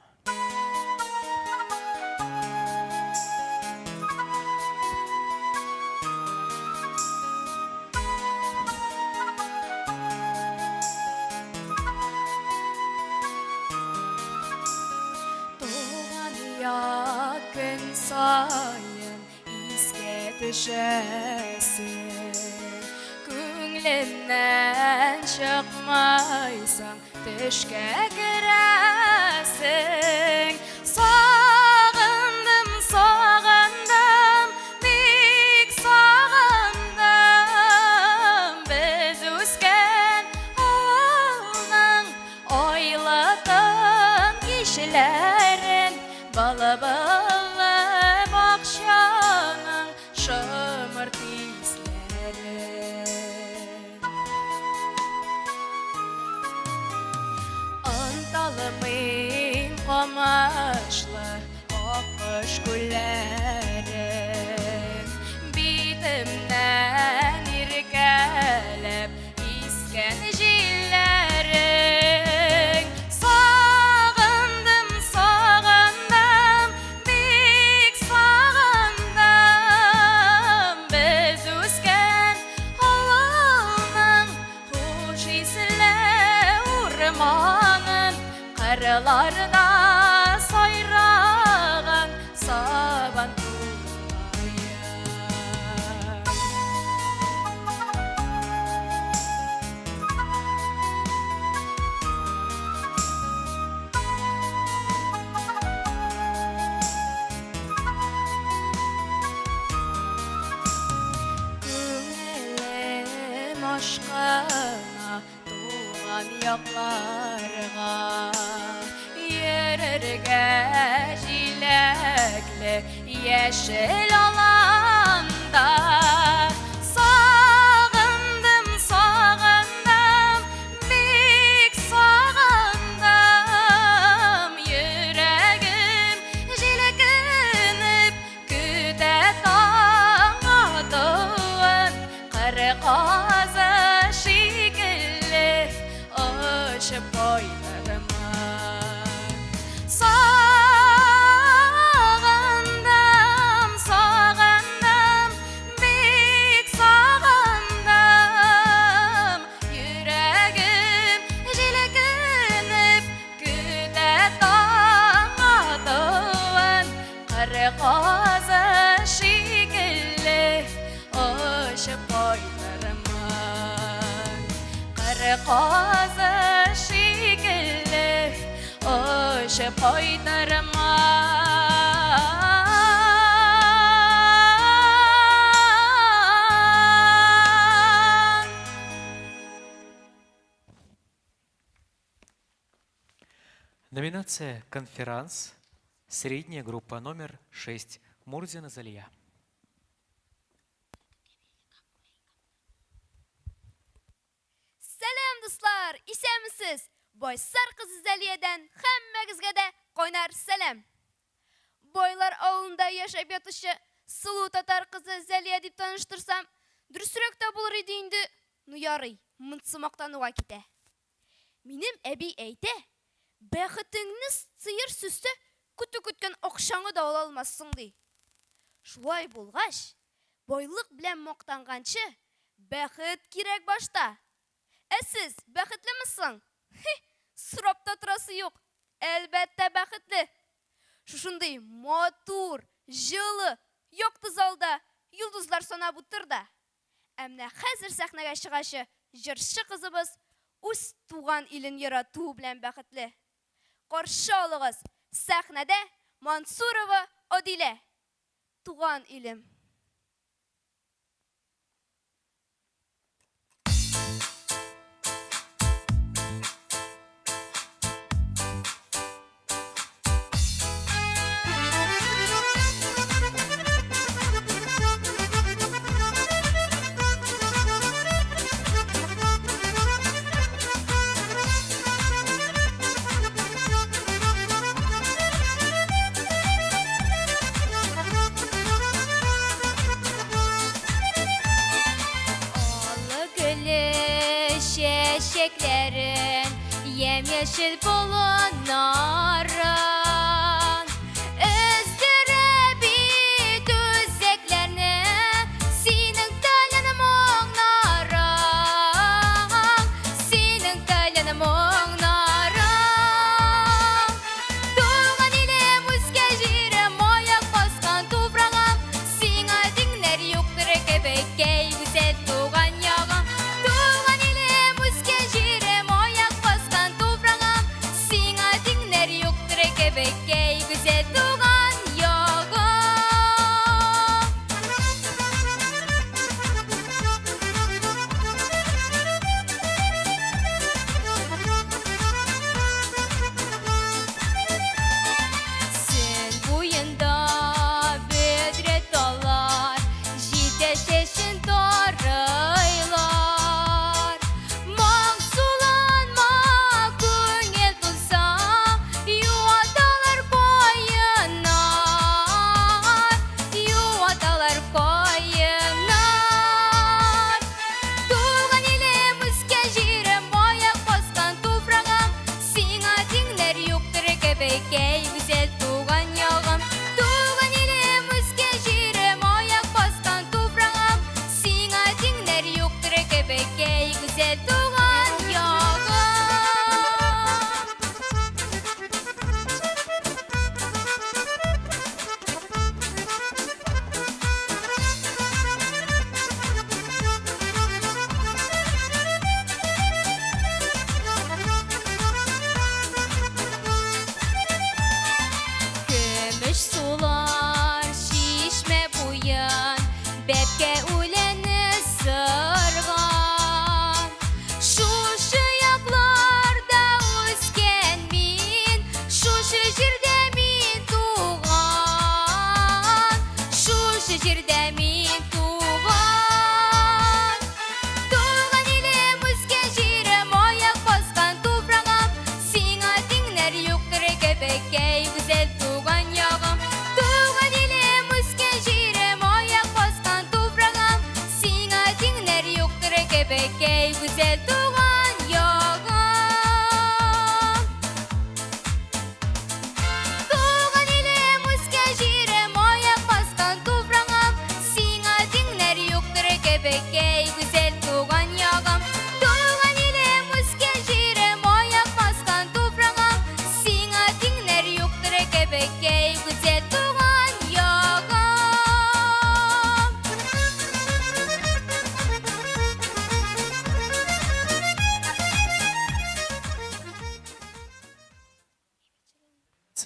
Туған күн сайын еске düşесің, көңілімнен шықмайсың, түшке кіресің. Сағындым, сағындым, бик сағындым, біз өскен ауылның ойлатын кешелерін, балы-балы бақшаның шымыр тислерін. Анталымын қамашлы аққыш гүллерін, бетімнен еркелеп ескен желлерің. Сағындым, сағындым, бик сағындым, біз өскен ауылның хош иіслі орманын, қырларда сайраған сабан туғайы. Көңілім туған якларга. Йөрергә җиләкле яшел аланда. Сагындым, сагындым, бик сагындым. Йөрәгем җиләкенеп көтә таң атуын. Кыры казы шикелле очып кайтырма. Сагындым, сагындым, бик сагындым. Йөрәгем җиләкенеп көтә таң атуын. Кыры казы шикелле очып кайтырма. Кыры казы шикелле очып кайтырма. Номинация «Конферанс». Средняя группа номер 6. Мурзина Залия. Сәлем, дуслар, исәмісіз? Бойсар кызы Зәлиядән һәммәгезгә дә кайнар сәлем. Бойлар авылында яшәп ятучы сылу татар кызы Зәлия дип таныштырсам, дөресрәк тә булыр иде инде. Ну ярый, мынсымактануга китә. Минем әби әйтә, бәхетеңне сыер сүсте көтү көткән акчаңы да ала алмассың ди. Шулай булгач, бойлык белән мактанганчы, бәхет кирәк башта. Сез бәхетлемисең? Сорап та торасы юк. Әлбәттә бәхетле. Шушындый матур, җылы, якты залда йолдызлар санап утыр да. Әмма хәзер сәхнәгә чыгачы җырчы кызыбыз үз туган илен ярату белән бәхетле. Каршы алыгыз, сәхнәдә Мансурова Адилә. Туган илем. Çiçeklerin yemyeşil bulunarın Özdüre bir düzeklerini Senin talyanım oğnarın Senin talyanım oğnarın Tuğan ilem üzge jirem Ayak baskan toprağım Sina dinler yoktur kebekey Güzel tuğan yağım que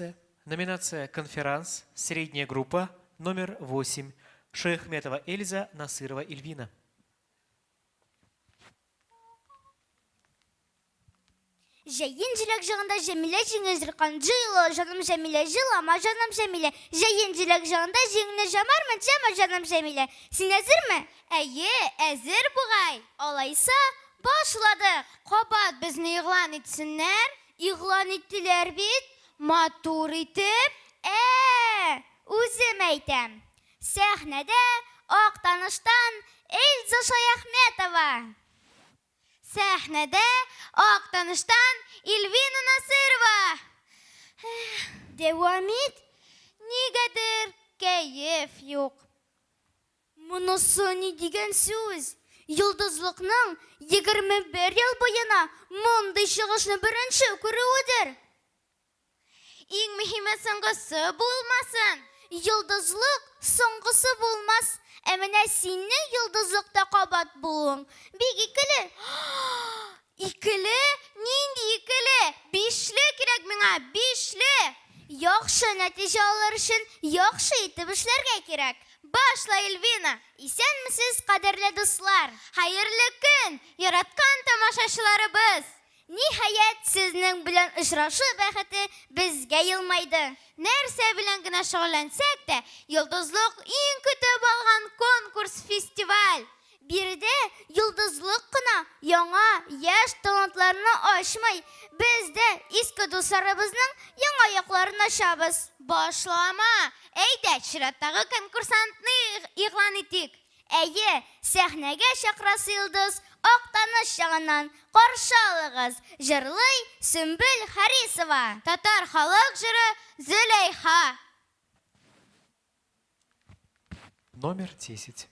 номинация. Номинация «Конферанс», средняя группа, номер 8. Шейхметова Эльза, Насырова Эльвина. Жайын жилек жағында Жәмилә жеңе жырқан жылы, жаным Жәмилә жылама, жаным Жәмилә. Жайын жилек жағында жеңіне жамармын, жама жаным Жәмилә. Син әзірме? Әйе, әзір бұғай. Олайса, башладық. Қобат бізні иғлан етсінлер. Иғлан еттілер бит, матур етіп. Үзім әйтем. Сәхнәдә Ақтаныштан Эльза Шаяхметова. Сәхнәдә Ақтаныштан Эльвина Насырова. Девам ит, нигәдер кәйеф юк. Мұнысы не деген сүз? Йылдызлықның 21 ел бойына мұндай шығышны бірінші күруідір. Ең мөхиме соңғысы булмасын. Йылдызлық соңғысы булмас. Әмінә синнің йылдызлықта қабат булуың. Бик икілі. Икілі? Нинди икілі? Бишлі керек миңа, бишлі. Яхшы нәтиже алыр үшін яхшы итеп эшләргә кирәк. Башла, Эльвина. Исәнмесез, кадерле дуслар? Хәерле көн, яраткан тамашачыларыбыз. Ниһаять, сезнең белән очрашу бәхете безгә елмайды. Нәрсә белән генә шөгыльләнсәк тә, йылдызлык иң көтеп алган конкурс, фестиваль. Биредә йылдызлык кына яңа яшь талантларны ачмый, без дә иске дусларыбызның яңа якларын ачабыз. Башлама. Әйдә, чираттагы конкурсантны игълан итик. Әйе, сәхнәгә чакырасы йылдыз Ақтаныш ягыннан каршы алыгыз. Җырлый Сөмбел Харисова. Татар халык җыры Зөләйха. Номер 10.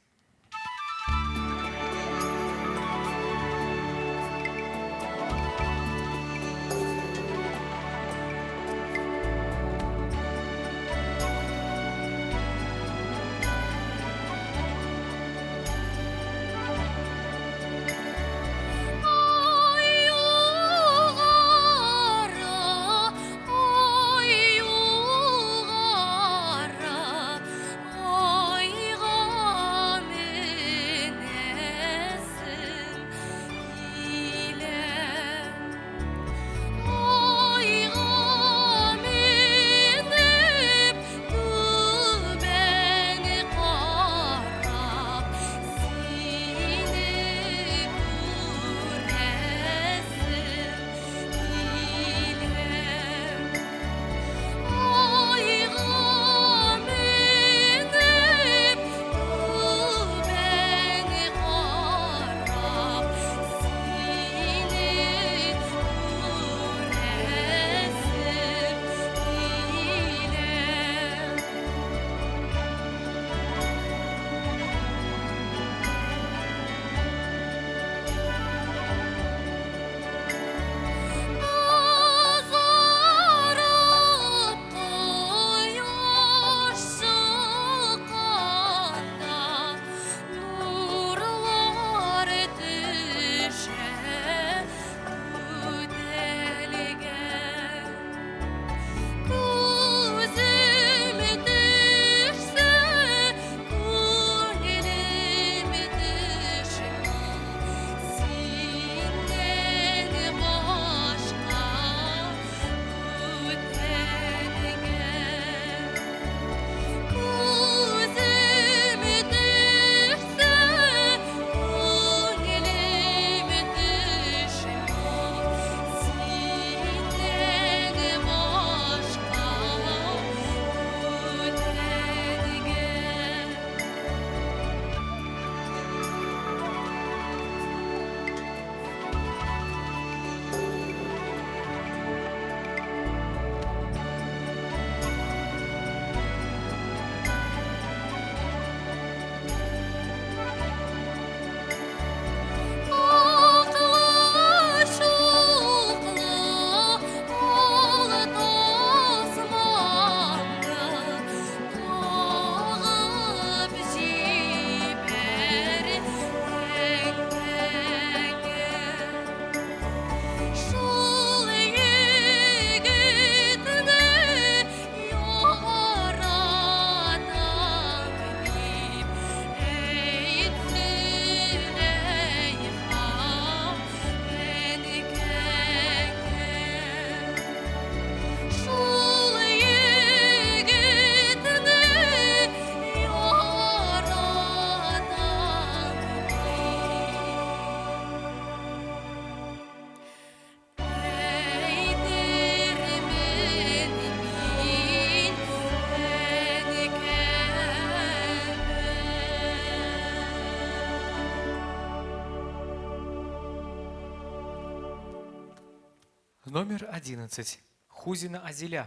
Номер 11. Хузина Азиля.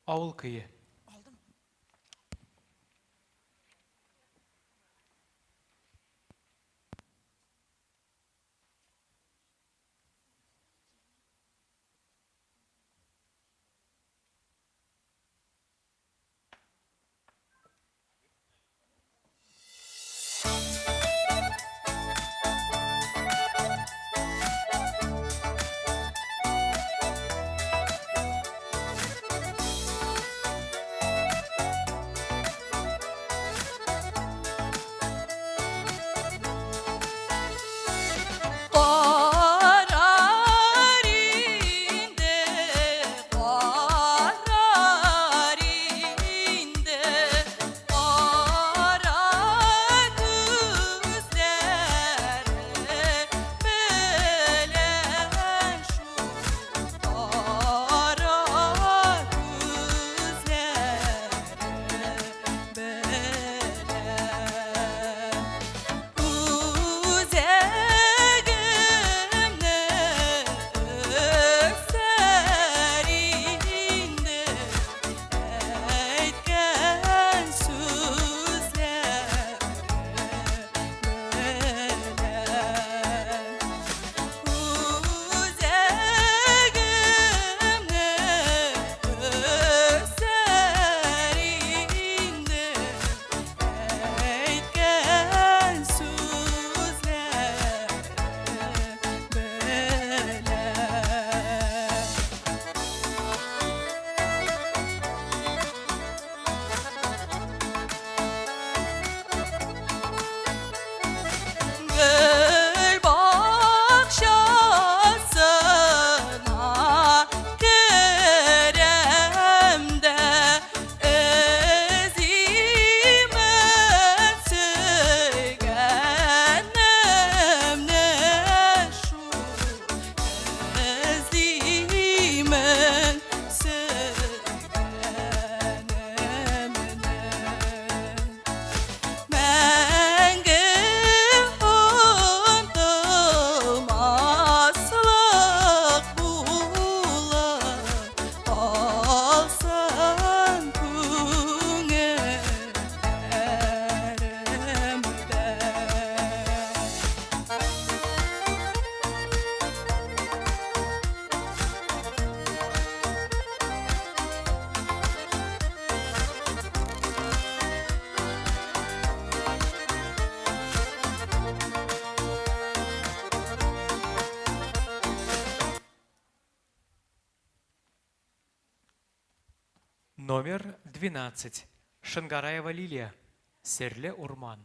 Ауыл күйі. Номер 12. Шангараева Лилия. Серле Урман.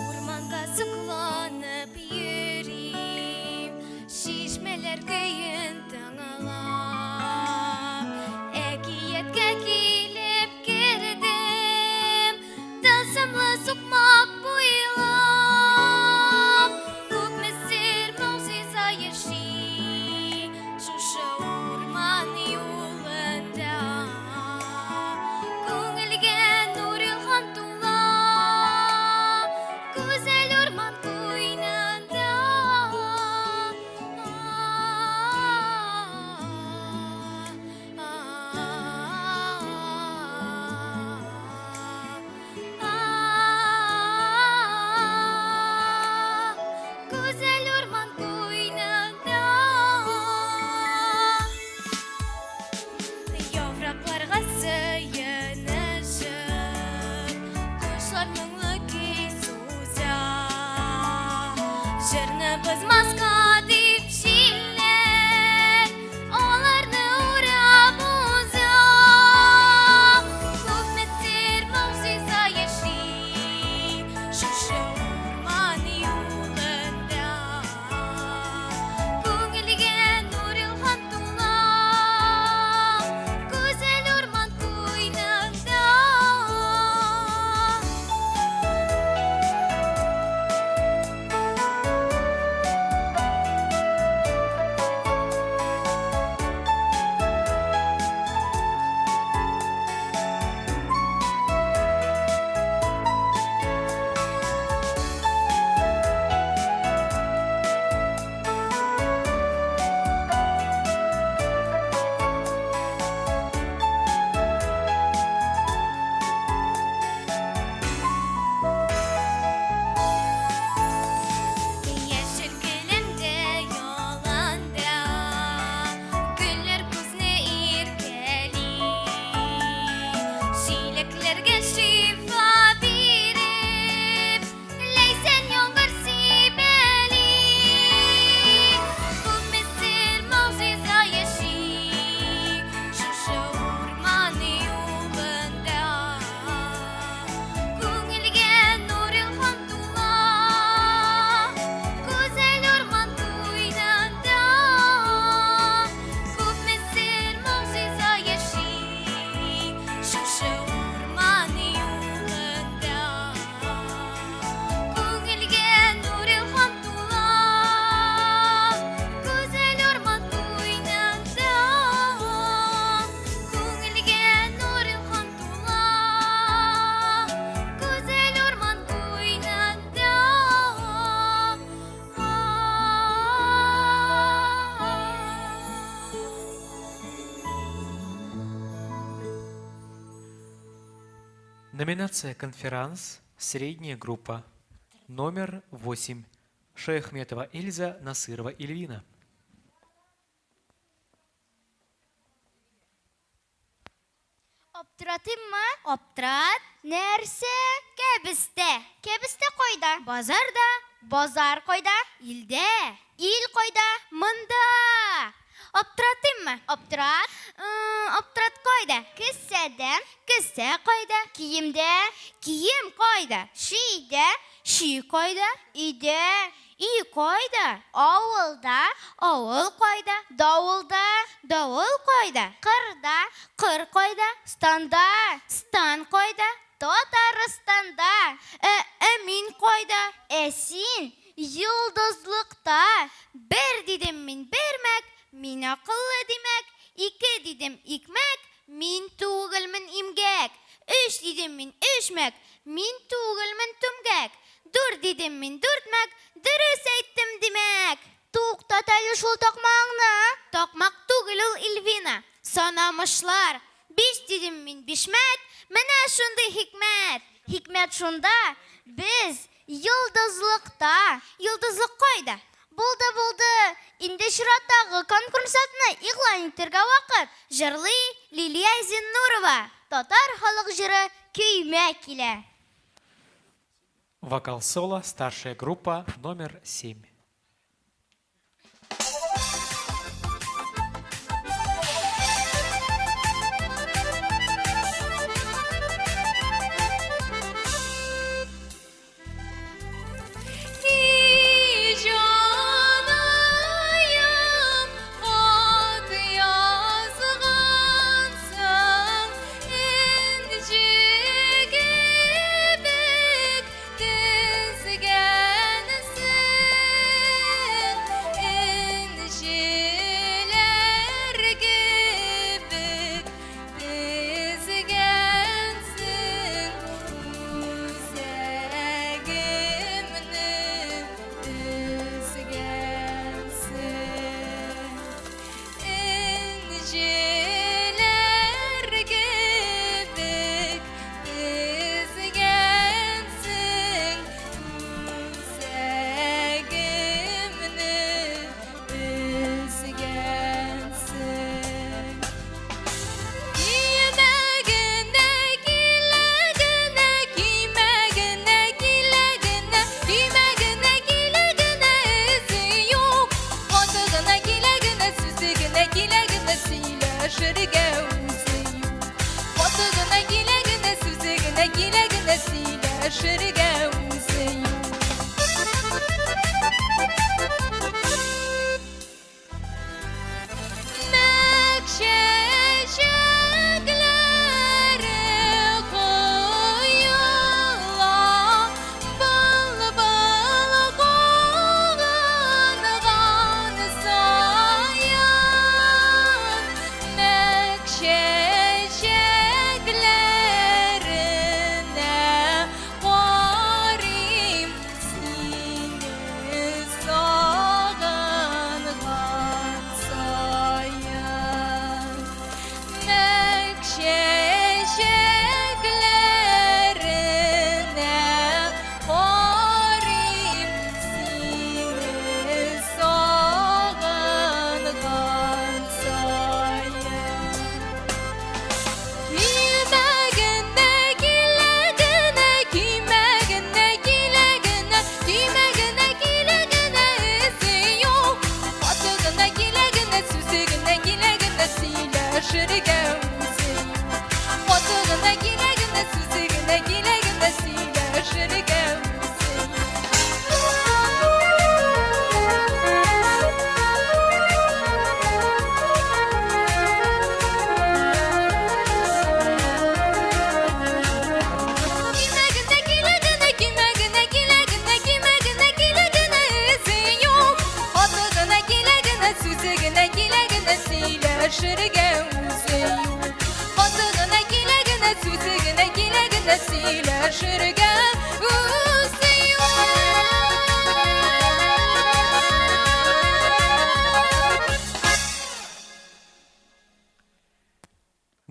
Урманга sıklanıp yürüyüm, şişmeler köyün tığılap. Ekiyetke kilip girdim, Номинация «Конферанс», средняя группа. Номер 8. Шаяхметова Эльза, Насырова Эльвина. Оптыратыммы? Оптырат. Нәрсе? Кәбісте. Кәбісте қойда? Базарда. Базар қойда? Илде. Ил қойда? Мында. Оптыратыммы? Оптырат. Оптырат қойда? Кісседе. Кіссе қойда? Киімде. Киім қойда? Шиде. Ши қойда? Иде. И қойда? Ауылда. Ауыл қойда? Дауылда. Дауыл қойда? Қырда. Қыр қойда? Станда. Стан қойда? Татарстанда. Мин қойда? Син йылдызлықта. Бір дедім мен бермәк, мин ақыллы демәк. Ике дедім икмәк, мин түгілмін имгәк. Үш дедім мен үшмәк, мин түгілмін түмгәк. Дүр дедім мен дүртмәк, дұрыс әйттім демәк. Туқтат әлі шул тақмағына. Тақмақ түгіл ул Эльвина. Санамышлар. Биш дедім мен бишмәт, менә шундай хикмәт. Хикмәт шунда, біз йылдызлықта. Йылдызлық қойда? Булды. Инде чираттагы конкурсатны игълан итәргә вакыт. Җырлый Лилия Зиннурова. Татар халык җыры көймә килә. Вокал соло, старшая группа, номер 7.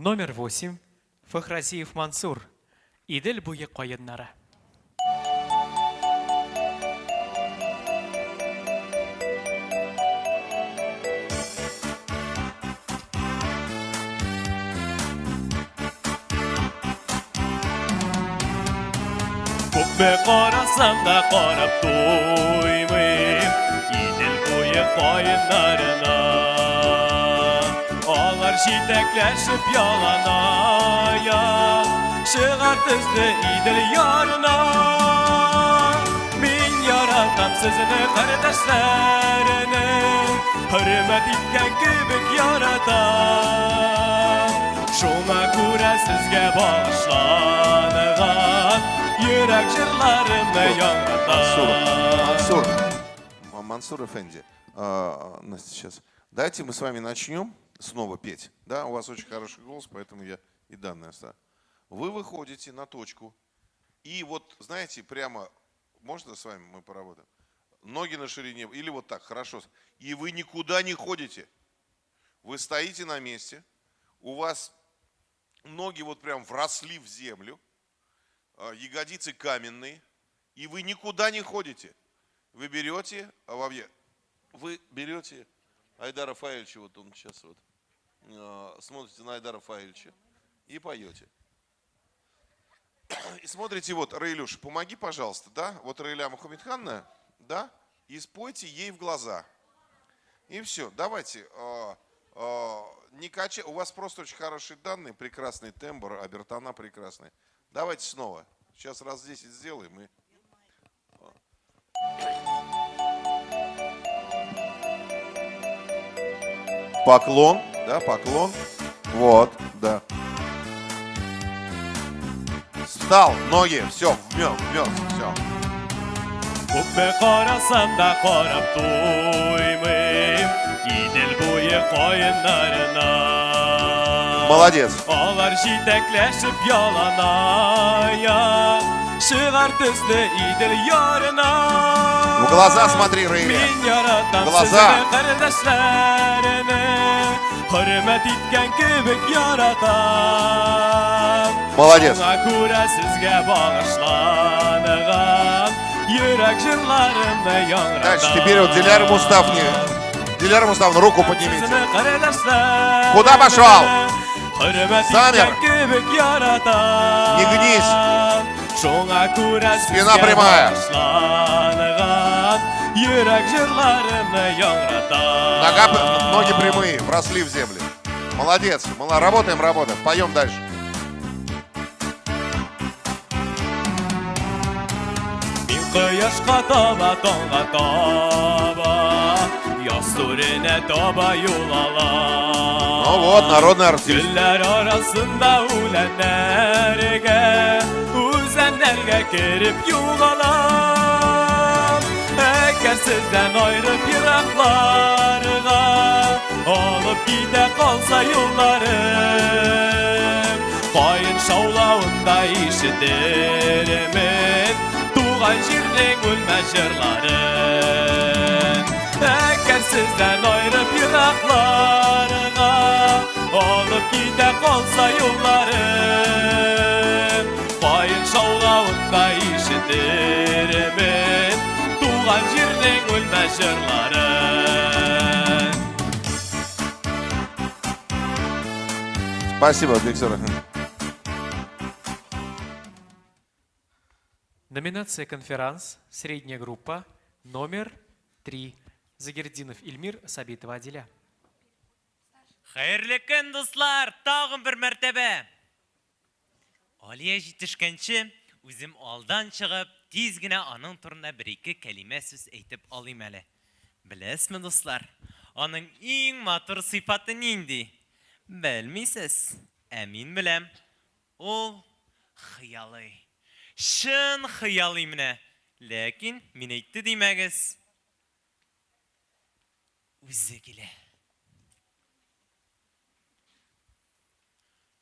Номер 8. Фахразиев Мансур. Идел буе кайыннары. Көкме қарасам да қарап тоймайым, Идел бойы қайындарына. Алар жетекләшіп яланaya, Шығар түзді Идел ярына. Мен яратам сізіні қардашларыны, Hürmet etken kibik yaratам. Şuna күрә sizге bağışlanıған, Yürek жырларымны яңратам. Мансур Эфенди, Настя, сейчас. Дайте мы с вами начнем снова петь. Да, у вас очень хороший голос, поэтому я и данные оставлю. Вы выходите на точку. И вот, знаете, прямо, можно с вами мы поработаем? Ноги на ширине, или вот так, хорошо. И вы никуда не ходите. Вы стоите на месте, у вас ноги вот прям вросли в землю, ягодицы каменные, и вы никуда не ходите. Вы берете, Айдара Фаильевича, вот он сейчас вот, смотрите на Айдара Фаильевича и поете. И смотрите, вот, Раилюш, помоги, пожалуйста, да, вот Раиля Мухаммедхановна, да, и спойте ей в глаза. И все, давайте, не качай, у вас просто очень хорошие данные, прекрасный тембр, обертона прекрасная. Давайте снова, сейчас раз 10 сделаем и... Поклон, да, поклон, вот, да. Встал, ноги, все, вмёс, все. Көкме қарасам да қарап тоймайым, Идел бойы қайындарына. Молодец. Алар жетекләшіп яланaya, Шығар түзді Идел ярына. В глаза смотри, Раиля. Мен яратам Глаза. сізді қардашларыны, Hürmet etken kibik yaratам. Молодец. Şuna күрә sizге bağışlanıған, Yürek жырларымны яңратам. Дальше теперь вот Диляра Муставовна, руку поднимите. Куда пошел? Замер. Не гнись. Спина прямая. Ноги прямые, вросли в землю. Молодец. Работаем. Поем дальше. Кыяшқа таба, таңға таба, Яз түріне таба юл алам. Ну вот, народный артист. Гүлләр арасында үләннәргә, Үзәннәргә керіп юл алам. Әгәр сездән айрып ерақларга, Алып китә қалса юлларым, Қайын шаулауында ишетермен, Туған жердің өлмәс жырларын. Әгәр сездән айрып ерақларга, Алып китә қалса юлларым, Қайын шаулауында ишетермен, Туған жердің өлмәс жырларын. Спасибо, Виктор. Номинация «Конферанс», средняя группа, номер 3. Загердинов Ильмир, Сабитова Аделя. Хайырлы көн, дуслар, тағын бір мәртәбә. Алия жетішкенші, өзім алдан шығып, тез генә аның турында бір-екі кәлимә сөз әйтеп алайым әле. Білесме, дуслар, аның ең матур сыйфаты нинди? Белмейсіз, әмин білем. Ол хыялый. Шын хыялый менә. Ләкин мен әйтті деймәгіз. Өзі келе.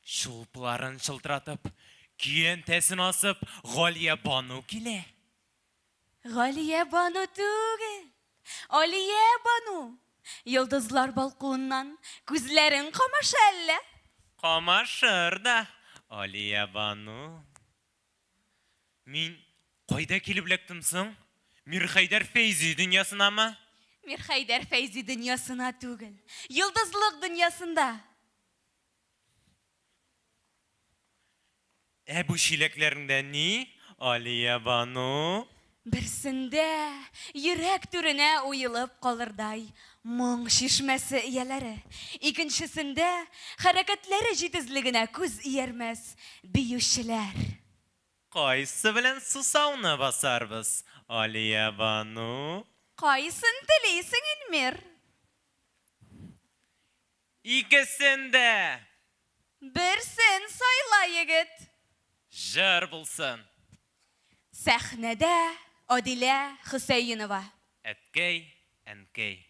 Шулпыларын шылтыратып, күйен тәсін асып, Галия Бану келе. Галия Бану түгел, Алия Бану. Йылдызлар балконнан күзләрен камаша әллә? Камашыр да, Алия Бану. Мин қойда келіп лектім соң? Мирхайдар Фейзи дүниясына ма? Мирхайдар Фейзи дүниясына түгіл. Йылдызлық дүниясында. Бұл шилеклеріңді не? Алия Бану? Бірсінде йөрәк түренә уйылып қалырдай мұң шишмәсе ияләре. Икенчесендә хәрәкәтләре җитезлегенә күз иярмәс биючеләр. Қайсы білін сусауны басарбыз, Алия Бану? Кайсын телисең, Илмир? Икесінде. Берсен сайла, егет. Жыр булсын. Сәхнәдә Адилә Хөсәйнова. Әткәй, әнкәй.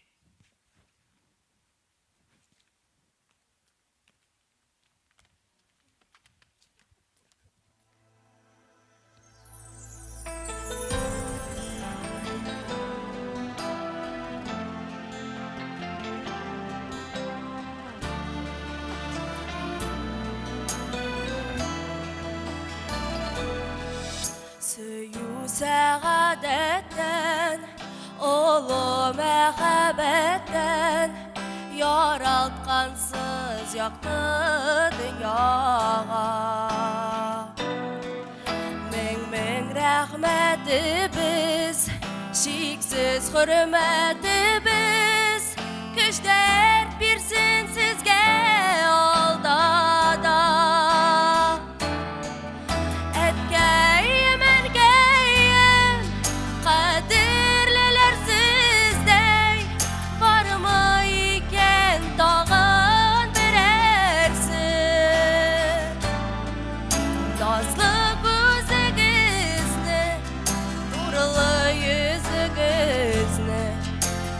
Сөю сәғадәттән, олы мәхәббәттән, яралткансыз яқты дөньяға. Мең рәхмәтебез, шиксез хөрмәтебез, көчләр бирсен сезгә алдада.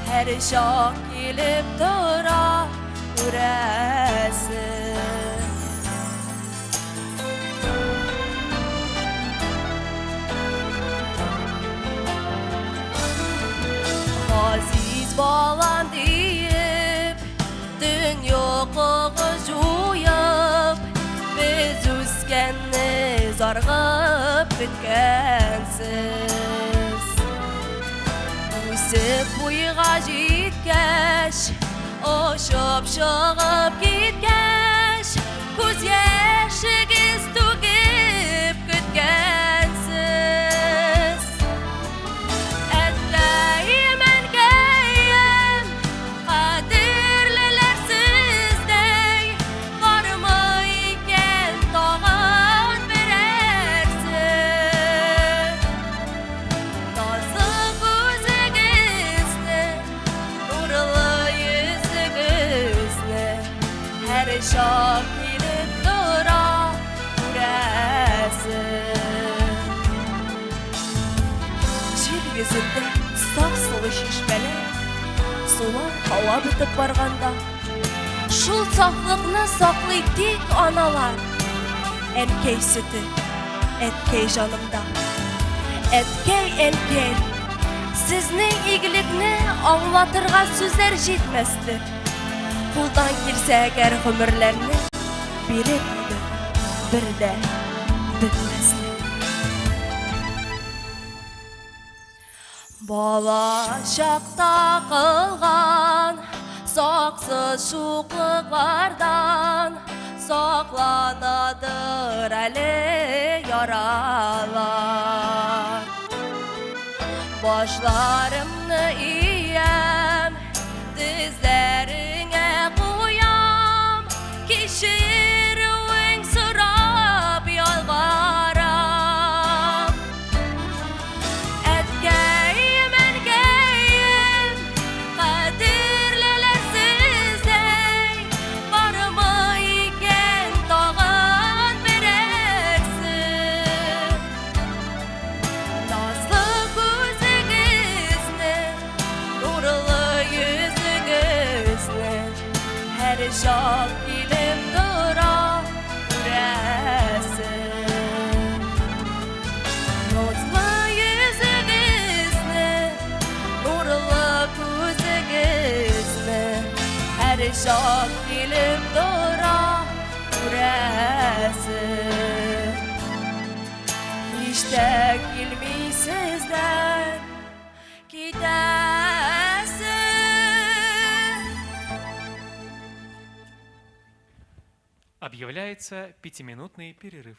Her şak gelip dura ürəsi. Aziz balam deyip, dün yoxluğu juyup, biz üskənni zarğıb bitkensiz. Үсіп бұйға жеткәш, ұшып шығып кеткәш, көз яшігіз төгіп күткәнсіз. Әтләйім әнкәйім, қадірлілер сіздей, бармы екен тағын берерсіз. Назық her şak gelip dura ürəsi. Жер yüzünde saf sulu şişmeler, sular hava bitip barganda, şul saflıqны saqlay tek analar. Әнкәй sütü, әткәй жанымда. Әткәй, әнкәй, sizning игілікні аңлатырға сүзләр жетмәстер. Kuldan келсе әгәр ғүмірләрні берер еді бірдә бітмәсті. Бала шақта қылған сақсыз шуқлықтардан сақланадыр әлі яралар. Башларымны ием, дізләріңе қоям, кешіруің сұрап ялғарам. Әткәйім, әнкәйім, қадірлілер сіздей, бармы екен тағын берерсіз. Назлы көзіңізні, нұрлы yüzünüzle her şak gelip dura ürəsi. Nazlı yüzünüzle, nurlu gözünüzle her şak gelip dura ürəsi. İşte Объявляется 5-минутный перерыв.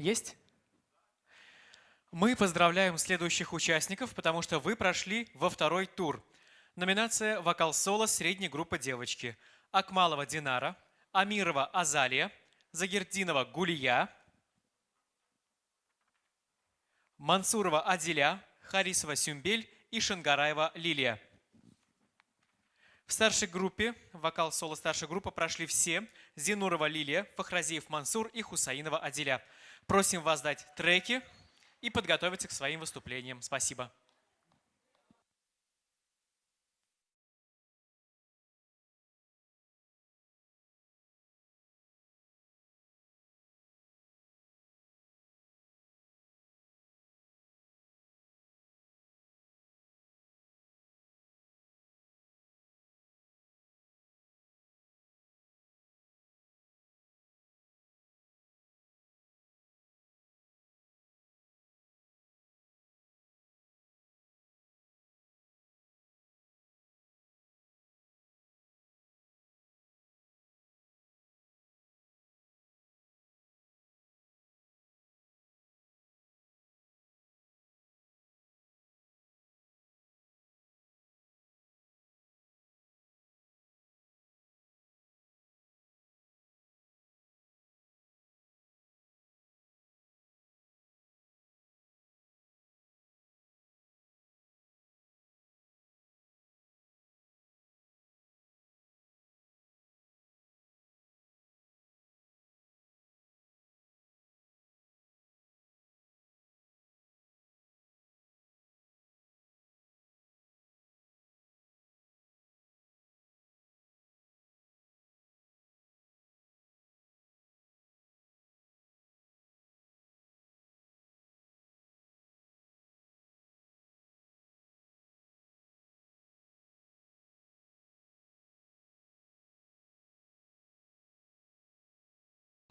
Есть? Мы поздравляем следующих участников, потому что вы прошли во второй тур. Номинация «Вокал-соло средней группы девочки». Акмалова Динара, Амирова Азалия, Загердинова Гулия, Мансурова Адиля, Харисова Сюмбель и Шангараева Лилия. В старшей группе, вокал-соло старшей группы прошли все: Зинурова Лилия, Фахразиев Мансур и Хусаинова Адиля. Просим вас дать треки и подготовиться к своим выступлениям. Спасибо.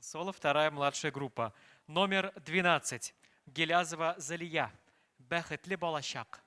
Соло вторая младшая группа. Номер 12. Гелязова Залия. Бәхетле балашак.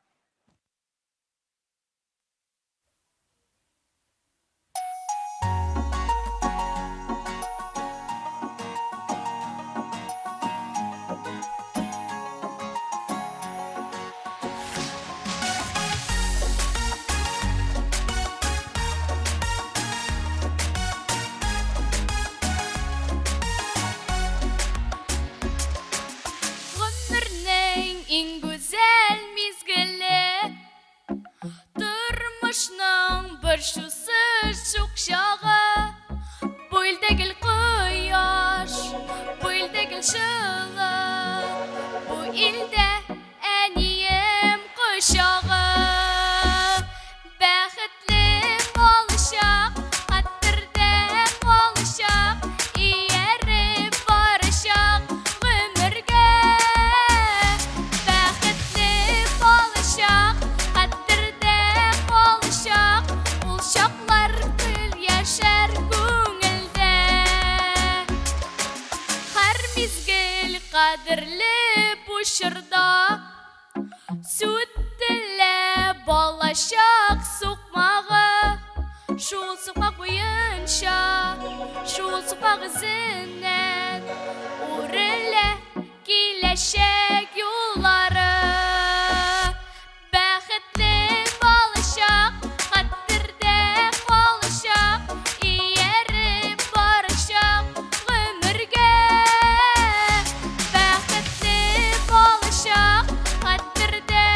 Гомернең иң гүзәл мизгеле, тормышның бер шук чагы. Бүлдегел кояш, бүлдегел шылы, бу илдә әнием кочагы. Бәхетле балачак, хәтердә балачак, ияреп барачак гомергә. Бәхетле балачак, хәтердә балачак, ул чаклар гөл яшәр күңелдә. Һәр мизгел кадерле бу чорда, сүт теле балачак сукмагы. Шул сукмак буенча, шул сукмак эзеннән үрелә киләчәк юллары. Бәхетле балачак, хәтердә калачак, ияреп барачак гомергә. Бәхетле балачак, хәтердә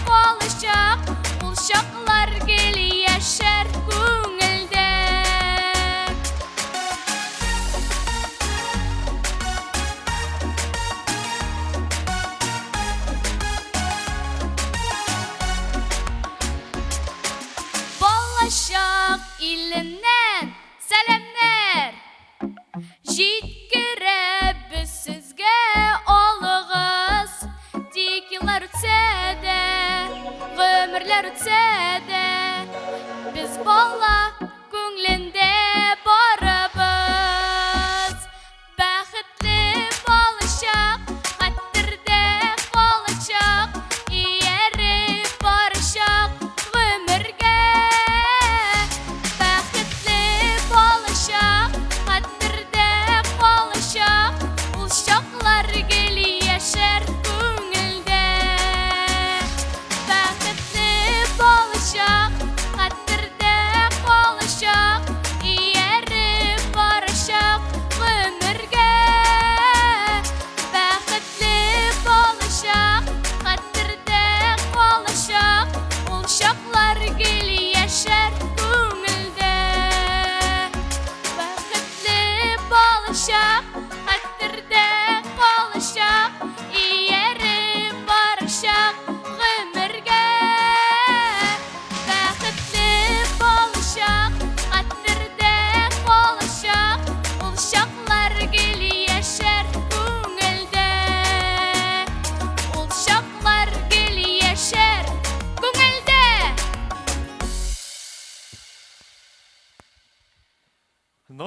калачак, ул чаклар гел яшәр күңелдә. Балачак иленнән сәламнәр җиткерәб без сезгә алыгыз. Тик еллар үтсә дә, гомерләр үтсә дә, без бала күңлендә барыбыз. Бәхетле балачак, хәтердә калачак, ияреп барачак гомергә. Бәхетле балачак, хәтердә калачак, ул чаклар гел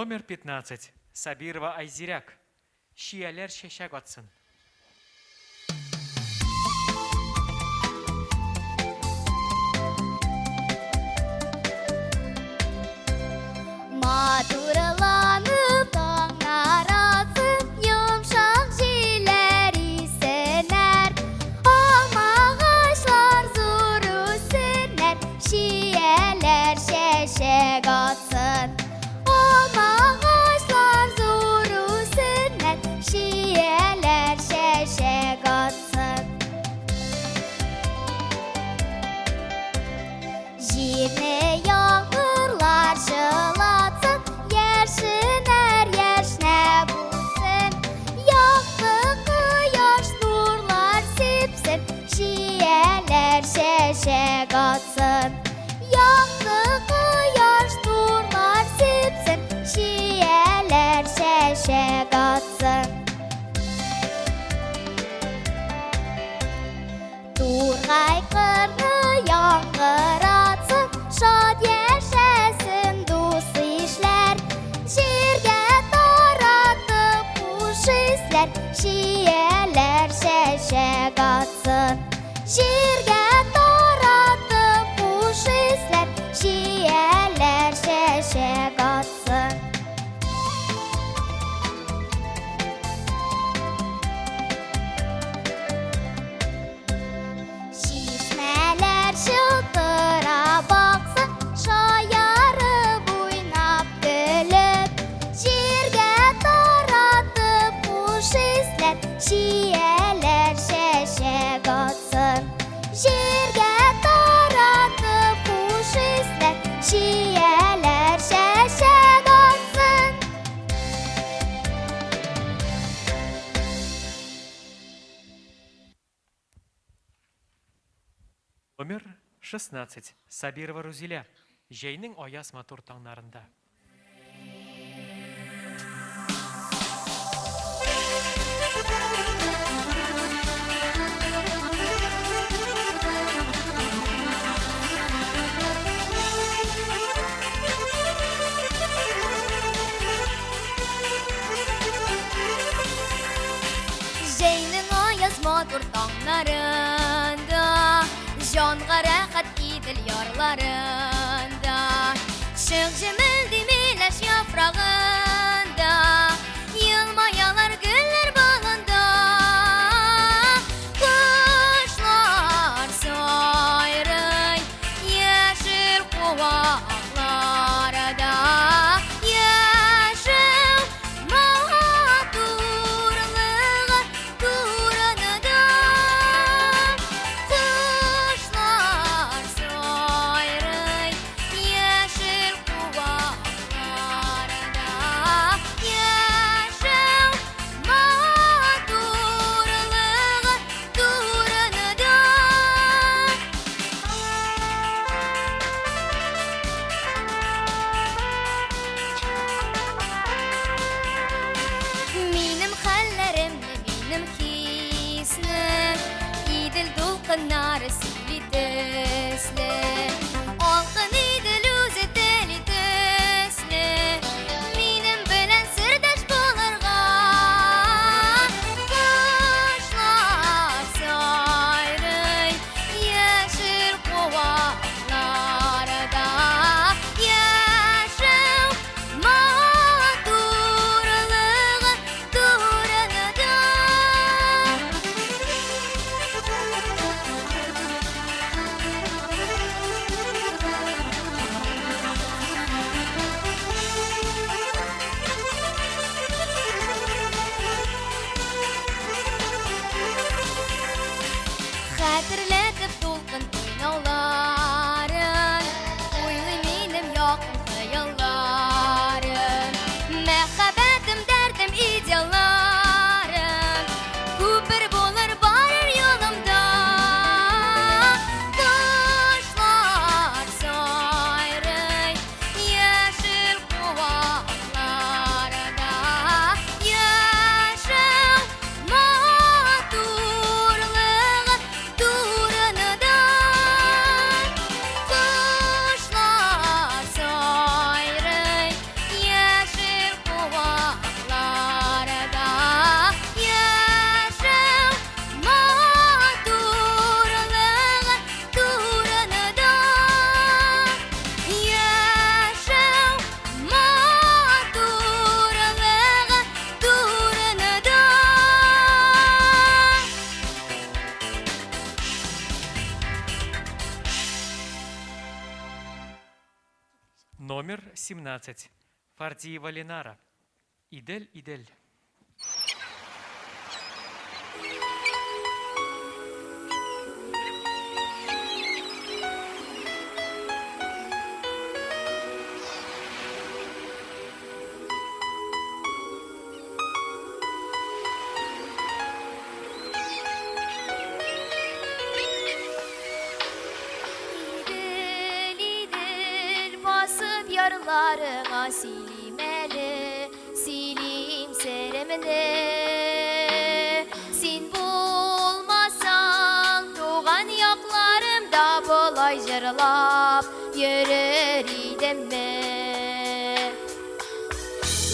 Номер 15. Сабирова Айзиряк. Шиялер шешек атсын. Матурланып таңнар атып, йомшақ желер исенер. Алмағашлар зор өсенер, шиелер шешек атсын. Алмағашлар зор өсенер, шиелер шешек атсын. Жерне яғырлар жылатсын, ершінер ершіне бұлсын. Яқты қияш нұрлар сепсін, шиелер шешек атсын. Яқты қияш нұрлар сепсін, шиелер шешек атсын. Турғай қырны яңғыратсын, шат ешесін дұс ишлер. Жерге таратып құш ислер, шиелер шешек атсын. Жерге таратып құш ислер, шиелер шешек атсын. Шишмәләр шылтыра бақсын, шаяры буйнап көліп. Жерге таратып құш ислер, шиелер шешек атсын. Жерге таратып құш ислер, шиелер шешек атсын. Номер 16. Сабирова Рузиля. Жейнің ояс матур таңнарында. Жейнің аяз матур таңнарында, жанға рәхәт иділ ярларында. Шық жемілді меләш япрағында, елмаялар гүллер балында. Құшлар сайрый, ешіл қуақларда. Ешіл матурлығы турыныда. Құшлар сайрый, ешіл қуақларда. Ешіл матурлығы турыныда. Минем хәлләремне, минем хисне, идел дулкыннары сөйли төсле. Алкын идел үзе тели төсле, минем белән сердәш булырга. Құшлар сайрый, ешіл қуақларда. Ешіл матурлығы турыныда. Номер 17. Фардиева Ленара. Идель, Идель. İdil idil basıp yarlarına silimeli, silim seremini. Sen bulmasan doğan yaklarımda bolay jırlap yürür idim mi?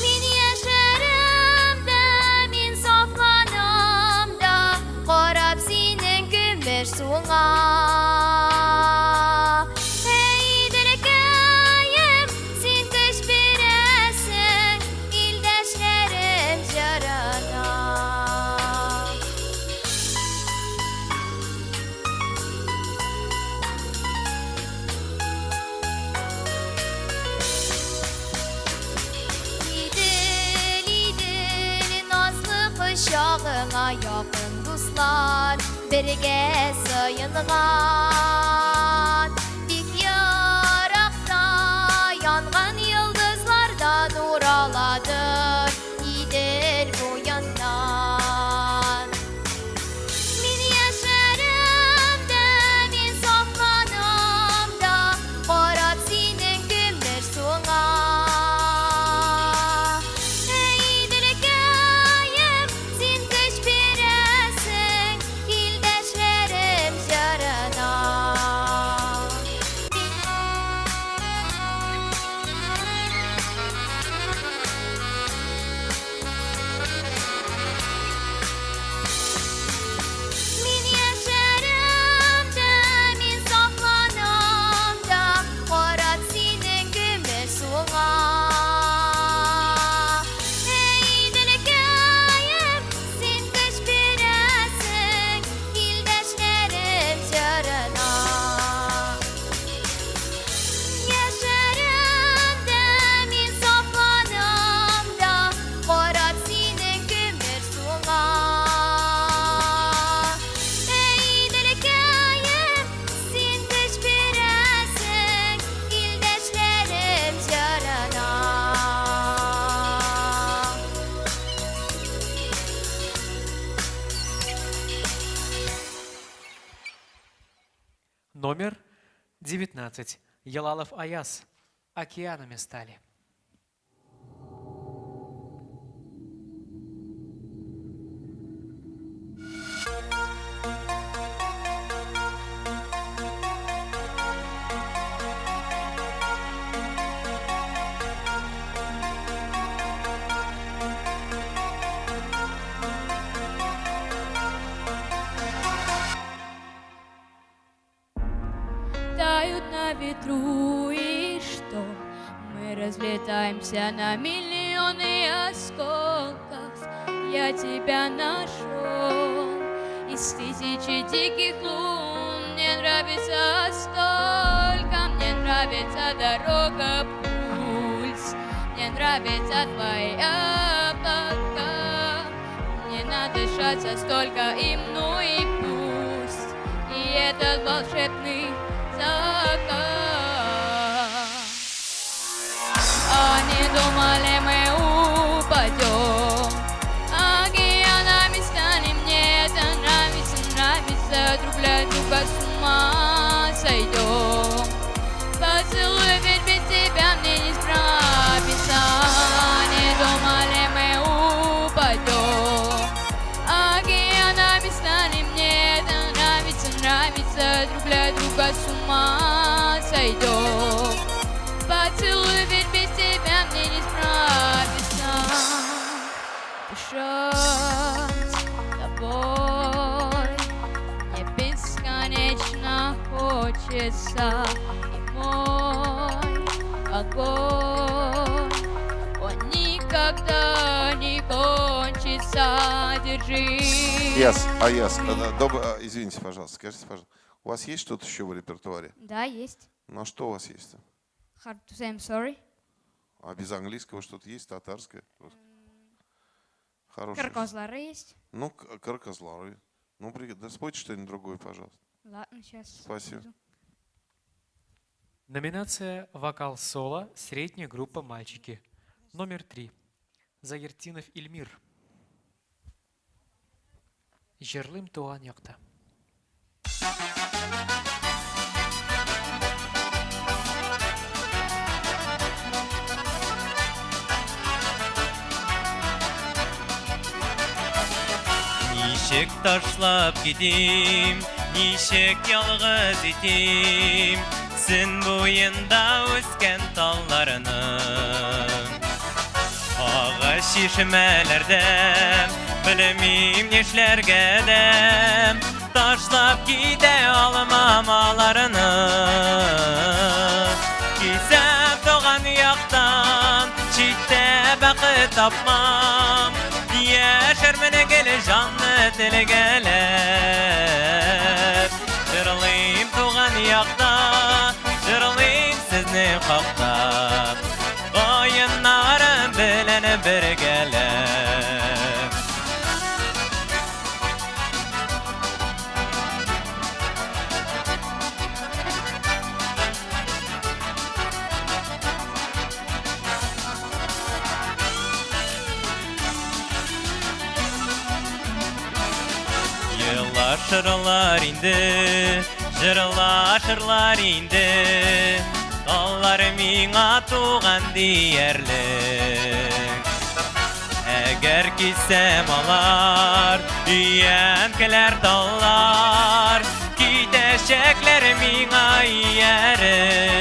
Min yaşarım da, min saflanım da, korap senin gümür suğuna. Hey dilekayım, sen kış biresin, ildeşlerim jarana. İdil idil nazlı kuşağına yakın dostlar birge sıyıngan. Dik yarakta yangan yıldızlarda nur aladır idil bu yandan. Min yaşarım da, min saflanım da, korap senin gümür suğuna. Hey dilekayım, sen kış biresin, ildeşlerim jarana. Min yaşarım da, min saflanım da, korap senin gümür suğuna. Hey dilekayım, sen kış biresin, ildeşlerim jarana. Yaşarım da, min saflanım da, korap senin gümür suğuna. Hey dilekayım, sen kış biresin, ildeşlerim jarana. Номер 19. Ялалов Аяс. Океанами стали. Тают на ветру, и что? Мы разлетаемся на миллионы осколков. Я тебя нашел из тысячи диких лун. Мне нравится столько, мне нравится дорога, пульс. Мне нравится твоя пока. Не надышаться столько им, ну и пусть. И этот волшебный закат. Они думали, мы упадем, океанами станем. Мне это нравится, нравится. Друг для друга с ума сойдем. Поцелуй, ведь без тебя мне не справиться. Они думали, мы упадем, океанами станем. Мне это нравится, нравится. Друг для друга с ума сойдем. Поцелуй, ведь без тебя мне не справиться. Дышать тобой мне бесконечно хочется. И мой огонь, он никогда не кончится. Держи. Аяс, извините, пожалуйста, скажите, пожалуйста, у вас есть что-то еще в репертуаре? Да, есть. Ну а что у вас есть? Hard to say I'm sorry. А без английского что-то есть? Татарское? Хорошее. Кыргызлары есть. Ну, кыргызлары. Ну, да спойте что-нибудь другое, пожалуйста. Ладно, сейчас. Спасибо. Номинация «Вокал-соло. Средняя группа мальчики». Номер 3. Загертинов Ильмир. Жерлым туған яқта. Нишек ташлап кетем, нишек ялғыз етем, Сін бойында өскен талларының. Ағы шешімәлерден, білмейм нешлерге дәм, Ташлап кете алмам аларыны. Кесіп тоған яқтан, шетте бақыт тапмам, Яшәрмені келі жанны тілгелеп. Жырлайым туған яқта, жырлайым сізні қақтап, Ойыннарым біліні біргелеп. Жырлар инді, жырлар инді, Таллар миңа туған дейерлік. Әгер кесем алар, үйәнкілер таллар, Кетешеклер миңа иеріп.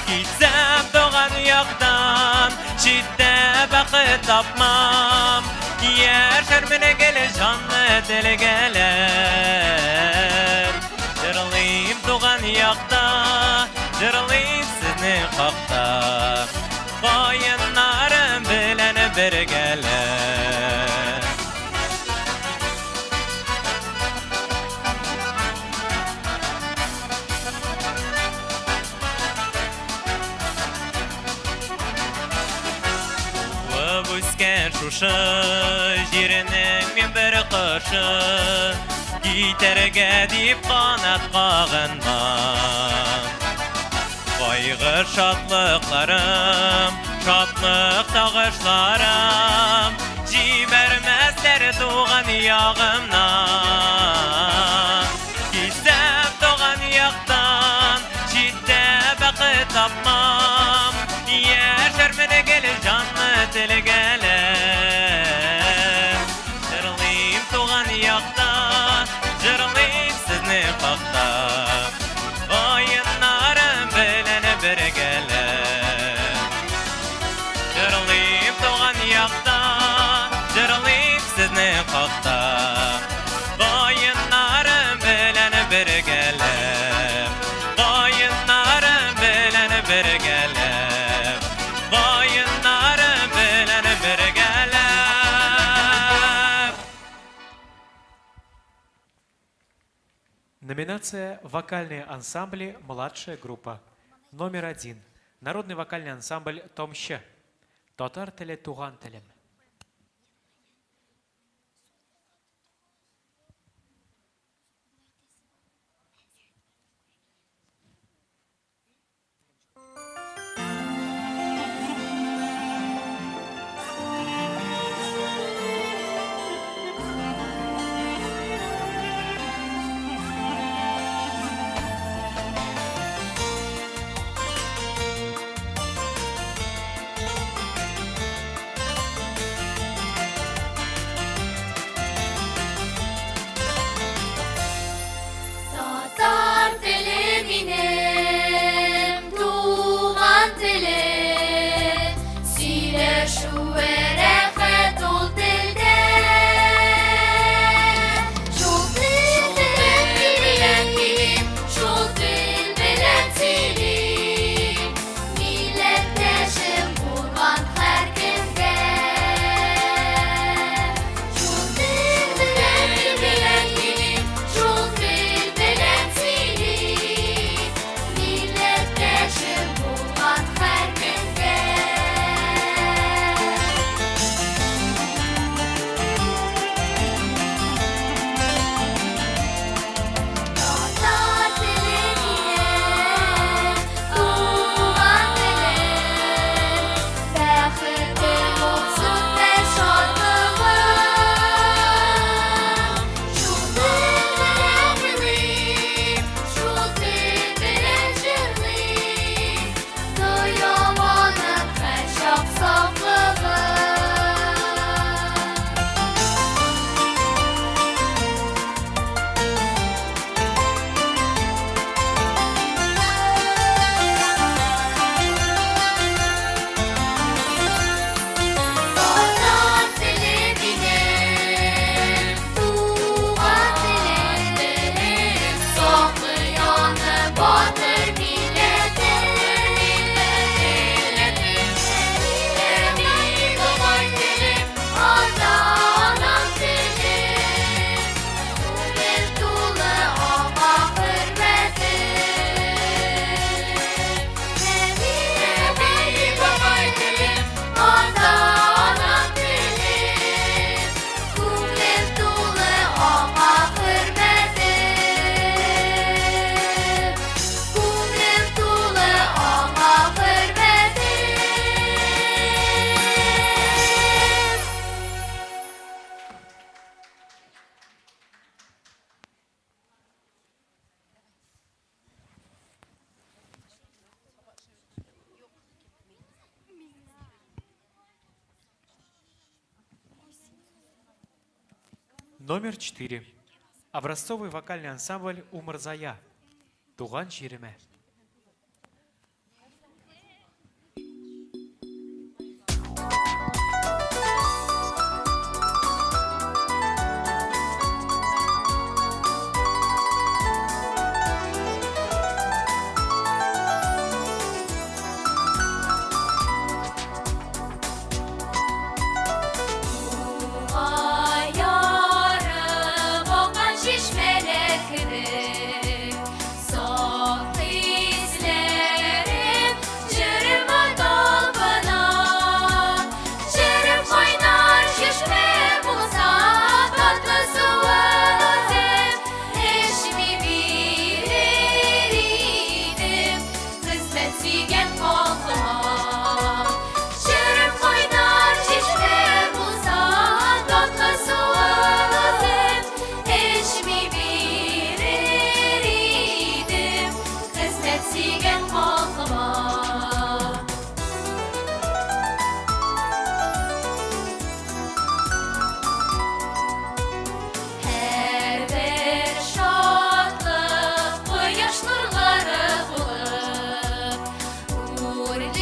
Кесем туған яқтан, шетте бақыт тапмам, Яшәрмені келі жанны тілгелеп. Жырлайым туған яқта, жырлайым сізні қақтап, Ойыннарым біліні біргелеп. Өскен шушы, жерінің мен бір қышы, Кетерге деп қанат қағынмам. Қайғы шатлықларым, шатлық сағышларым, Жібермәстер туған яғымнан. Кесіп туған яқтан, шетте бақыт тапмам, Яшәрмені келі жанны тілгелеп. Жырлайым туған яқта, жырлайым сізні қақтап, Ойыннарым біліні біргелеп. Жырлайым туған яқта, жырлайым сізні қақтап, Ойыннарым біліні біргелеп. Ойыннарым біліні біргелеп. Oyunlarım bileni birgelep. Номинация «Вокальные ансамбли. Младшая группа». Номер 1. Народный вокальный ансамбль «Томщы». Татар тілі туған тілім. Номер 4. Образцовый вокальный ансамбль «Умырзая». Туған жеріме. Ayarım okan şişmelek kırık Son izlerim Cırıma dolbana Cırım oynar şişme bulsa Tatlı soğan özüm Eşmi bilirdim Kısmet sügen koluma Cırım oynar şişme bulsa Tatlı soğan özüm Eşmi bilirdim Kısmet sügen koluma Her bir şadlık Koyaş nurları bulup Uğurluyum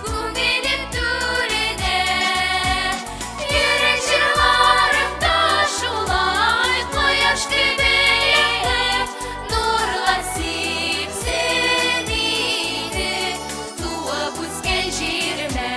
Kumbelim türüne Yürek jırlarımda Şulay koyaş tübeyim Nurla sipseniydi Tuğup uzgen jirime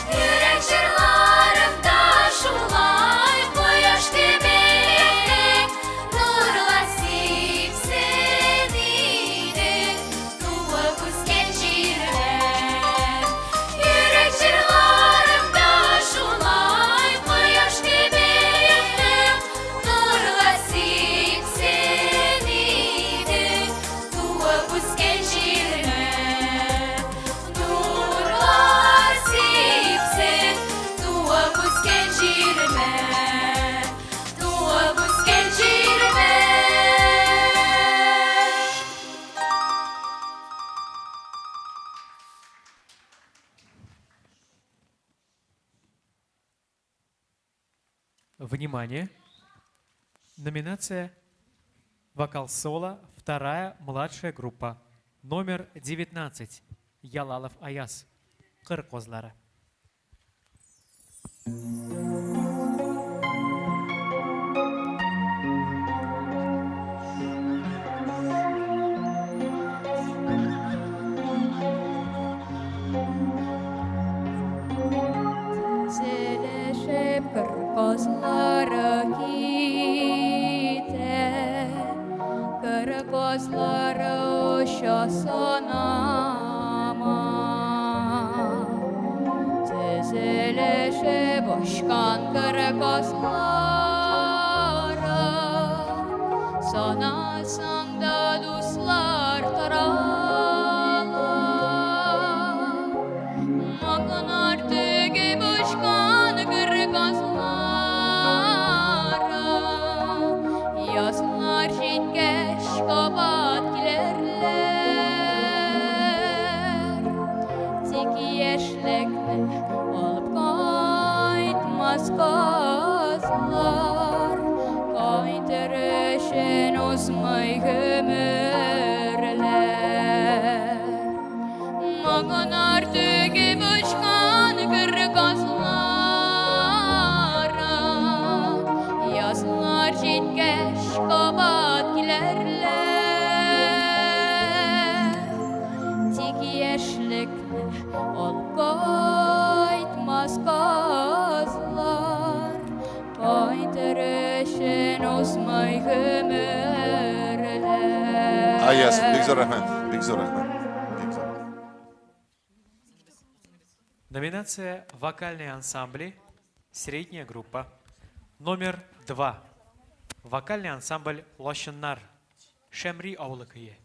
Yürek jırlarımda şulay koyaş tübeyim Nurla sipseniydi Tuğup uzgen jirime Yürek jırlarımda şulay koyaş tübeyim Nurla sipseniydi Tuğup uzgen jirime Nurlar sipsen Tuğup uzgen jirime Tuğup uzgen jirime Внимание! Номинация «Вокал-соло», вторая младшая группа. Номер 19. Ялалов Аяз. Қыр қозлары. Zelişip kırkozları gide Kırkozları uşasın ama Zelişip uçkan kırkozları Sanasın da dostlar taralar Mağnar tüge başkan kırgazlara Yazlar jitkeş kabat gilerler Tek yeşlikni alıp kaytmaz kazlar Kaytırışın uzmay gömürler Mağnar tüge başkan kırgazlara Yazlar jitkeş kabat gilerler Tek yeşlikni alıp kaytmaz kazlar Kaytırışın uzmay gömürler Аяз, Бекзор Рахмет. Бекзор Рахмет. Бекзор. Номинация «Вокальные ансамбли». Средняя группа. Номер 2. Вокальный ансамбль «Лошыннар». Шемри ауылы күйі.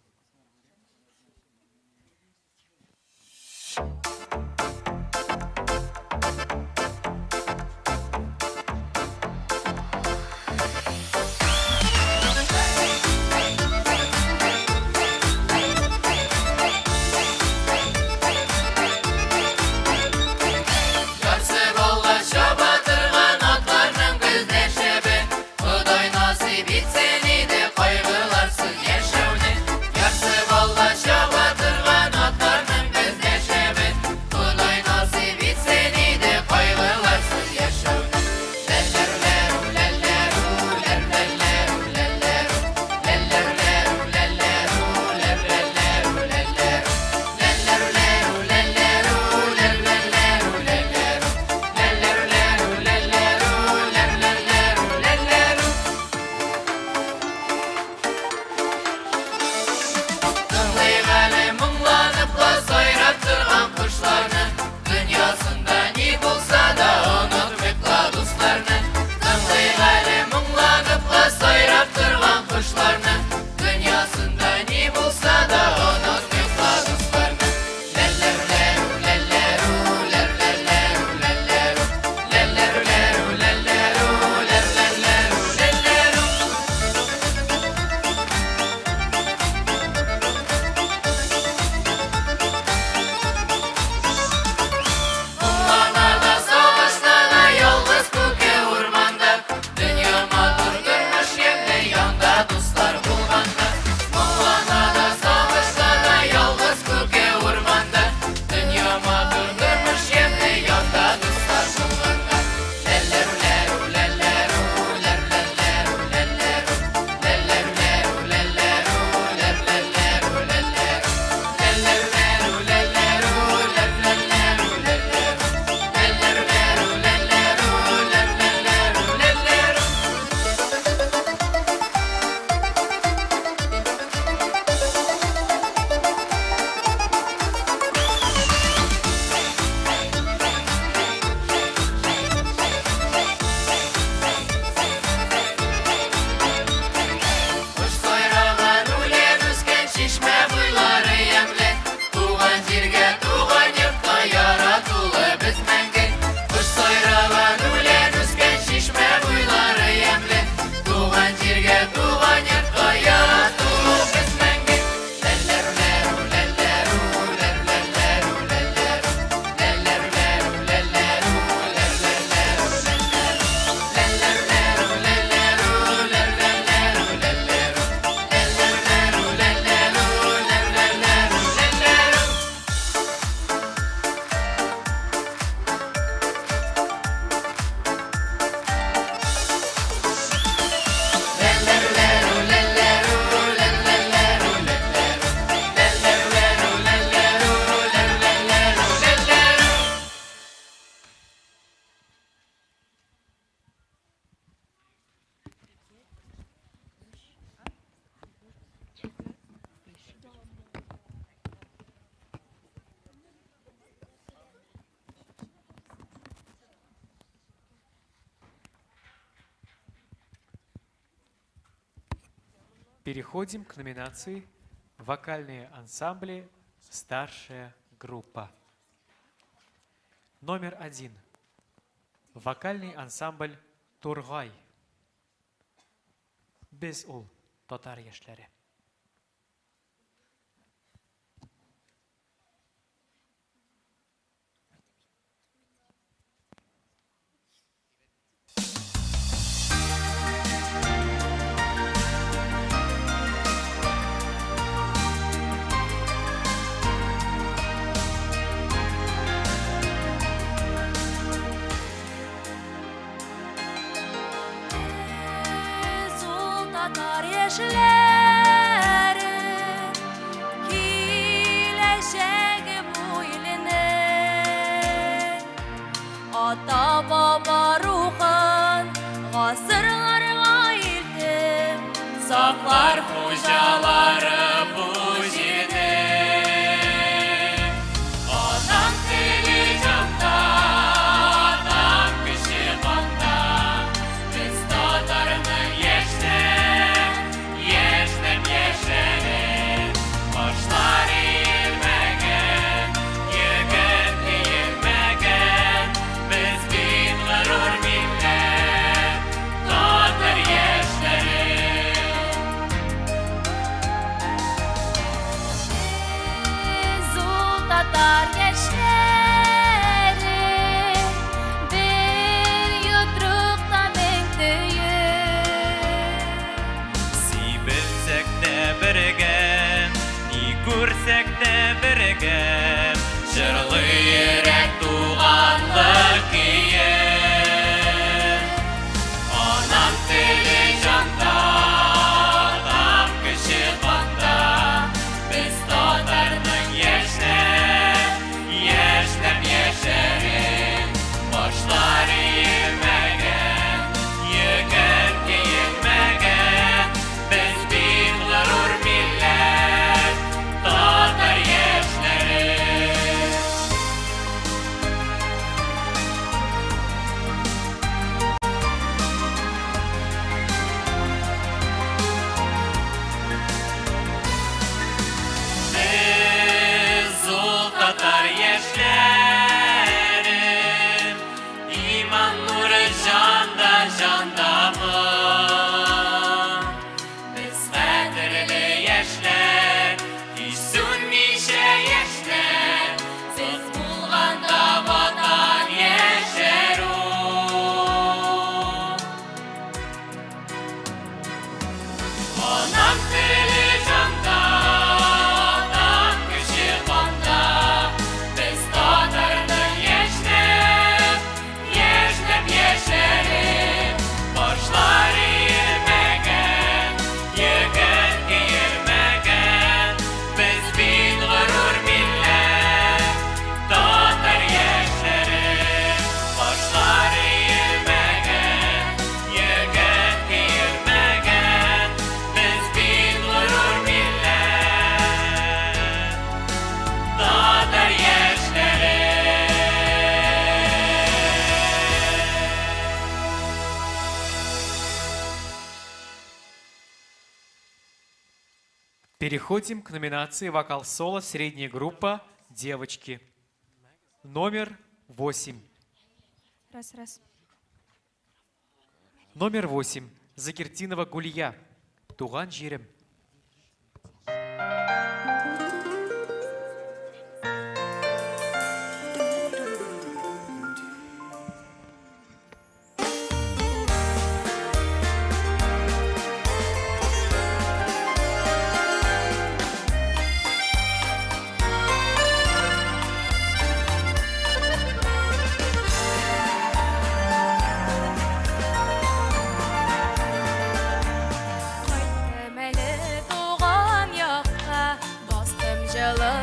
Переходим к номинации «Вокальные ансамбли. Старшая группа». Номер 1. Вокальный ансамбль «Тургай». Без ул татар яшьләре. Татар яшьләре киләчәге бу илнең ата-баба рухын гасырларга илтеп саклар хуҗалары бу җирне. Анам теле җанда, атам кеше канда, без татарның яшьләр, яшьләр яшәрен, башлары илмәгән, йөгән киелмәгән, без бит горур милләт, татар яшьләре. Без ул татар яшьләре, бер йодрыкта мең төен. Сибелсәк тә бергән, ни күрсәк тә бергән, җырлы йөрәк туганлык көен. Анам теле җанда, атам кеше канда, без татарның яшьләр, яшьләр яшәрен, башлары иелмәгән, йөгән киелмәгән, без бит горур милләт, татар яшьләре. Без ул татар яшьләре, иман нуры җанда җандамы. Без кадерле яшьләр, һич сүнмичә яшьләр, без булганда ватан яшәр ул. Анам теле җанда, атам кеше канда, без татарның яшьләр, яшьләр яшәрен, башлары иелмәгән, йөгән киелмәгән, без бит горур милләт, татар яшьләре. Башлары иелмәгән, йөгән киелмәгән, без бит горур милләт, татар яшьләре. Переходим к номинации «Вокал-соло. Средняя группа. Девочки». Номер 8. Раз. Номер 8. Закиртинова Гулья. Туган җирем. Кайттым әле туган якка, бастым җылы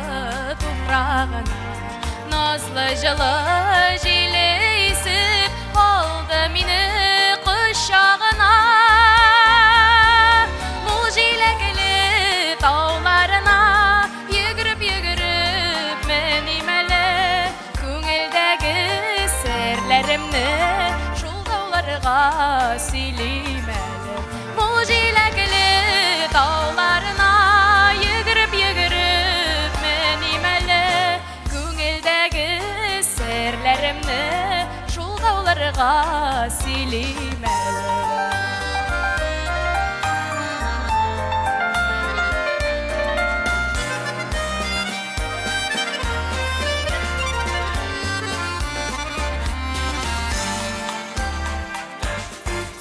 туфрагына. Назлы җылы җиле исеп алды мине кочагына. Мул җиләкле тауларына йөгереп меним әле, күңелдәге серләремне шул тауларга сөйлим әле. Мул җиләкле тауларына Сауларга сөйлеймәлі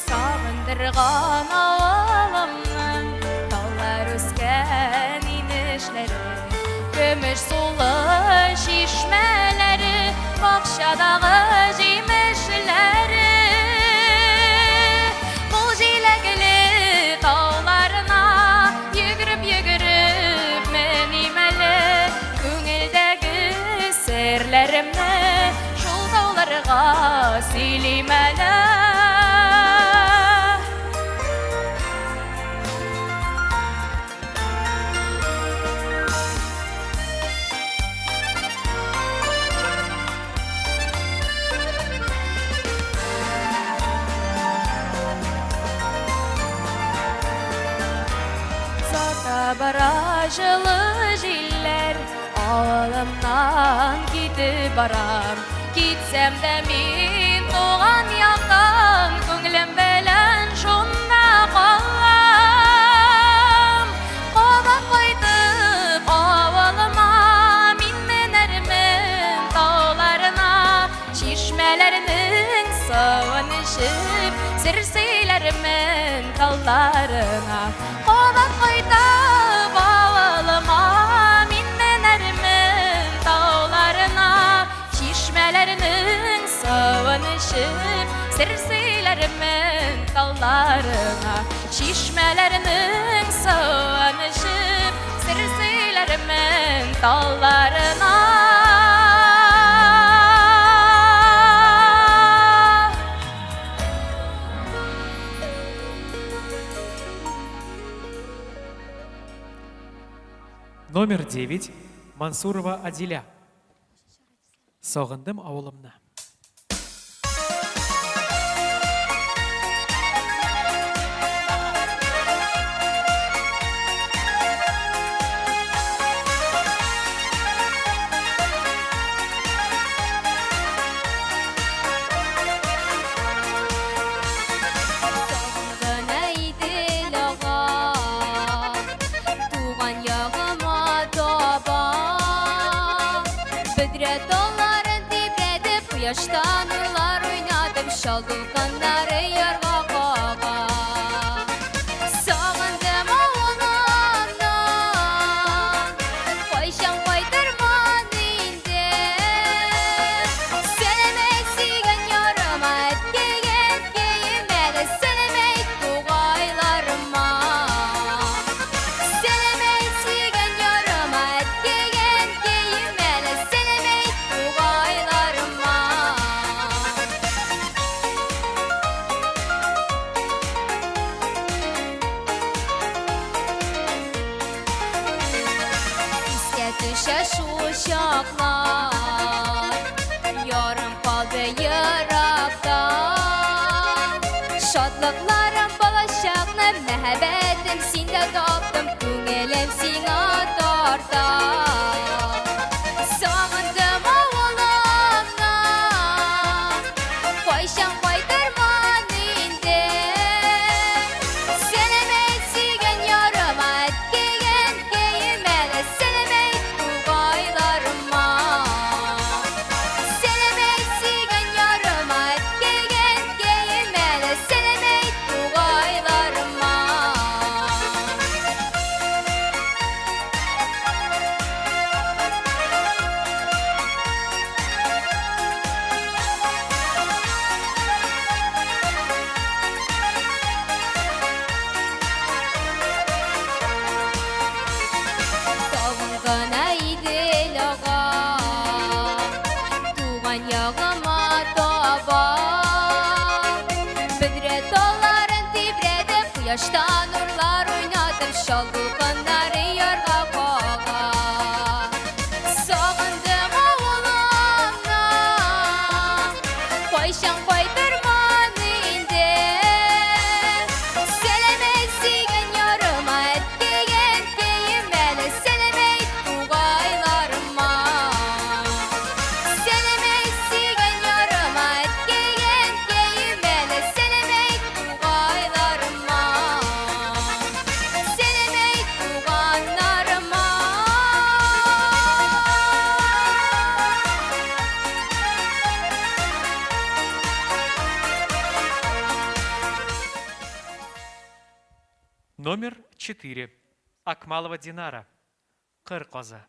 Сағындырған ауылымның талар өскен инешлері Көміш сулы шишмелері бақшадағы жемішлері Бұл желегілі тауларына Йүгіріп мінеймәлі Көңілдегі серлерімні Шул тауларға сөйлеймәлі Бара жылы жилер Ауылымнан кетіп барам Кетсем дә мин туған яқтан Көңілім белән шунда қалам Қабат қайтып ауылыма Мин менәрмен тауларына Шишмәләрнең суын ішіп Сер сөйләрмен талларына Қабат қайтып Сер сөйләрмен талларына Шишмәләрнең суын ішіп Сер сөйләрмен талларына Номер 9. Мансурова Адиля. Сағындым ауылымна. Yaştan nurlar oynadım şaldırkanları yarga qağa Sağındım oğlumdan Koyşan koydurman indi Senem eksigen yarıma etkigen giyimeli Senem et buğaylarıma Senem eksigen yarıma etkigen giyimeli Senem et buğaylarıma Düşe şu şaklar Yarım kaldı yırakta Şadlıklarım balaşaklı Məhəbbətim sində tapdım Көңелім сиңа тарта Sağındım oğlumdan Koyşan koydurman indi Senem eksigen yarıma etkigen giyimeli Senem et buğaylarıma Senem eksigen yarıma etkigen giyimeli Senem et buğaylarıma Tavыңғына идел аға Туған яғыма таба Бүдре таларын тибредіп Құяшта нұрлар ойнатып Шалдылғандары ярға қаға Сағындым ауылымнан Қойшан қойдырман инде Senem eksigen yarıma etkigen giyimeli Senem et buğaylarıma Senem eksigen yarıma etkigen Номер 4. Акмалова Динара. Қыр қозы.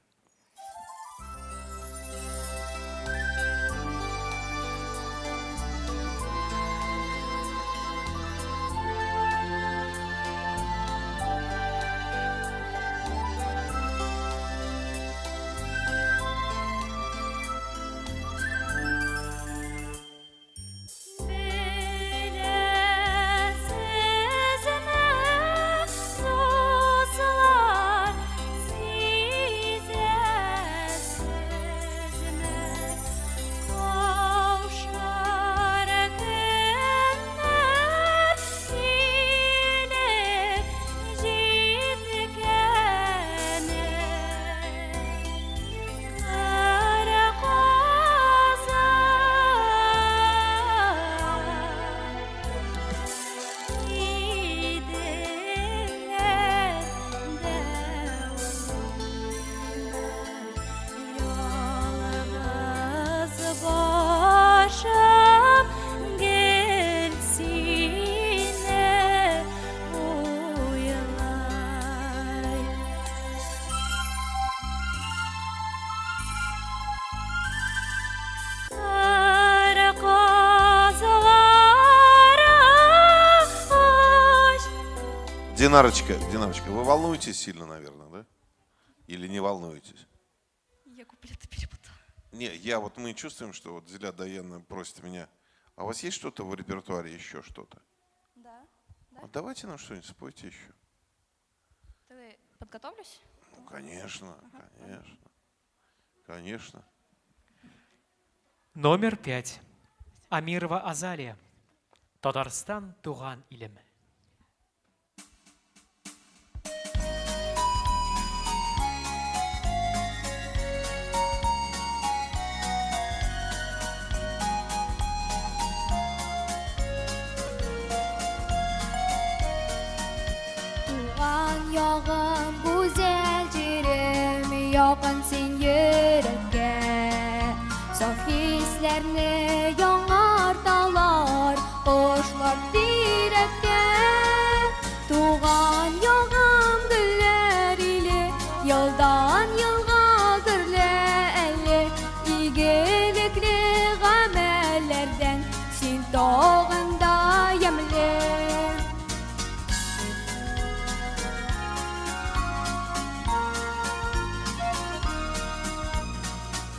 Динарочка, вы волнуетесь сильно, наверное, да? Или не волнуетесь? Я куплеты перепутала. Не, мы чувствуем, что вот Зиля Даенна просит меня. А у вас есть что-то в репертуаре, еще что-то? Да. Вот давайте нам что-нибудь спойте еще. Ты подготовлюсь? Ну, конечно. Конечно. Номер 5. Амирова Азалия. Татарстан туған илем. Туған яғым güzel жерім, яқын сен йөрәккә. Саф хисләрне яңарталар, кошлар тирәккә. Туған яғым гөлләр иле, елдан елга гөрлә әле. Игелекле гамәлләрдән син тагында ямле.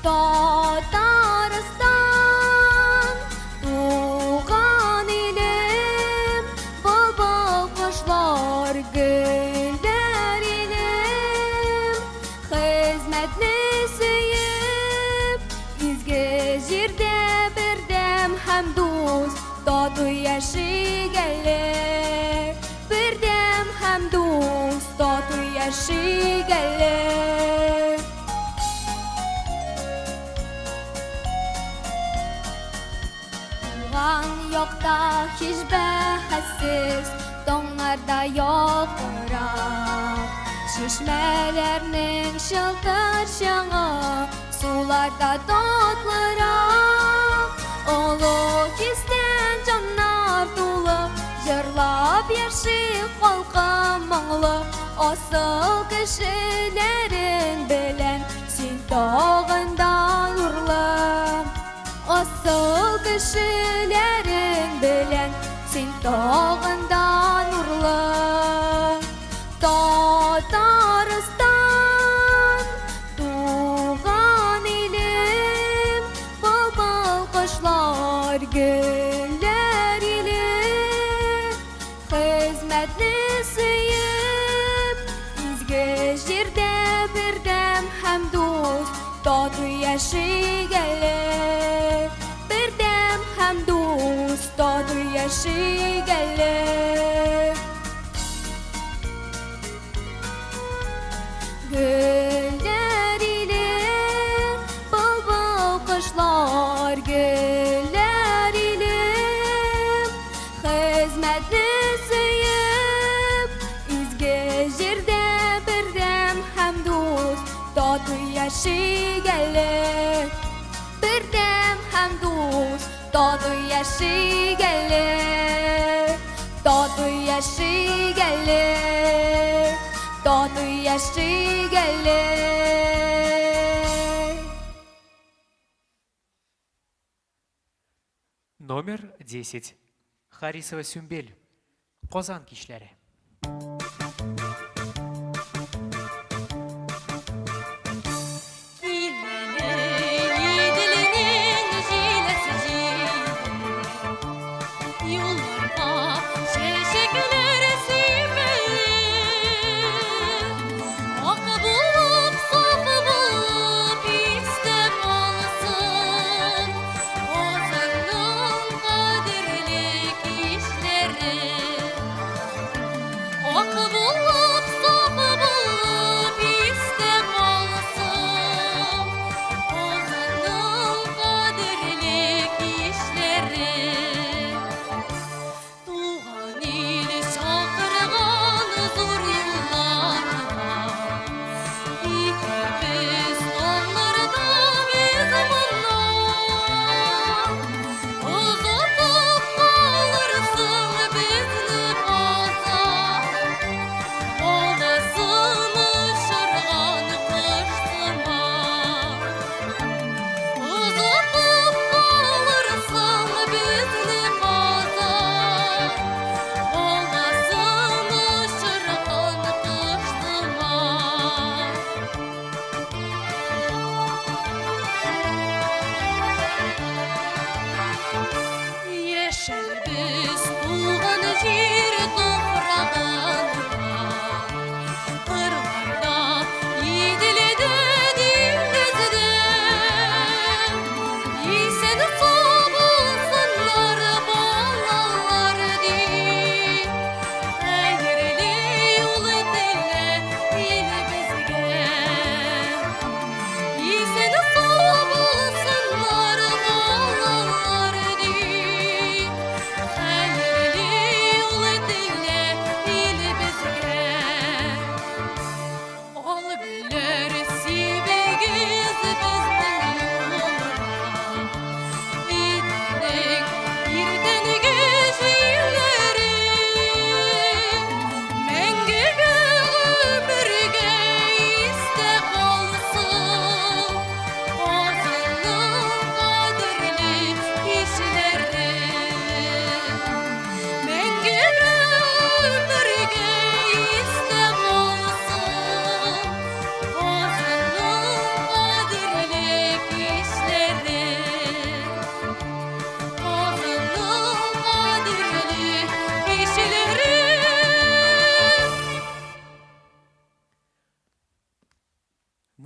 Татарстан туған илем, бабал кошлар гөлләр илем. Хезмәтне сөеп, изге җирдә бердәм һәм дус, тату яшигәле. Бердәм һәм дус, тату яшигәле. Туған якта һич бәхәссез, таңнарда ялтырап. Чишмәләрнең чылтыр чаңы, суларда татлырак. Олы кистән җаннар тулы, җырлап яши халкым моңлы. Асыл кешеләрең белән син тагында нурлы. Асыл кешеләрең белән син тагында нурлы. Татарстан туган илем, бабал кошлар гөлләр илем. Хезмәтне сөеп, изге җирдә бердәм һәм дус, тату яшигәле. Бердәм һәм дус, тату яшигәле. Гөлләр илем, бабал кошлар гөлләр илем. Хезмәтне сөеп, изге җирдә бердәм һәм дус, тату яшигәле. Бердәм һәм дус, тату яшигәле. Татый яшигәле, татый яшигәле. Номер 10. Харисова Сюмбель. Kozan кичләре.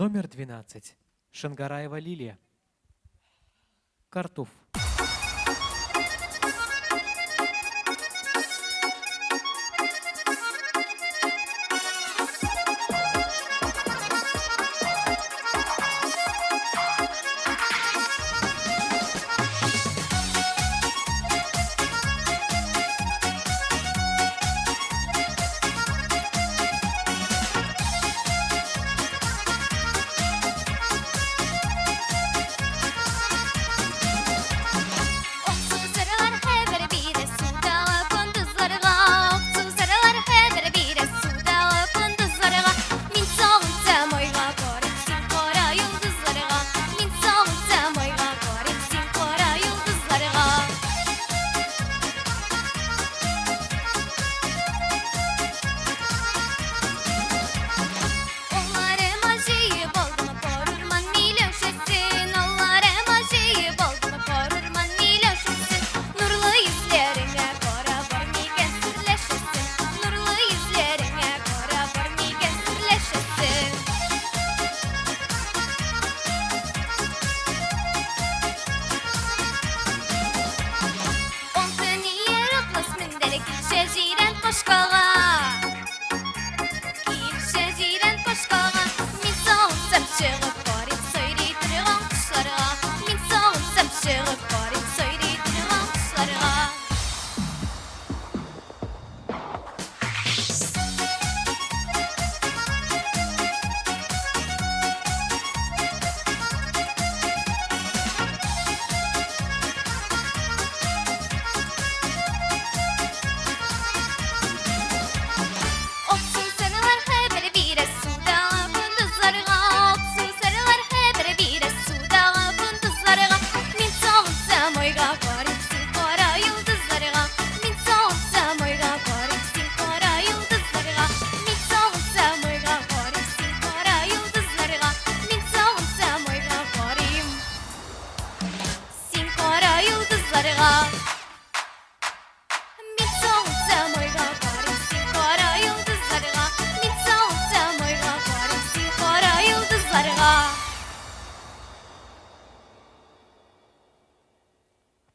Номер 12. Шангараева Лилия. Картуф.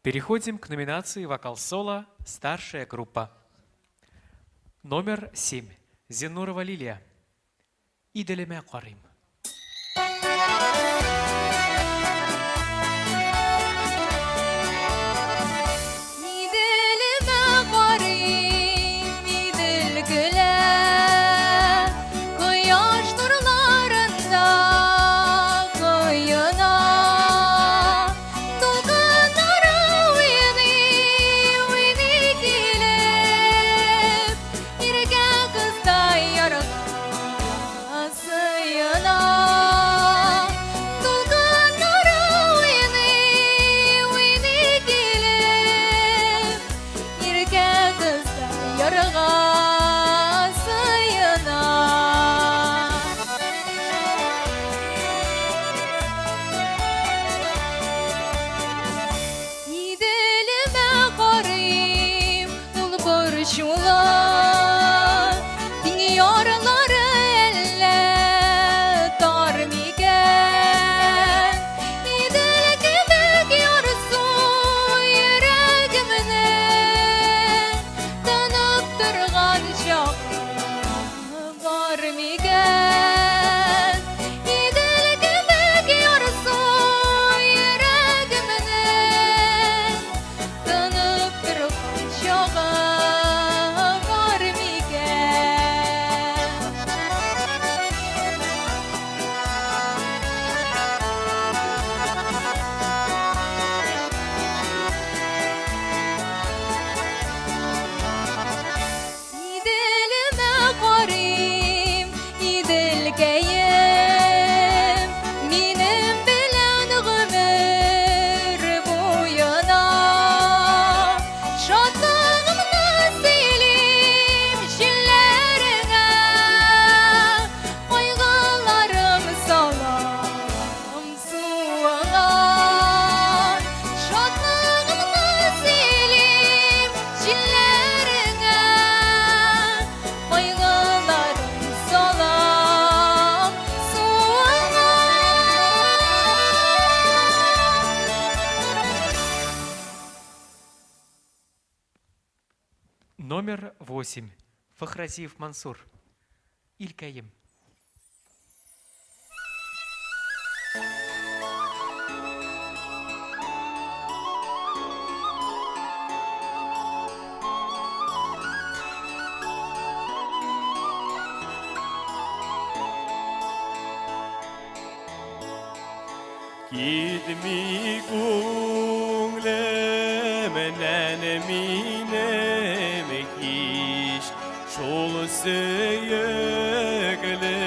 Переходим к номинации «Вокал-соло. Старшая группа». Номер 7. Зинурова Лилия. «Иделеме карим». Номер 8. Фахразиев Мансур. «Илькаим». Gidmi gunglemenen minem kiş şol söyegle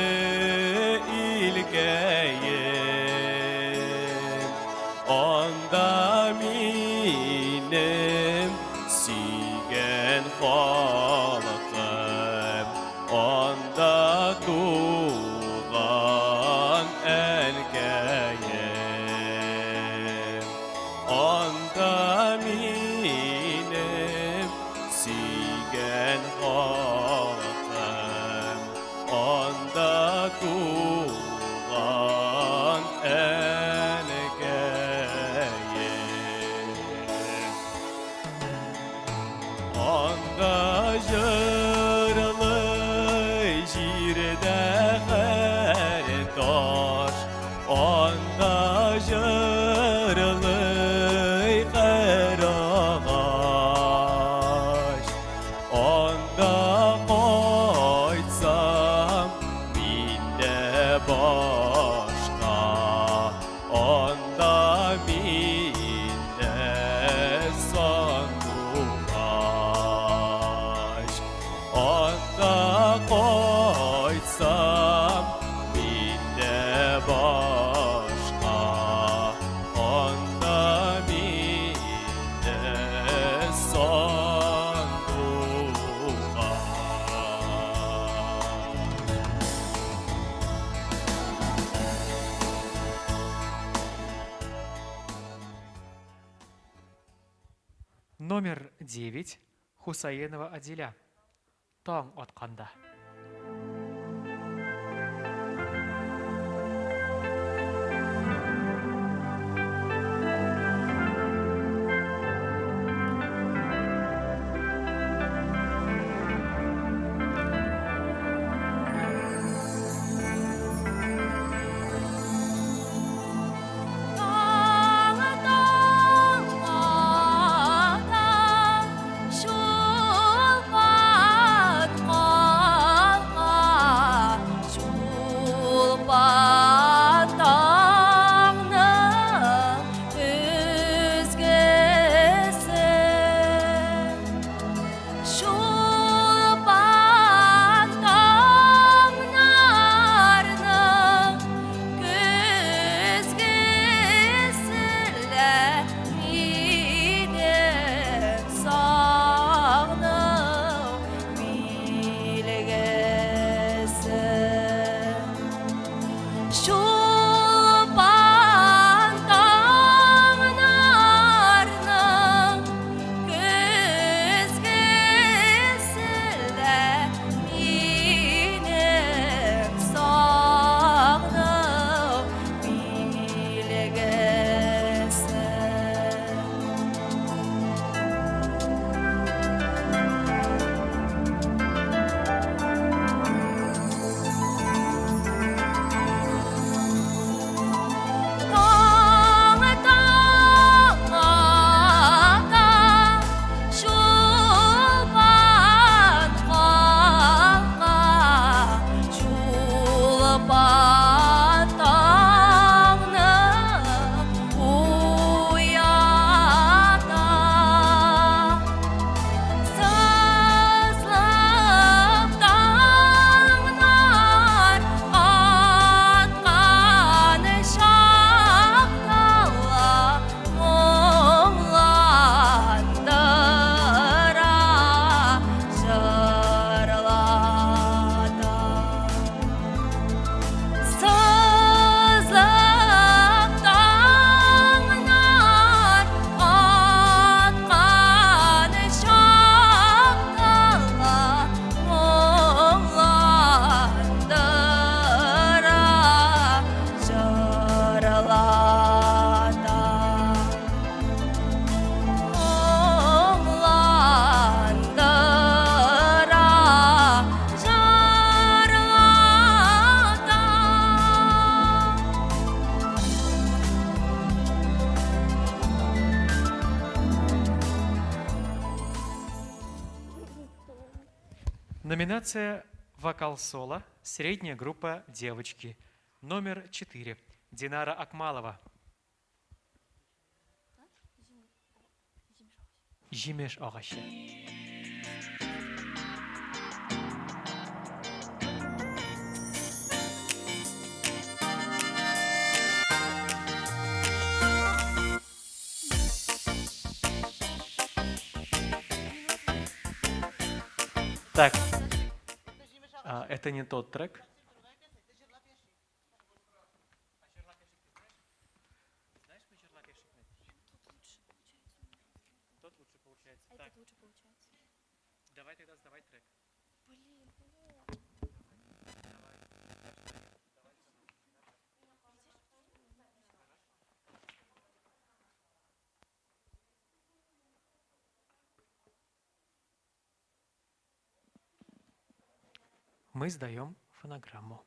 ilgeyim onda minem sigen halkım onda tuğan elgeyim onda minem sigen halkım onda tuğan elgeyim onda jırlı jirde taş onda jırlı karağaç onda koysam binde başka onda binde sandukaş onda koysam binde başka onda binde Номер 9. Хусаенова Адиля. «Таң атқанда». Номинация «Вокал-соло», средняя группа «Девочки», номер 4, Динара Акмалова. Жимеш ағашы. Так, это не тот трек. Тот лучше получается. Так. Давай тогда сдавай трек. Мы сдаем фонограмму.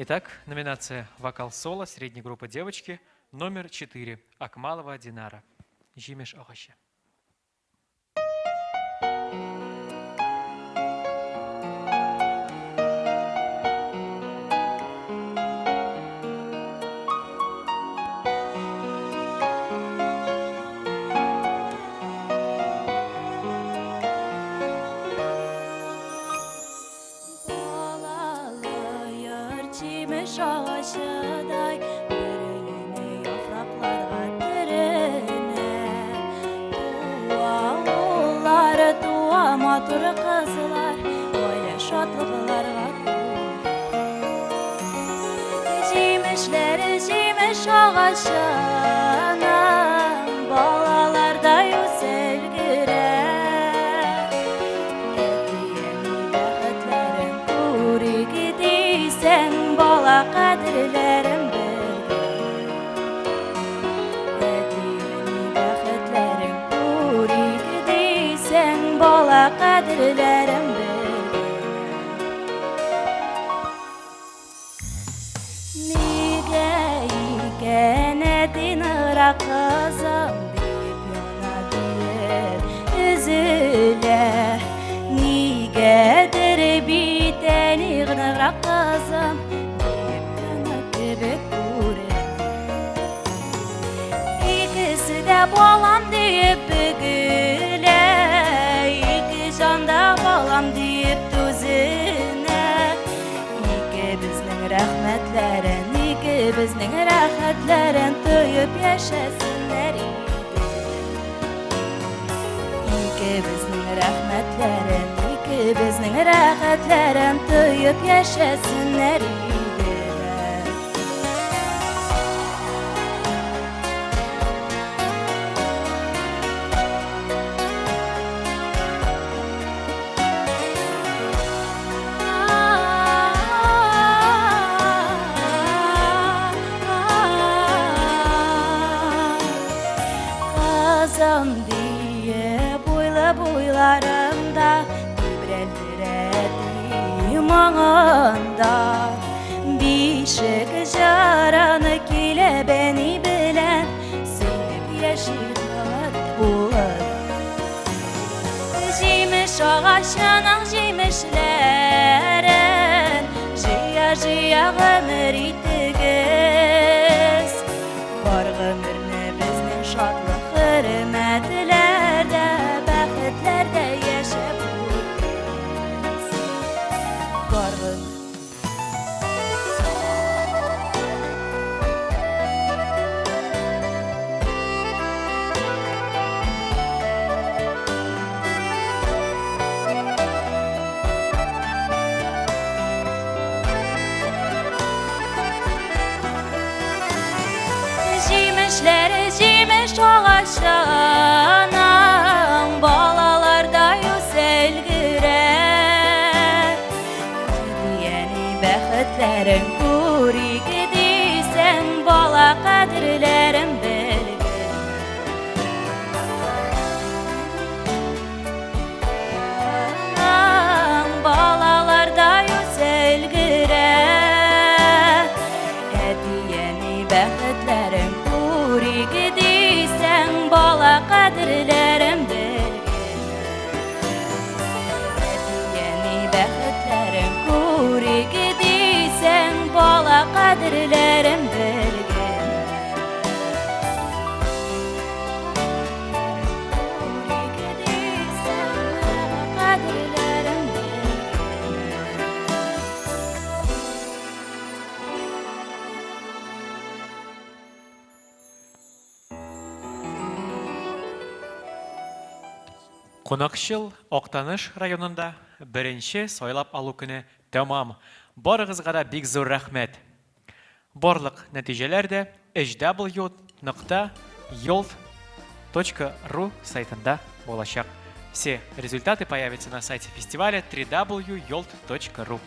Итак, номинация «Вокал-соло», средняя группа «Девочки», номер 4, Акмалова Динара. Жимеш ағашы. Ağaçıday bürünü yapraklarga dürüne Tuğa oğulları tuğa matur kızlar Öyle şatlıklarga Cimişleri cimiş ağaçına Balalarda yüzel gürer Ediyeni bəxtlərin kuri gidiysen Bala qadirlərim bilgir Ediyeni bəxtlərin kuri gidiysen Bala qadirlərim bilgir Nige iken edin ıra kızım Deyip yana deyip üzüle Nigedir biten iğnıra kızım İkisi de balam deyip bügüle İki canda balam deyip tüzüne İki bizning rahmetlerin İki bizning rahatlerin Töyüp yaşasınlar İki bizning rahmetlerin İki bizning rahatlerin Töyüp yaşasınlar Kızım diye boylarımda Bibreldiredim ağında ишек жараны килә бәни белән сөйнеп яши калат булып. Җимеш агачының җимешләрен җыя-җыя гомер итегез. Бар гомерне безнең шатлык хөрмәтләрдә, бәхетләрдә яшәп үтегез. Бар гомер җимешләре җимеш агачының балаларда үсәлгерә. Дияни бәхетләрен күрик дисәң, бала кадерләрен белгер. Балаларда үсәлгерә. Дияни бәхетләрен күрик дисәң, бала кадерләрен белгер. Дияни бәхетләрен күрик дисәң, бала кадерләрен белгер. Күрик дисәң, бала кадерләрен белгер. Кунакчыл Октаныш районында беренче сайлап алу көне тәмам. Барыгызга да бик зур рәхмәт. Барлык нәтиҗәләр дә hw.yolt.ru сайтында булачак. Все результаты появятся на сайте фестиваля www.yolt.ru.